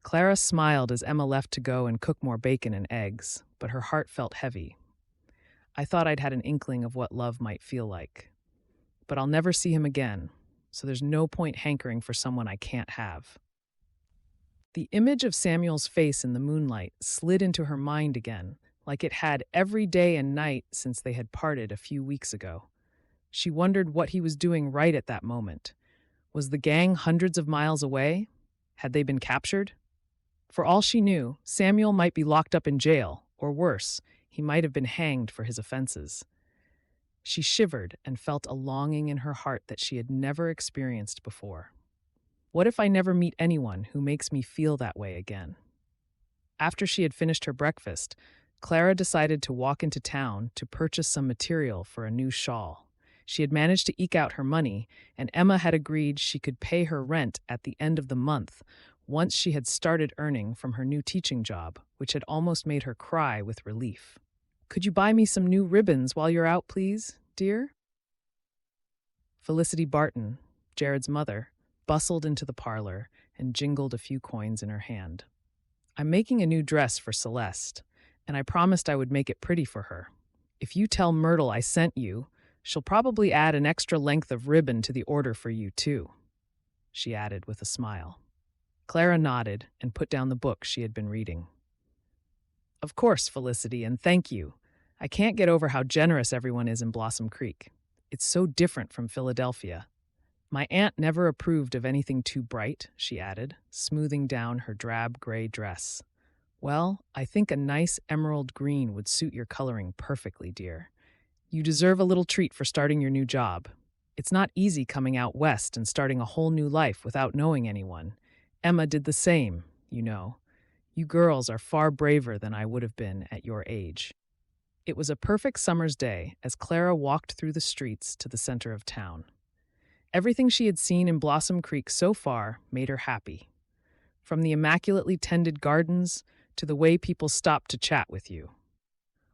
Clara smiled as Emma left to go and cook more bacon and eggs, but her heart felt heavy. "I thought I'd had an inkling of what love might feel like. But I'll never see him again, so there's no point hankering for someone I can't have." The image of Samuel's face in the moonlight slid into her mind again, like it had every day and night since they had parted a few weeks ago. She wondered what he was doing right at that moment. Was the gang hundreds of miles away? Had they been captured? For all she knew, Samuel might be locked up in jail, or worse, he might have been hanged for his offenses. She shivered and felt a longing in her heart that she had never experienced before. What if I never meet anyone who makes me feel that way again? After she had finished her breakfast, Clara decided to walk into town to purchase some material for a new shawl. She had managed to eke out her money, and Emma had agreed she could pay her rent at the end of the month once she had started earning from her new teaching job, which had almost made her cry with relief. "Could you buy me some new ribbons while you're out, please, dear?" Felicity Barton, Jared's mother, bustled into the parlor and jingled a few coins in her hand. "I'm making a new dress for Celeste, and I promised I would make it pretty for her. If you tell Myrtle I sent you, she'll probably add an extra length of ribbon to the order for you, too," she added with a smile. Clara nodded and put down the book she had been reading. "Of course, Felicity, and thank you. I can't get over how generous everyone is in Blossom Creek. It's so different from Philadelphia. My aunt never approved of anything too bright," she added, smoothing down her drab gray dress. "Well, I think a nice emerald green would suit your coloring perfectly, dear. You deserve a little treat for starting your new job. It's not easy coming out west and starting a whole new life without knowing anyone. Emma did the same, you know. You girls are far braver than I would have been at your age." It was a perfect summer's day as Clara walked through the streets to the center of town. Everything she had seen in Blossom Creek so far made her happy. From the immaculately tended gardens to the way people stopped to chat with you.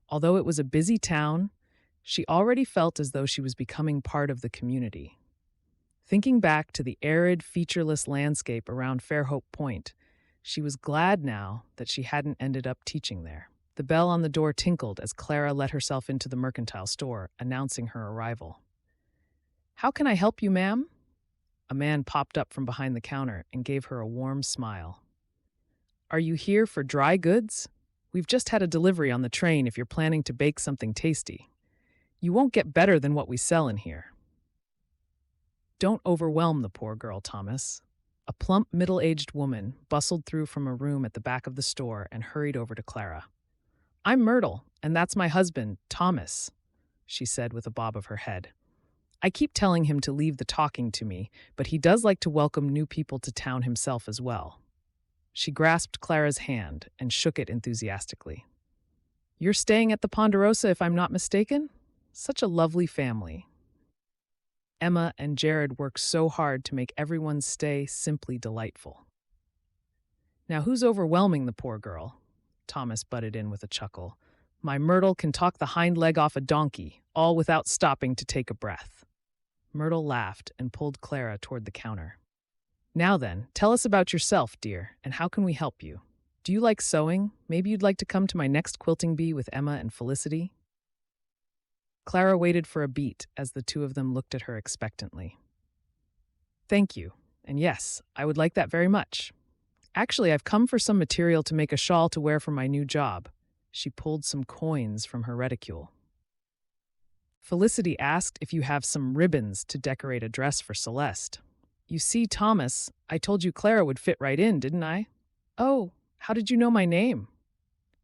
Although it was a busy town, she already felt as though she was becoming part of the community. Thinking back to the arid, featureless landscape around Fairhope Point, she was glad now that she hadn't ended up teaching there. The bell on the door tinkled as Clara let herself into the mercantile store, announcing her arrival. "How can I help you, ma'am?" A man popped up from behind the counter and gave her a warm smile. "Are you here for dry goods? We've just had a delivery on the train if you're planning to bake something tasty. You won't get better than what we sell in here." "Don't overwhelm the poor girl, Thomas." A plump, middle-aged woman bustled through from a room at the back of the store and hurried over to Clara. "I'm Myrtle, and that's my husband, Thomas," she said with a bob of her head. "I keep telling him to leave the talking to me, but he does like to welcome new people to town himself as well." She grasped Clara's hand and shook it enthusiastically. "You're staying at the Ponderosa, if I'm not mistaken? Such a lovely family." Emma and Jared worked so hard to make everyone's stay simply delightful. "Now who's overwhelming the poor girl?" Thomas butted in with a chuckle. "My Myrtle can talk the hind leg off a donkey, all without stopping to take a breath." Myrtle laughed and pulled Clara toward the counter. "Now then, tell us about yourself, dear, and how can we help you? Do you like sewing? Maybe you'd like to come to my next quilting bee with Emma and Felicity?" Clara waited for a beat as the two of them looked at her expectantly. "Thank you, and yes, I would like that very much. Actually, I've come for some material to make a shawl to wear for my new job." She pulled some coins from her reticule. "Felicity asked if you have some ribbons to decorate a dress for Celeste. You see, Thomas, I told you Clara would fit right in, didn't I?" "Oh, how did you know my name?"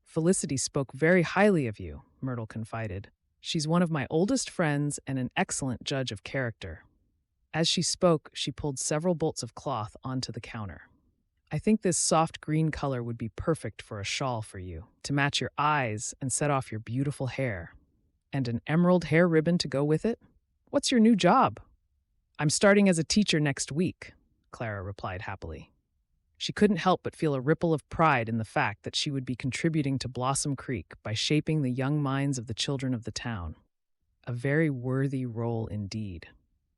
"Felicity spoke very highly of you," Myrtle confided. "She's one of my oldest friends and an excellent judge of character." As she spoke, she pulled several bolts of cloth onto the counter. "I think this soft green color would be perfect for a shawl for you, to match your eyes and set off your beautiful hair. And an emerald hair ribbon to go with it? What's your new job?" "I'm starting as a teacher next week," Clara replied happily. She couldn't help but feel a ripple of pride in the fact that she would be contributing to Blossom Creek by shaping the young minds of the children of the town. "A very worthy role indeed,"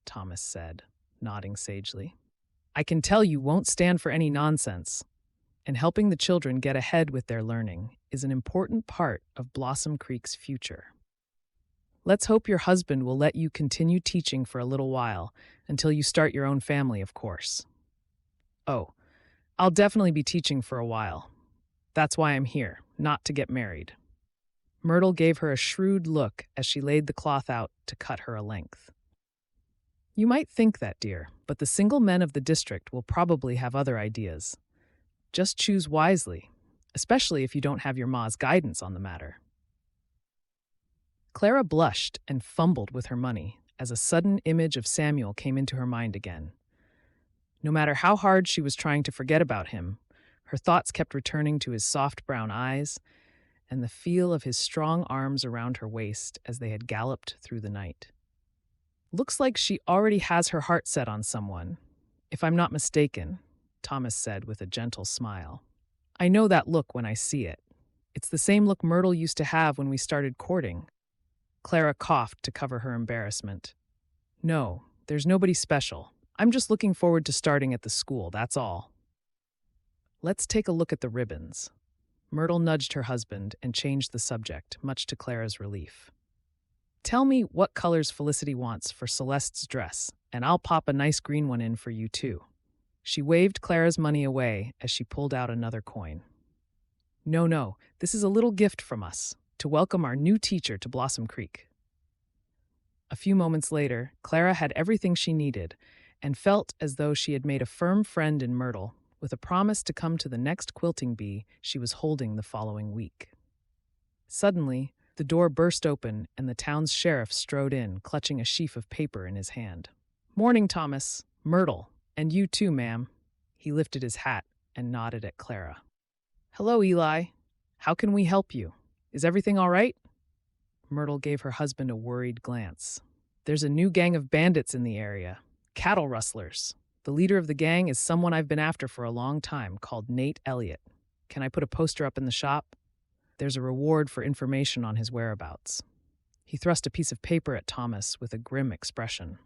Thomas said, nodding sagely. "I can tell you won't stand for any nonsense, and helping the children get ahead with their learning is an important part of Blossom Creek's future. Let's hope your husband will let you continue teaching for a little while, until you start your own family, of course. Oh, I'll definitely be teaching for a while. That's why I'm here, not to get married. Myrtle gave her a shrewd look as she laid the cloth out to cut her a length. You might think that, dear, but the single men of the district will probably have other ideas. Just choose wisely, especially if you don't have your ma's guidance on the matter. Clara blushed and fumbled with her money as a sudden image of Samuel came into her mind again. No matter how hard she was trying to forget about him, her thoughts kept returning to his soft brown eyes and the feel of his strong arms around her waist as they had galloped through the night. Looks like she already has her heart set on someone, if I'm not mistaken, Thomas said with a gentle smile. I know that look when I see it. It's the same look Myrtle used to have when we started courting. Clara coughed to cover her embarrassment. No, there's nobody special. I'm just looking forward to starting at the school, that's all. Let's take a look at the ribbons. Myrtle nudged her husband and changed the subject, much to Clara's relief. Tell me what colors Felicity wants for Celeste's dress, and I'll pop a nice green one in for you too. She waved Clara's money away as she pulled out another coin. No, this is a little gift from us, to welcome our new teacher to Blossom Creek. A few moments later, Clara had everything she needed and felt as though she had made a firm friend in Myrtle, with a promise to come to the next quilting bee she was holding the following week. Suddenly, the door burst open and the town's sheriff strode in, clutching a sheaf of paper in his hand. Morning, Thomas. Myrtle. And you too, ma'am. He lifted his hat and nodded at Clara. Hello, Eli. How can we help you? Is everything all right? Myrtle gave her husband a worried glance. There's a new gang of bandits in the area. Cattle rustlers. The leader of the gang is someone I've been after for a long time, called Nate Elliott. Can I put a poster up in the shop? There's a reward for information on his whereabouts. He thrust a piece of paper at Thomas with a grim expression.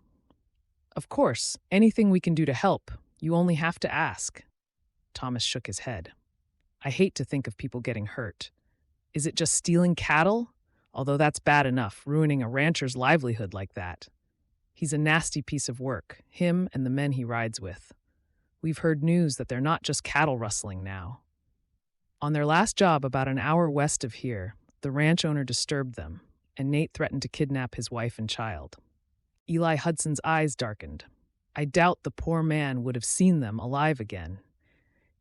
Of course, anything we can do to help. You only have to ask. Thomas shook his head. I hate to think of people getting hurt. Is it just stealing cattle? Although that's bad enough, ruining a rancher's livelihood like that. He's a nasty piece of work, him and the men he rides with. We've heard news that they're not just cattle rustling now. On their last job about an hour west of here, the ranch owner disturbed them, and Nate threatened to kidnap his wife and child. Eli Hudson's eyes darkened. I doubt the poor man would have seen them alive again.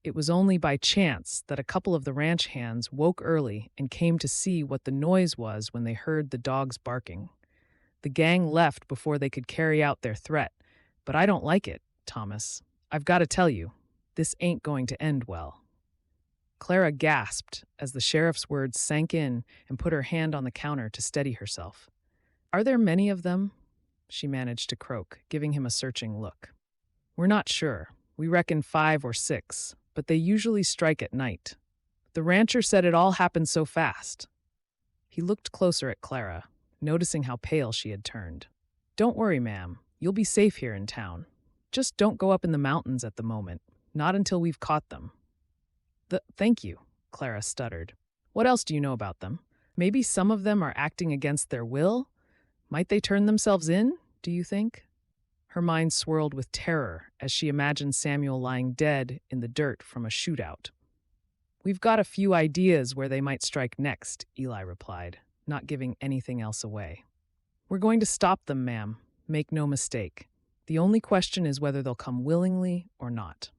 It was only by chance that a couple of the ranch hands woke early and came to see what the noise was when they heard the dogs barking. The gang left before they could carry out their threat, but I don't like it, Thomas. I've got to tell you, this ain't going to end well. Clara gasped as the sheriff's words sank in and put her hand on the counter to steady herself. Are there many of them? She managed to croak, giving him a searching look. We're not sure. We reckon 5 or 6, but they usually strike at night. The rancher said it all happened so fast. He looked closer at Clara, noticing how pale she had turned. Don't worry, ma'am. You'll be safe here in town. Just don't go up in the mountains at the moment. Not until we've caught them. Thank you, Clara stuttered. What else do you know about them? Maybe some of them are acting against their will? Might they turn themselves in, do you think? Her mind swirled with terror as she imagined Samuel lying dead in the dirt from a shootout. We've got a few ideas where they might strike next, Eli replied, not giving anything else away. We're going to stop them, ma'am. Make no mistake. The only question is whether they'll come willingly or not.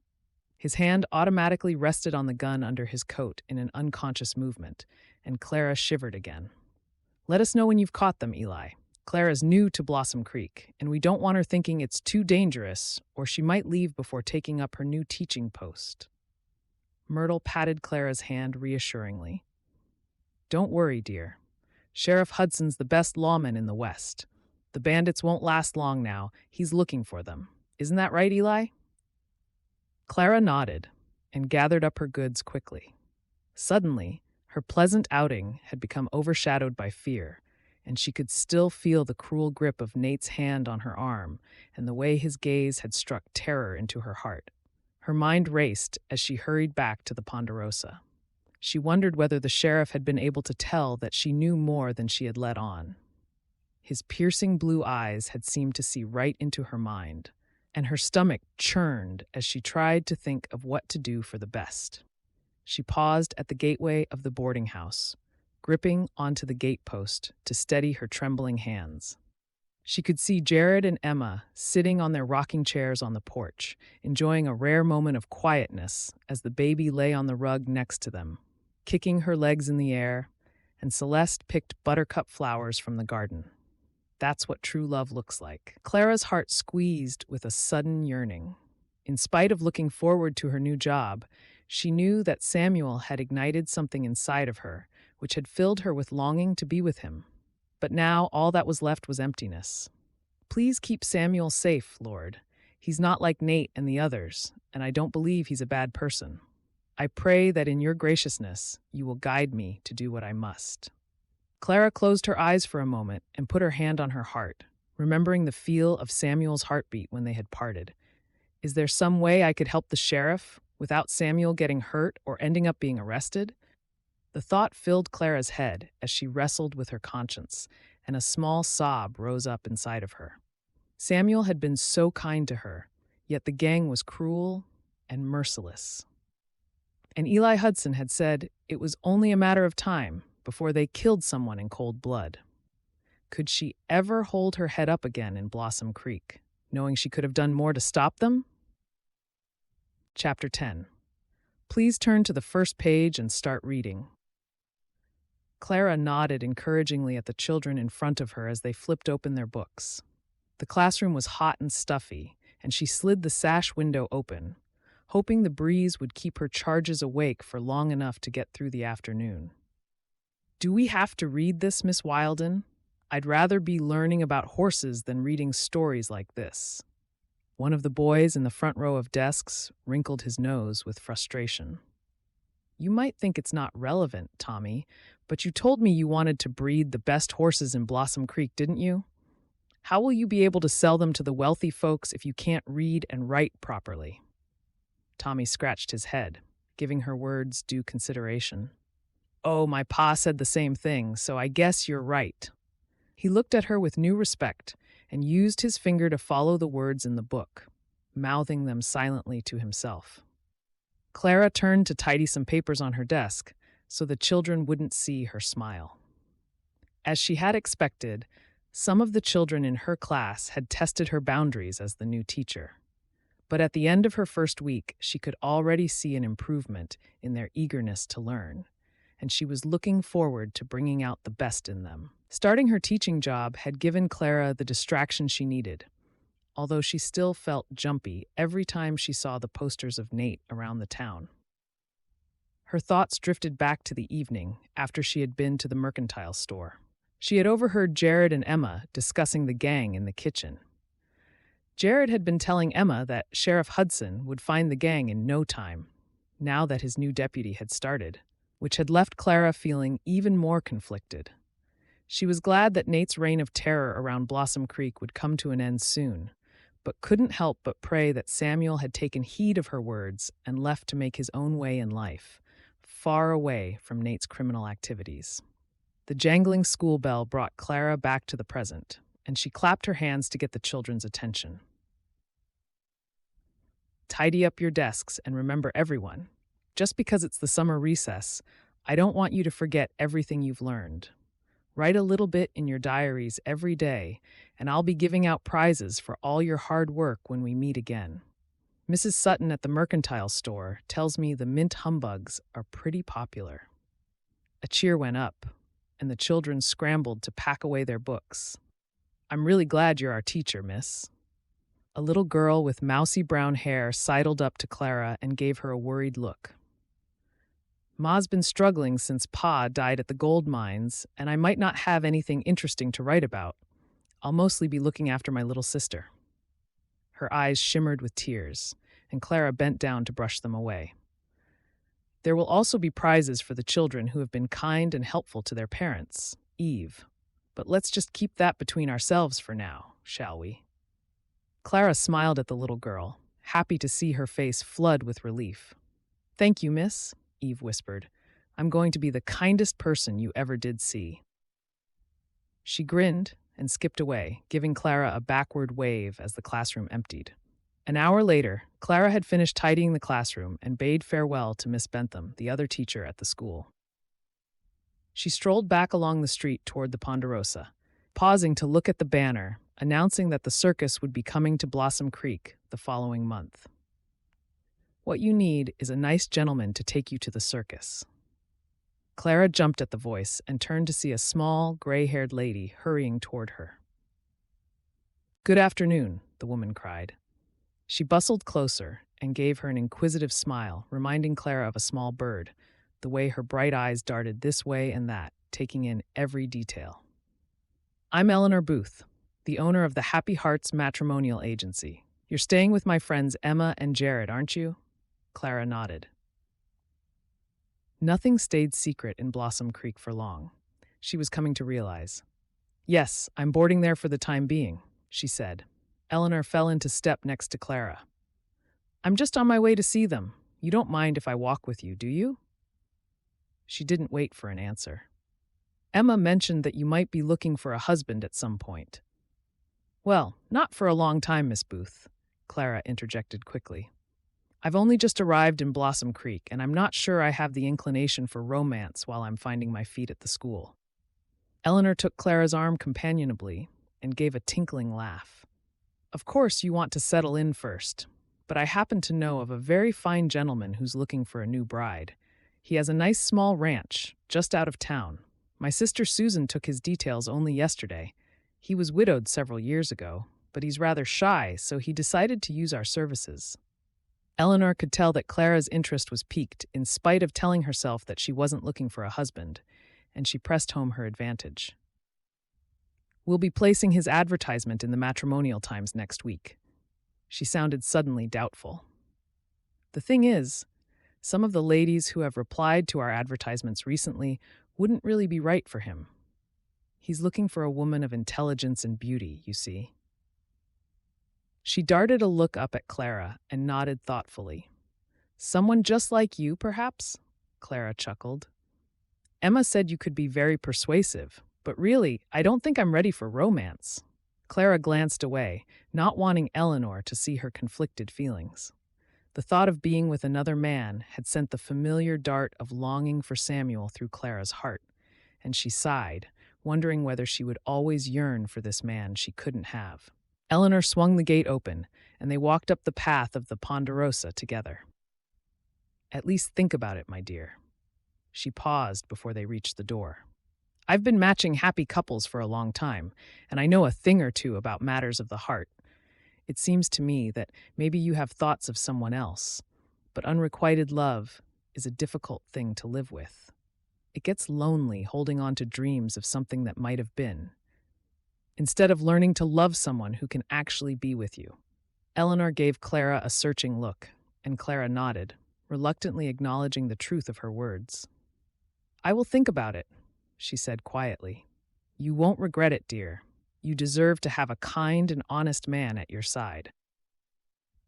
His hand automatically rested on the gun under his coat in an unconscious movement, and Clara shivered again. Let us know when you've caught them, Eli. Clara's new to Blossom Creek, and we don't want her thinking it's too dangerous, or she might leave before taking up her new teaching post. Myrtle patted Clara's hand reassuringly. Don't worry, dear. Sheriff Hudson's the best lawman in the West. The bandits won't last long now. He's looking for them. Isn't that right, Eli? Clara nodded and gathered up her goods quickly. Suddenly, her pleasant outing had become overshadowed by fear, and she could still feel the cruel grip of Nate's hand on her arm and the way his gaze had struck terror into her heart. Her mind raced as she hurried back to the Ponderosa. She wondered whether the sheriff had been able to tell that she knew more than she had let on. His piercing blue eyes had seemed to see right into her mind, and her stomach churned as she tried to think of what to do for the best. She paused at the gateway of the boarding house, gripping onto the gatepost to steady her trembling hands. She could see Jared and Emma sitting on their rocking chairs on the porch, enjoying a rare moment of quietness as the baby lay on the rug next to them, kicking her legs in the air, and Celeste picked buttercup flowers from the garden. That's what true love looks like. Clara's heart squeezed with a sudden yearning. In spite of looking forward to her new job, she knew that Samuel had ignited something inside of her, which had filled her with longing to be with him. But now all that was left was emptiness. Please keep Samuel safe, Lord. He's not like Nate and the others, and I don't believe he's a bad person. I pray that in your graciousness, you will guide me to do what I must. Clara closed her eyes for a moment and put her hand on her heart, remembering the feel of Samuel's heartbeat when they had parted. Is there some way I could help the sheriff without Samuel getting hurt or ending up being arrested? The thought filled Clara's head as she wrestled with her conscience, and a small sob rose up inside of her. Samuel had been so kind to her, yet the gang was cruel and merciless. And Eli Hudson had said it was only a matter of time before they killed someone in cold blood. Could she ever hold her head up again in Blossom Creek, knowing she could have done more to stop them? Chapter 10. Please turn to the first page and start reading. Clara nodded encouragingly at the children in front of her as they flipped open their books. The classroom was hot and stuffy, and she slid the sash window open, hoping the breeze would keep her charges awake for long enough to get through the afternoon. Do we have to read this, Miss Wilden? I'd rather be learning about horses than reading stories like this. One of the boys in the front row of desks wrinkled his nose with frustration. You might think it's not relevant, Tommy, but you told me you wanted to breed the best horses in Blossom Creek, didn't you? How will you be able to sell them to the wealthy folks if you can't read and write properly? Tommy scratched his head, giving her words due consideration. Oh, my pa said the same thing, so I guess you're right. He looked at her with new respect and used his finger to follow the words in the book, mouthing them silently to himself. Clara turned to tidy some papers on her desk so the children wouldn't see her smile. As she had expected, some of the children in her class had tested her boundaries as the new teacher. But at the end of her first week, she could already see an improvement in their eagerness to learn, and she was looking forward to bringing out the best in them. Starting her teaching job had given Clara the distraction she needed, although she still felt jumpy every time she saw the posters of Nate around the town. Her thoughts drifted back to the evening after she had been to the mercantile store. She had overheard Jared and Emma discussing the gang in the kitchen. Jared had been telling Emma that Sheriff Hudson would find the gang in no time, now that his new deputy had started, which had left Clara feeling even more conflicted. She was glad that Nate's reign of terror around Blossom Creek would come to an end soon, but couldn't help but pray that Samuel had taken heed of her words and left to make his own way in life, far away from Nate's criminal activities. The jangling school bell brought Clara back to the present, and she clapped her hands to get the children's attention. Tidy up your desks and remember everyone. Just because it's the summer recess, I don't want you to forget everything you've learned. Write a little bit in your diaries every day, and I'll be giving out prizes for all your hard work when we meet again. Mrs. Sutton at the mercantile store tells me the mint humbugs are pretty popular. A cheer went up, and the children scrambled to pack away their books. I'm really glad you're our teacher, miss. A little girl with mousy brown hair sidled up to Clara and gave her a worried look. Ma's been struggling since Pa died at the gold mines, and I might not have anything interesting to write about. I'll mostly be looking after my little sister. Her eyes shimmered with tears, and Clara bent down to brush them away. There will also be prizes for the children who have been kind and helpful to their parents, Eve. But let's just keep that between ourselves for now, shall we? Clara smiled at the little girl, happy to see her face flood with relief. Thank you, miss, Eve whispered. I'm going to be the kindest person you ever did see. She grinned and skipped away, giving Clara a backward wave as the classroom emptied. An hour later, Clara had finished tidying the classroom and bade farewell to Miss Bentham, the other teacher at the school. She strolled back along the street toward the Ponderosa, pausing to look at the banner announcing that the circus would be coming to Blossom Creek the following month. "What you need is a nice gentleman to take you to the circus." Clara jumped at the voice and turned to see a small, gray-haired lady hurrying toward her. "Good afternoon," the woman cried. She bustled closer and gave her an inquisitive smile, reminding Clara of a small bird, the way her bright eyes darted this way and that, taking in every detail. "I'm Eleanor Booth, the owner of the Happy Hearts Matrimonial Agency. You're staying with my friends Emma and Jared, aren't you?" Clara nodded. Nothing stayed secret in Blossom Creek for long. She was coming to realize. "Yes, I'm boarding there for the time being," she said. Eleanor fell into step next to Clara. "I'm just on my way to see them. You don't mind if I walk with you, do you?" She didn't wait for an answer. "Emma mentioned that you might be looking for a husband at some point." "Well, not for a long time, Miss Booth," Clara interjected quickly. "I've only just arrived in Blossom Creek, and I'm not sure I have the inclination for romance while I'm finding my feet at the school." Eleanor took Clara's arm companionably and gave a tinkling laugh. "Of course you want to settle in first, but I happen to know of a very fine gentleman who's looking for a new bride. He has a nice small ranch just out of town. My sister Susan took his details only yesterday. He was widowed several years ago, but he's rather shy, so he decided to use our services." Eleanor could tell that Clara's interest was piqued, in spite of telling herself that she wasn't looking for a husband, and she pressed home her advantage. "We'll be placing his advertisement in the Matrimonial Times next week." She sounded suddenly doubtful. "The thing is, some of the ladies who have replied to our advertisements recently wouldn't really be right for him. He's looking for a woman of intelligence and beauty, you see." She darted a look up at Clara and nodded thoughtfully. "Someone just like you, perhaps?" Clara chuckled. "Emma said you could be very persuasive, but really, I don't think I'm ready for romance." Clara glanced away, not wanting Eleanor to see her conflicted feelings. The thought of being with another man had sent the familiar dart of longing for Samuel through Clara's heart, and she sighed, wondering whether she would always yearn for this man she couldn't have. Eleanor swung the gate open, and they walked up the path of the Ponderosa together. "At least think about it, my dear." She paused before they reached the door. "I've been matching happy couples for a long time, and I know a thing or two about matters of the heart. It seems to me that maybe you have thoughts of someone else, but unrequited love is a difficult thing to live with. It gets lonely holding on to dreams of something that might have been, instead of learning to love someone who can actually be with you." Eleanor gave Clara a searching look, and Clara nodded, reluctantly acknowledging the truth of her words. "I will think about it," she said quietly. "You won't regret it, dear. You deserve to have a kind and honest man at your side."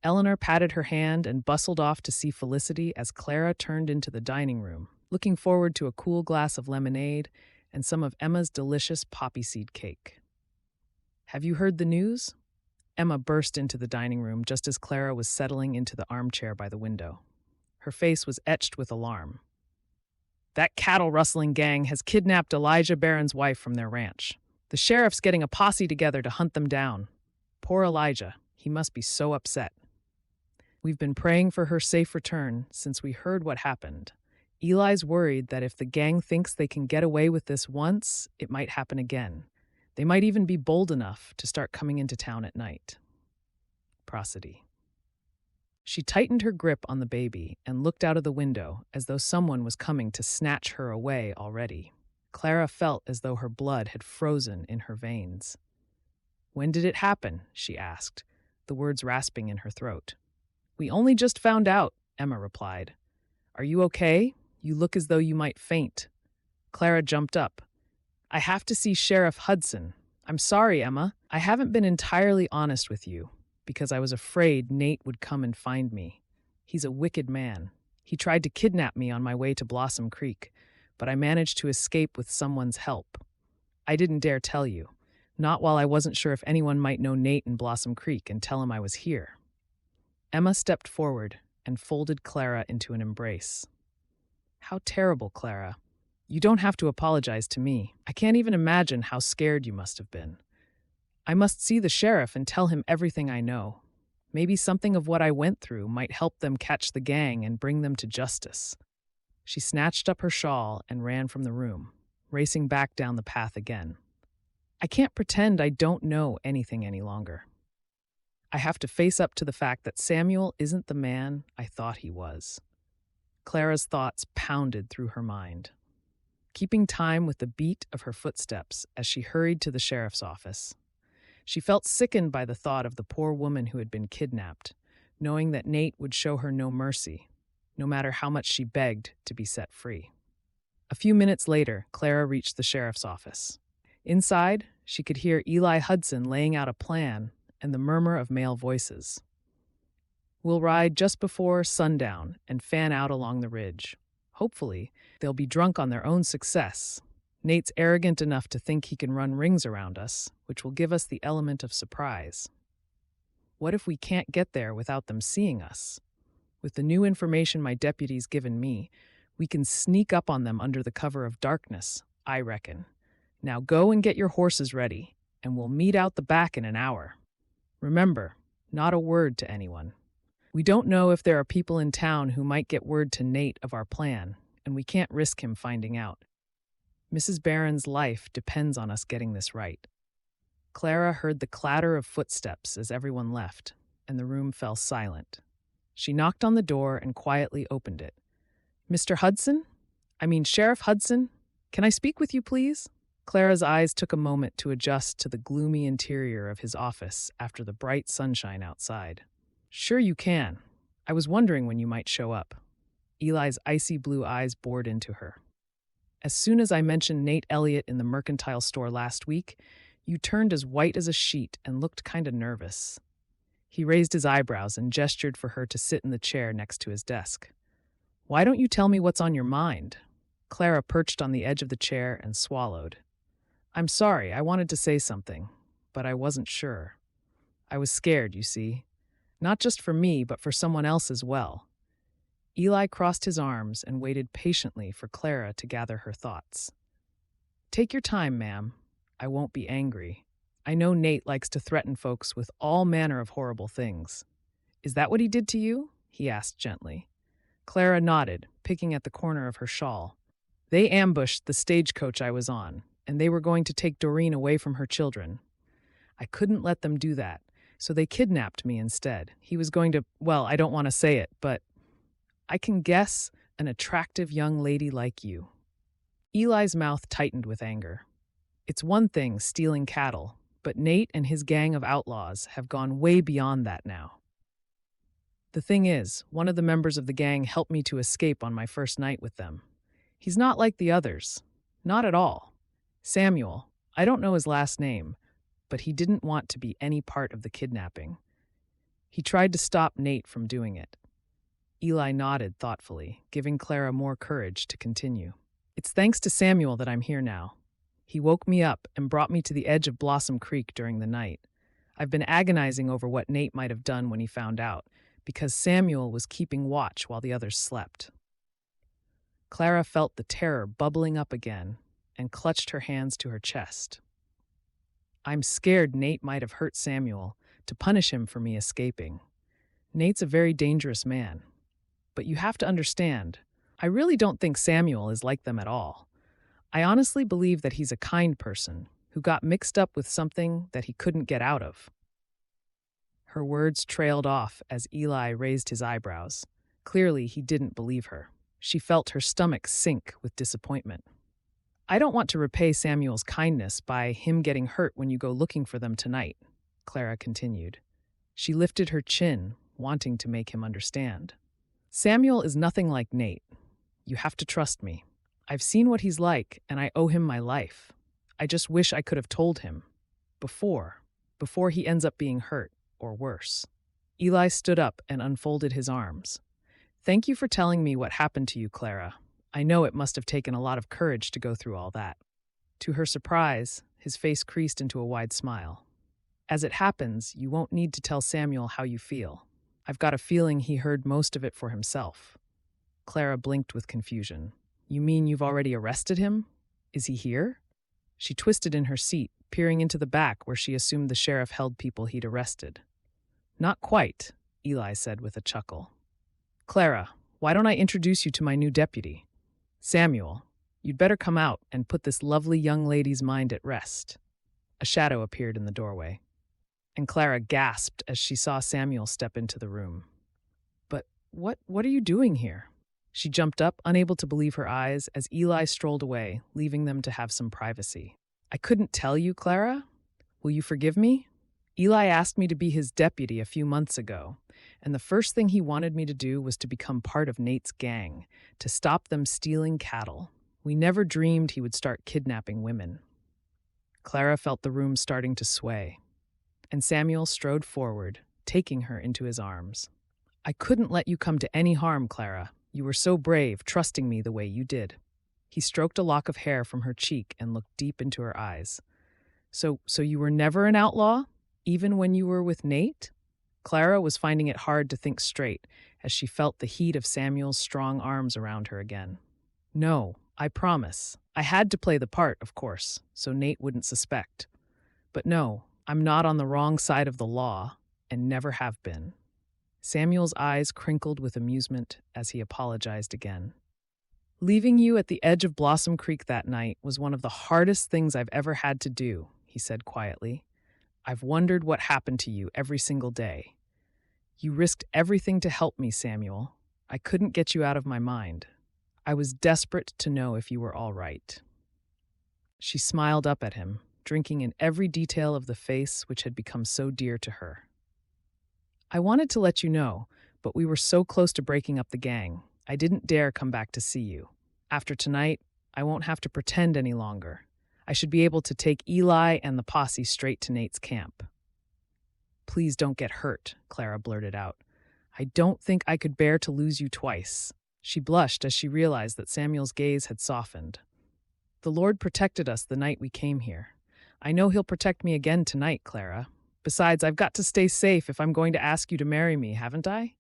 Eleanor patted her hand and bustled off to see Felicity as Clara turned into the dining room, looking forward to a cool glass of lemonade and some of Emma's delicious poppy seed cake. "Have you heard the news?" Emma burst into the dining room just as Clara was settling into the armchair by the window. Her face was etched with alarm. "That cattle-rustling gang has kidnapped Elijah Barron's wife from their ranch. The sheriff's getting a posse together to hunt them down. Poor Elijah, he must be so upset. We've been praying for her safe return since we heard what happened. Eli's worried that if the gang thinks they can get away with this once, it might happen again. They might even be bold enough to start coming into town at night." Prosody. She tightened her grip on the baby and looked out of the window as though someone was coming to snatch her away already. Clara felt as though her blood had frozen in her veins. "When did it happen?" she asked, the words rasping in her throat. "We only just found out," Emma replied. "Are you okay? You look as though you might faint." Clara jumped up. "I have to see Sheriff Hudson. I'm sorry, Emma. I haven't been entirely honest with you, because I was afraid Nate would come and find me. He's a wicked man. He tried to kidnap me on my way to Blossom Creek, but I managed to escape with someone's help. I didn't dare tell you, not while I wasn't sure if anyone might know Nate in Blossom Creek and tell him I was here." Emma stepped forward and folded Clara into an embrace. How terrible, Clara. You don't have to apologize to me. I can't even imagine how scared you must have been. I must see the sheriff and tell him everything I know. Maybe something of what I went through might help them catch the gang and bring them to justice. She snatched up her shawl and ran from the room, racing back down the path again. I can't pretend I don't know anything any longer. I have to face up to the fact that Samuel isn't the man I thought he was. Clara's thoughts pounded through her mind, keeping time with the beat of her footsteps as she hurried to the sheriff's office. She felt sickened by the thought of the poor woman who had been kidnapped, knowing that Nate would show her no mercy, no matter how much she begged to be set free. A few minutes later, Clara reached the sheriff's office. Inside, she could hear Eli Hudson laying out a plan and the murmur of male voices. We'll ride just before sundown and fan out along the ridge. Hopefully, they'll be drunk on their own success. Nate's arrogant enough to think he can run rings around us, which will give us the element of surprise. What if we can't get there without them seeing us? With the new information my deputy's given me, we can sneak up on them under the cover of darkness, I reckon. Now go and get your horses ready, and we'll meet out the back in an hour. Remember, not a word to anyone. We don't know if there are people in town who might get word to Nate of our plan, and we can't risk him finding out. Mrs. Barron's life depends on us getting this right. Clara heard the clatter of footsteps as everyone left, and the room fell silent. She knocked on the door and quietly opened it. Mr. Hudson? Sheriff Hudson? Can I speak with you, please? Clara's eyes took a moment to adjust to the gloomy interior of his office after the bright sunshine outside. Sure you can. I was wondering when you might show up. Eli's icy blue eyes bored into her. As soon as I mentioned Nate Elliott in the mercantile store last week, you turned as white as a sheet and looked kind of nervous. He raised his eyebrows and gestured for her to sit in the chair next to his desk. Why don't you tell me what's on your mind? Clara perched on the edge of the chair and swallowed. I'm sorry, I wanted to say something, but I wasn't sure. I was scared, you see. Not just for me, but for someone else as well. Eli crossed his arms and waited patiently for Clara to gather her thoughts. Take your time, ma'am. I won't be angry. I know Nate likes to threaten folks with all manner of horrible things. Is that what he did to you? He asked gently. Clara nodded, picking at the corner of her shawl. They ambushed the stagecoach I was on, and they were going to take Doreen away from her children. I couldn't let them do that, so they kidnapped me instead. He was going to, well, I don't want to say it, but I can guess an attractive young lady like you. Eli's mouth tightened with anger. It's one thing stealing cattle, but Nate and his gang of outlaws have gone way beyond that now. The thing is, one of the members of the gang helped me to escape on my first night with them. He's not like the others. Not at all. Samuel, I don't know his last name, but he didn't want to be any part of the kidnapping. He tried to stop Nate from doing it. Eli nodded thoughtfully, giving Clara more courage to continue. It's thanks to Samuel that I'm here now. He woke me up and brought me to the edge of Blossom Creek during the night. I've been agonizing over what Nate might have done when he found out, because Samuel was keeping watch while the others slept. Clara felt the terror bubbling up again and clutched her hands to her chest. I'm scared Nate might have hurt Samuel to punish him for me escaping. Nate's a very dangerous man. But you have to understand, I really don't think Samuel is like them at all. I honestly believe that he's a kind person who got mixed up with something that he couldn't get out of. Her words trailed off as Eli raised his eyebrows. Clearly, he didn't believe her. She felt her stomach sink with disappointment. I don't want to repay Samuel's kindness by him getting hurt when you go looking for them tonight, Clara continued. She lifted her chin, wanting to make him understand. Samuel is nothing like Nate. You have to trust me. I've seen what he's like, and I owe him my life. I just wish I could have told him. Before he ends up being hurt, or worse. Eli stood up and unfolded his arms. Thank you for telling me what happened to you, Clara. I know it must have taken a lot of courage to go through all that. To her surprise, his face creased into a wide smile. As it happens, you won't need to tell Samuel how you feel. I've got a feeling he heard most of it for himself. Clara blinked with confusion. You mean you've already arrested him? Is he here? She twisted in her seat, peering into the back where she assumed the sheriff held people he'd arrested. Not quite, Eli said with a chuckle. Clara, why don't I introduce you to my new deputy? Samuel, you'd better come out and put this lovely young lady's mind at rest. A shadow appeared in the doorway, and Clara gasped as she saw Samuel step into the room. But what are you doing here? She jumped up, unable to believe her eyes, as Eli strolled away, leaving them to have some privacy. I couldn't tell you, Clara. Will you forgive me? Eli asked me to be his deputy a few months ago, and the first thing he wanted me to do was to become part of Nate's gang, to stop them stealing cattle. We never dreamed he would start kidnapping women. Clara felt the room starting to sway, and Samuel strode forward, taking her into his arms. I couldn't let you come to any harm, Clara. You were so brave, trusting me the way you did. He stroked a lock of hair from her cheek and looked deep into her eyes. So you were never an outlaw, even when you were with Nate? Clara was finding it hard to think straight as she felt the heat of Samuel's strong arms around her again. No, I promise. I had to play the part, of course, so Nate wouldn't suspect. But no, I'm not on the wrong side of the law, and never have been. Samuel's eyes crinkled with amusement as he apologized again. Leaving you at the edge of Blossom Creek that night was one of the hardest things I've ever had to do, he said quietly. I've wondered what happened to you every single day. You risked everything to help me, Samuel. I couldn't get you out of my mind. I was desperate to know if you were all right. She smiled up at him, drinking in every detail of the face which had become so dear to her. I wanted to let you know, but we were so close to breaking up the gang. I didn't dare come back to see you. After tonight, I won't have to pretend any longer. I should be able to take Eli and the posse straight to Nate's camp. Please don't get hurt, Clara blurted out. I don't think I could bear to lose you twice. She blushed as she realized that Samuel's gaze had softened. The Lord protected us the night we came here. I know he'll protect me again tonight, Clara. Besides, I've got to stay safe if I'm going to ask you to marry me, haven't I?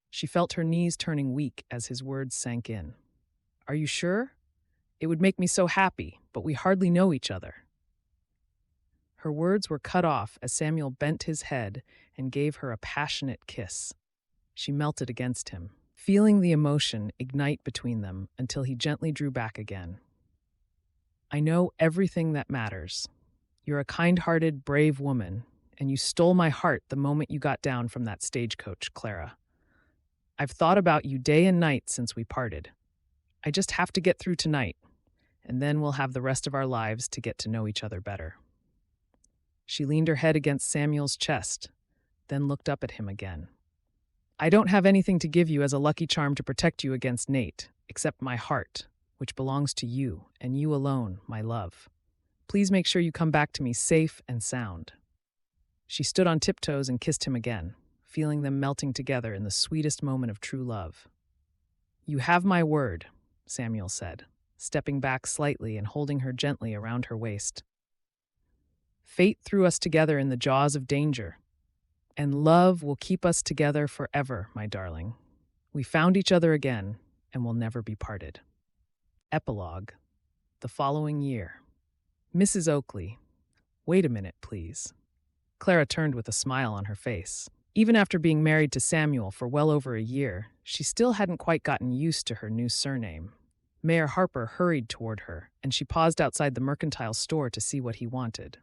She felt her knees turning weak as his words sank in. Are you sure? It would make me so happy, but we hardly know each other. Her words were cut off as Samuel bent his head and gave her a passionate kiss. She melted against him, feeling the emotion ignite between them until he gently drew back again. I know everything that matters. You're a kind-hearted, brave woman, and you stole my heart the moment you got down from that stagecoach, Clara. I've thought about you day and night since we parted. I just have to get through tonight, and then we'll have the rest of our lives to get to know each other better. She leaned her head against Samuel's chest, then looked up at him again. I don't have anything to give you as a lucky charm to protect you against Nate, except my heart, which belongs to you, and you alone, my love. Please make sure you come back to me safe and sound. She stood on tiptoes and kissed him again, feeling them melting together in the sweetest moment of true love. You have my word, Samuel said, stepping back slightly and holding her gently around her waist. Fate threw us together in the jaws of danger, and love will keep us together forever, my darling. We found each other again, and will never be parted. Epilogue. The following year. Mrs. Oakley. Wait a minute, please. Clara turned with a smile on her face. Even after being married to Samuel for well over a year, she still hadn't quite gotten used to her new surname. Mayor Harper hurried toward her, and she paused outside the mercantile store to see what he wanted.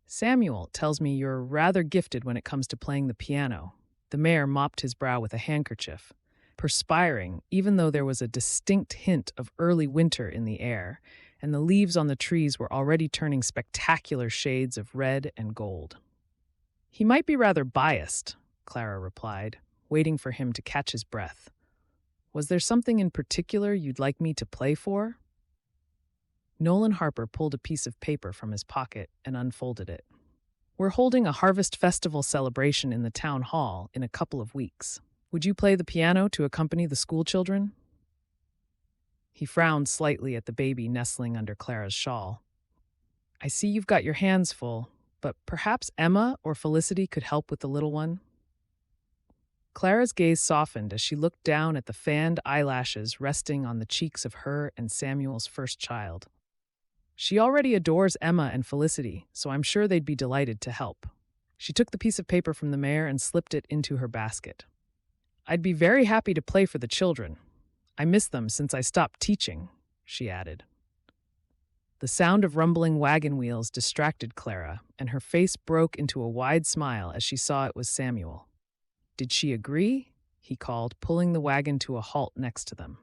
Samuel tells me you're rather gifted when it comes to playing the piano. The mayor mopped his brow with a handkerchief, perspiring even though there was a distinct hint of early winter in the air, and the leaves on the trees were already turning spectacular shades of red and gold. He might be rather biased, Clara replied, waiting for him to catch his breath. Was there something in particular you'd like me to play for? Nolan Harper pulled a piece of paper from his pocket and unfolded it. We're holding a harvest festival celebration in the town hall in a couple of weeks. Would you play the piano to accompany the schoolchildren? He frowned slightly at the baby nestling under Clara's shawl. I see you've got your hands full, but perhaps Emma or Felicity could help with the little one? Clara's gaze softened as she looked down at the fanned eyelashes resting on the cheeks of her and Samuel's first child. She already adores Emma and Felicity, so I'm sure they'd be delighted to help. She took the piece of paper from the mayor and slipped it into her basket. I'd be very happy to play for the children. I miss them since I stopped teaching, she added. The sound of rumbling wagon wheels distracted Clara, and her face broke into a wide smile as she saw it was Samuel. Did she agree? He called, pulling the wagon to a halt next to them.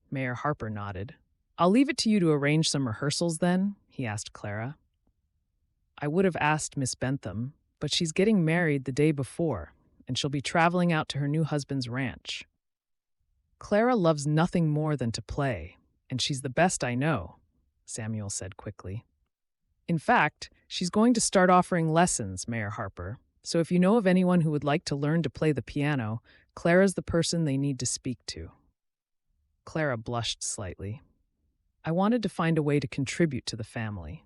Mayor Harper nodded. I'll leave it to you to arrange some rehearsals then, he asked Clara. I would have asked Miss Bentham, but she's getting married the day before, and she'll be traveling out to her new husband's ranch. Clara loves nothing more than to play, and she's the best I know, Samuel said quickly. In fact, she's going to start offering lessons, Mayor Harper, so if you know of anyone who would like to learn to play the piano, Clara's the person they need to speak to. Clara blushed slightly. I wanted to find a way to contribute to the family.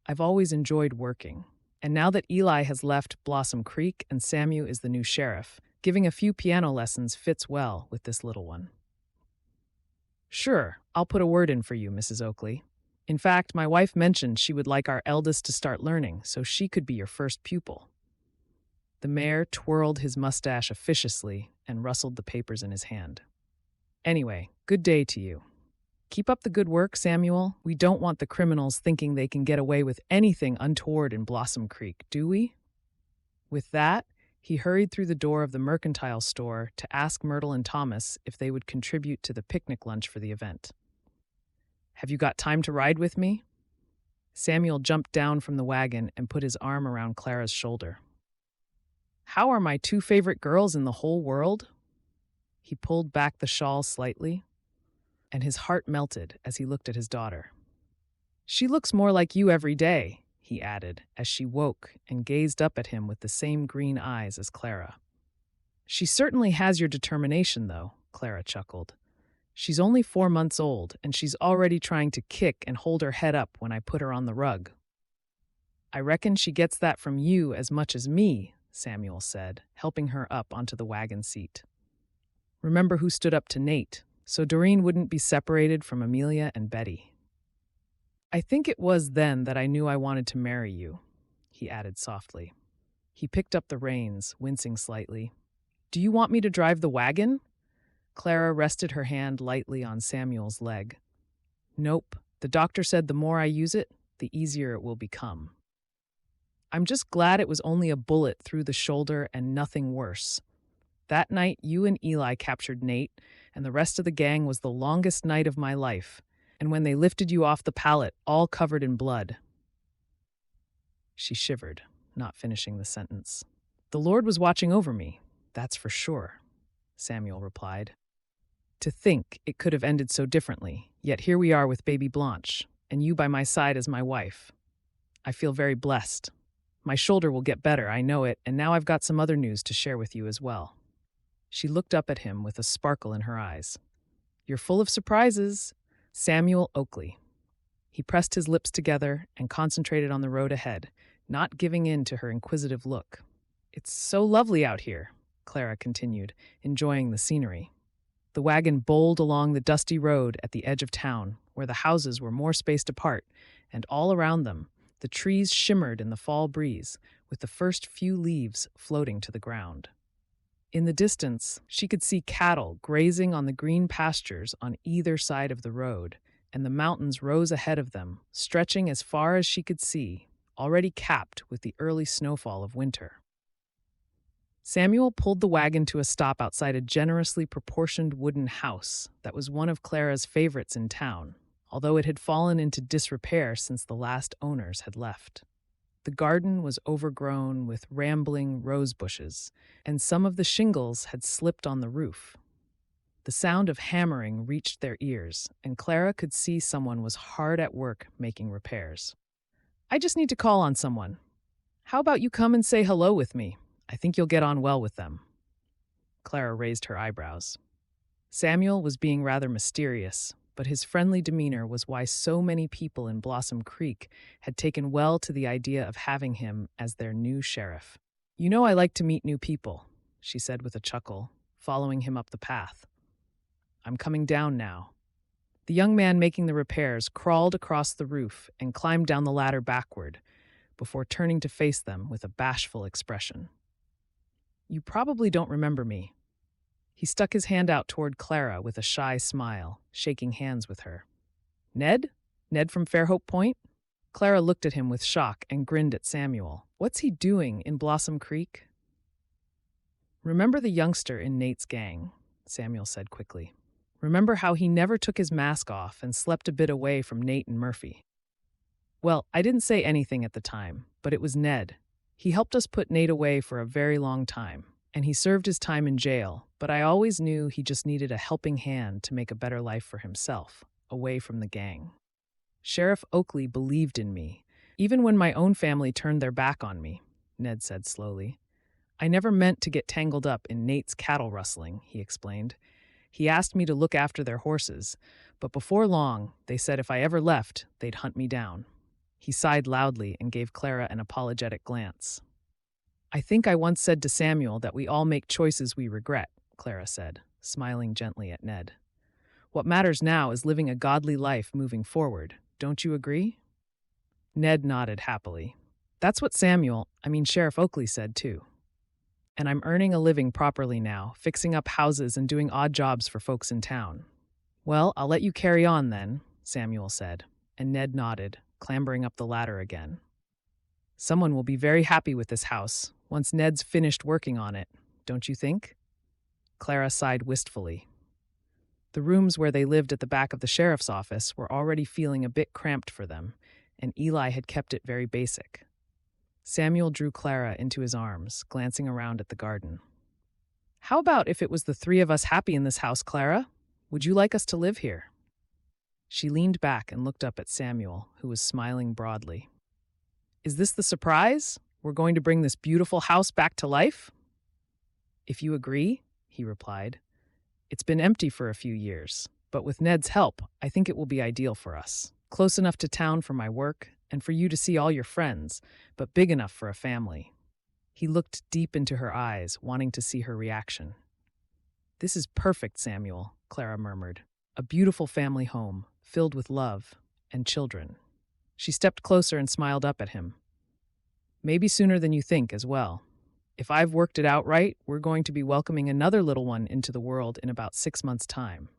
I've always enjoyed working, and now that Eli has left Blossom Creek and Samu is the new sheriff, giving a few piano lessons fits well with this little one. Sure, I'll put a word in for you, Mrs. Oakley. In fact, my wife mentioned she would like our eldest to start learning, so she could be your first pupil. The mayor twirled his mustache officiously and rustled the papers in his hand. Anyway, good day to you. Keep up the good work, Samuel. We don't want the criminals thinking they can get away with anything untoward in Blossom Creek, do we? With that, he hurried through the door of the mercantile store to ask Myrtle and Thomas if they would contribute to the picnic lunch for the event. Have you got time to ride with me? Samuel jumped down from the wagon and put his arm around Clara's shoulder. How are my two favorite girls in the whole world? He pulled back the shawl slightly, and his heart melted as he looked at his daughter. She looks more like you every day, he added, as she woke and gazed up at him with the same green eyes as Clara. She certainly has your determination, though, Clara chuckled. She's only 4 months old, and she's already trying to kick and hold her head up when I put her on the rug. I reckon she gets that from you as much as me, Samuel said, helping her up onto the wagon seat. Remember who stood up to Nate, so Doreen wouldn't be separated from Amelia and Betty. I think it was then that I knew I wanted to marry you, he added softly. He picked up the reins, wincing slightly. Do you want me to drive the wagon? Clara rested her hand lightly on Samuel's leg. Nope, the doctor said the more I use it, the easier it will become. I'm just glad it was only a bullet through the shoulder and nothing worse. That night, you and Eli captured Nate, and the rest of the gang was the longest night of my life, and when they lifted you off the pallet, all covered in blood. She shivered, not finishing the sentence. The Lord was watching over me, that's for sure, Samuel replied. To think it could have ended so differently, yet here we are with baby Blanche, and you by my side as my wife. I feel very blessed. My shoulder will get better, I know it, and now I've got some other news to share with you as well. She looked up at him with a sparkle in her eyes. You're full of surprises, Samuel Oakley. He pressed his lips together and concentrated on the road ahead, not giving in to her inquisitive look. It's so lovely out here, Clara continued, enjoying the scenery. The wagon bowled along the dusty road at the edge of town, where the houses were more spaced apart, and all around them, the trees shimmered in the fall breeze, with the first few leaves floating to the ground. In the distance, she could see cattle grazing on the green pastures on either side of the road, and the mountains rose ahead of them, stretching as far as she could see, already capped with the early snowfall of winter. Samuel pulled the wagon to a stop outside a generously proportioned wooden house that was one of Clara's favorites in town, although it had fallen into disrepair since the last owners had left. The garden was overgrown with rambling rose bushes, and some of the shingles had slipped on the roof. The sound of hammering reached their ears, and Clara could see someone was hard at work making repairs. I just need to call on someone. How about you come and say hello with me? I think you'll get on well with them. Clara raised her eyebrows. Samuel was being rather mysterious, but his friendly demeanor was why so many people in Blossom Creek had taken well to the idea of having him as their new sheriff. You know I like to meet new people, she said with a chuckle, following him up the path. I'm coming down now. The young man making the repairs crawled across the roof and climbed down the ladder backward, before turning to face them with a bashful expression. You probably don't remember me. He stuck his hand out toward Clara with a shy smile, shaking hands with her. Ned? Ned from Fairhope Point? Clara looked at him with shock and grinned at Samuel. What's he doing in Blossom Creek? Remember the youngster in Nate's gang, Samuel said quickly. Remember how he never took his mask off and slept a bit away from Nate and Murphy? Well, I didn't say anything at the time, but it was Ned. He helped us put Nate away for a very long time, and he served his time in jail, but I always knew he just needed a helping hand to make a better life for himself, away from the gang. Sheriff Oakley believed in me, even when my own family turned their back on me, Ned said slowly. I never meant to get tangled up in Nate's cattle rustling, he explained. He asked me to look after their horses, but before long, they said if I ever left, they'd hunt me down. He sighed loudly and gave Clara an apologetic glance. I think I once said to Samuel that we all make choices we regret, Clara said, smiling gently at Ned. What matters now is living a godly life moving forward. Don't you agree? Ned nodded happily. That's what Sheriff Oakley said too. And I'm earning a living properly now, fixing up houses and doing odd jobs for folks in town. Well, I'll let you carry on then, Samuel said, and Ned nodded, clambering up the ladder again. Someone will be very happy with this house once Ned's finished working on it, don't you think? Clara sighed wistfully. The rooms where they lived at the back of the sheriff's office were already feeling a bit cramped for them, and Eli had kept it very basic. Samuel drew Clara into his arms, glancing around at the garden. How about if it was the three of us happy in this house, Clara? Would you like us to live here? She leaned back and looked up at Samuel, who was smiling broadly. Is this the surprise? We're going to bring this beautiful house back to life? If you agree, he replied. It's been empty for a few years, but with Ned's help, I think it will be ideal for us. Close enough to town for my work, and for you to see all your friends, but big enough for a family. He looked deep into her eyes, wanting to see her reaction. This is perfect, Samuel, Clara murmured. A beautiful family home, filled with love and children. She stepped closer and smiled up at him. Maybe sooner than you think as well. If I've worked it out right, we're going to be welcoming another little one into the world in about 6 months' time.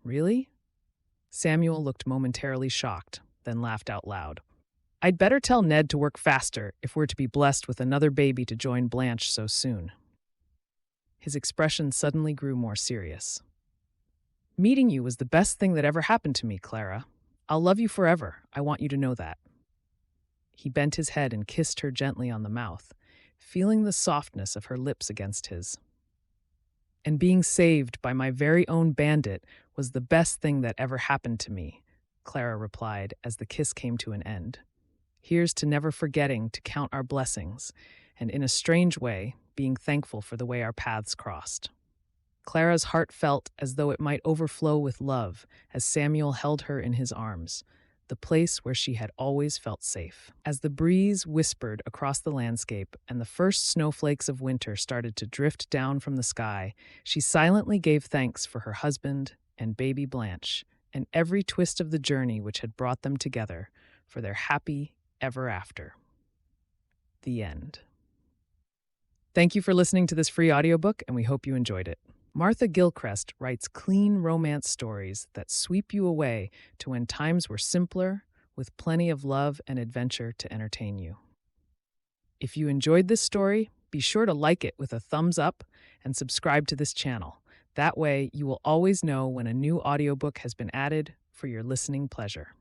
Really? Samuel looked momentarily shocked, then laughed out loud. I'd better tell Ned to work faster if we're to be blessed with another baby to join Blanche so soon. His expression suddenly grew more serious. Meeting you was the best thing that ever happened to me, Clara. I'll love you forever. I want you to know that. He bent his head and kissed her gently on the mouth, feeling the softness of her lips against his. And being saved by my very own Bandit was the best thing that ever happened to me, Clara replied as the kiss came to an end. Here's to never forgetting to count our blessings, and in a strange way, being thankful for the way our paths crossed. Clara's heart felt as though it might overflow with love as Samuel held her in his arms, the place where she had always felt safe. As the breeze whispered across the landscape and the first snowflakes of winter started to drift down from the sky, she silently gave thanks for her husband and baby Blanche, and every twist of the journey which had brought them together for their happy ever after. The end. Thank you for listening to this free audiobook, and we hope you enjoyed it. Martha Gillcrest writes clean romance stories that sweep you away to when times were simpler, with plenty of love and adventure to entertain you. If you enjoyed this story, be sure to like it with a thumbs up and subscribe to this channel. That way, you will always know when a new audiobook has been added for your listening pleasure.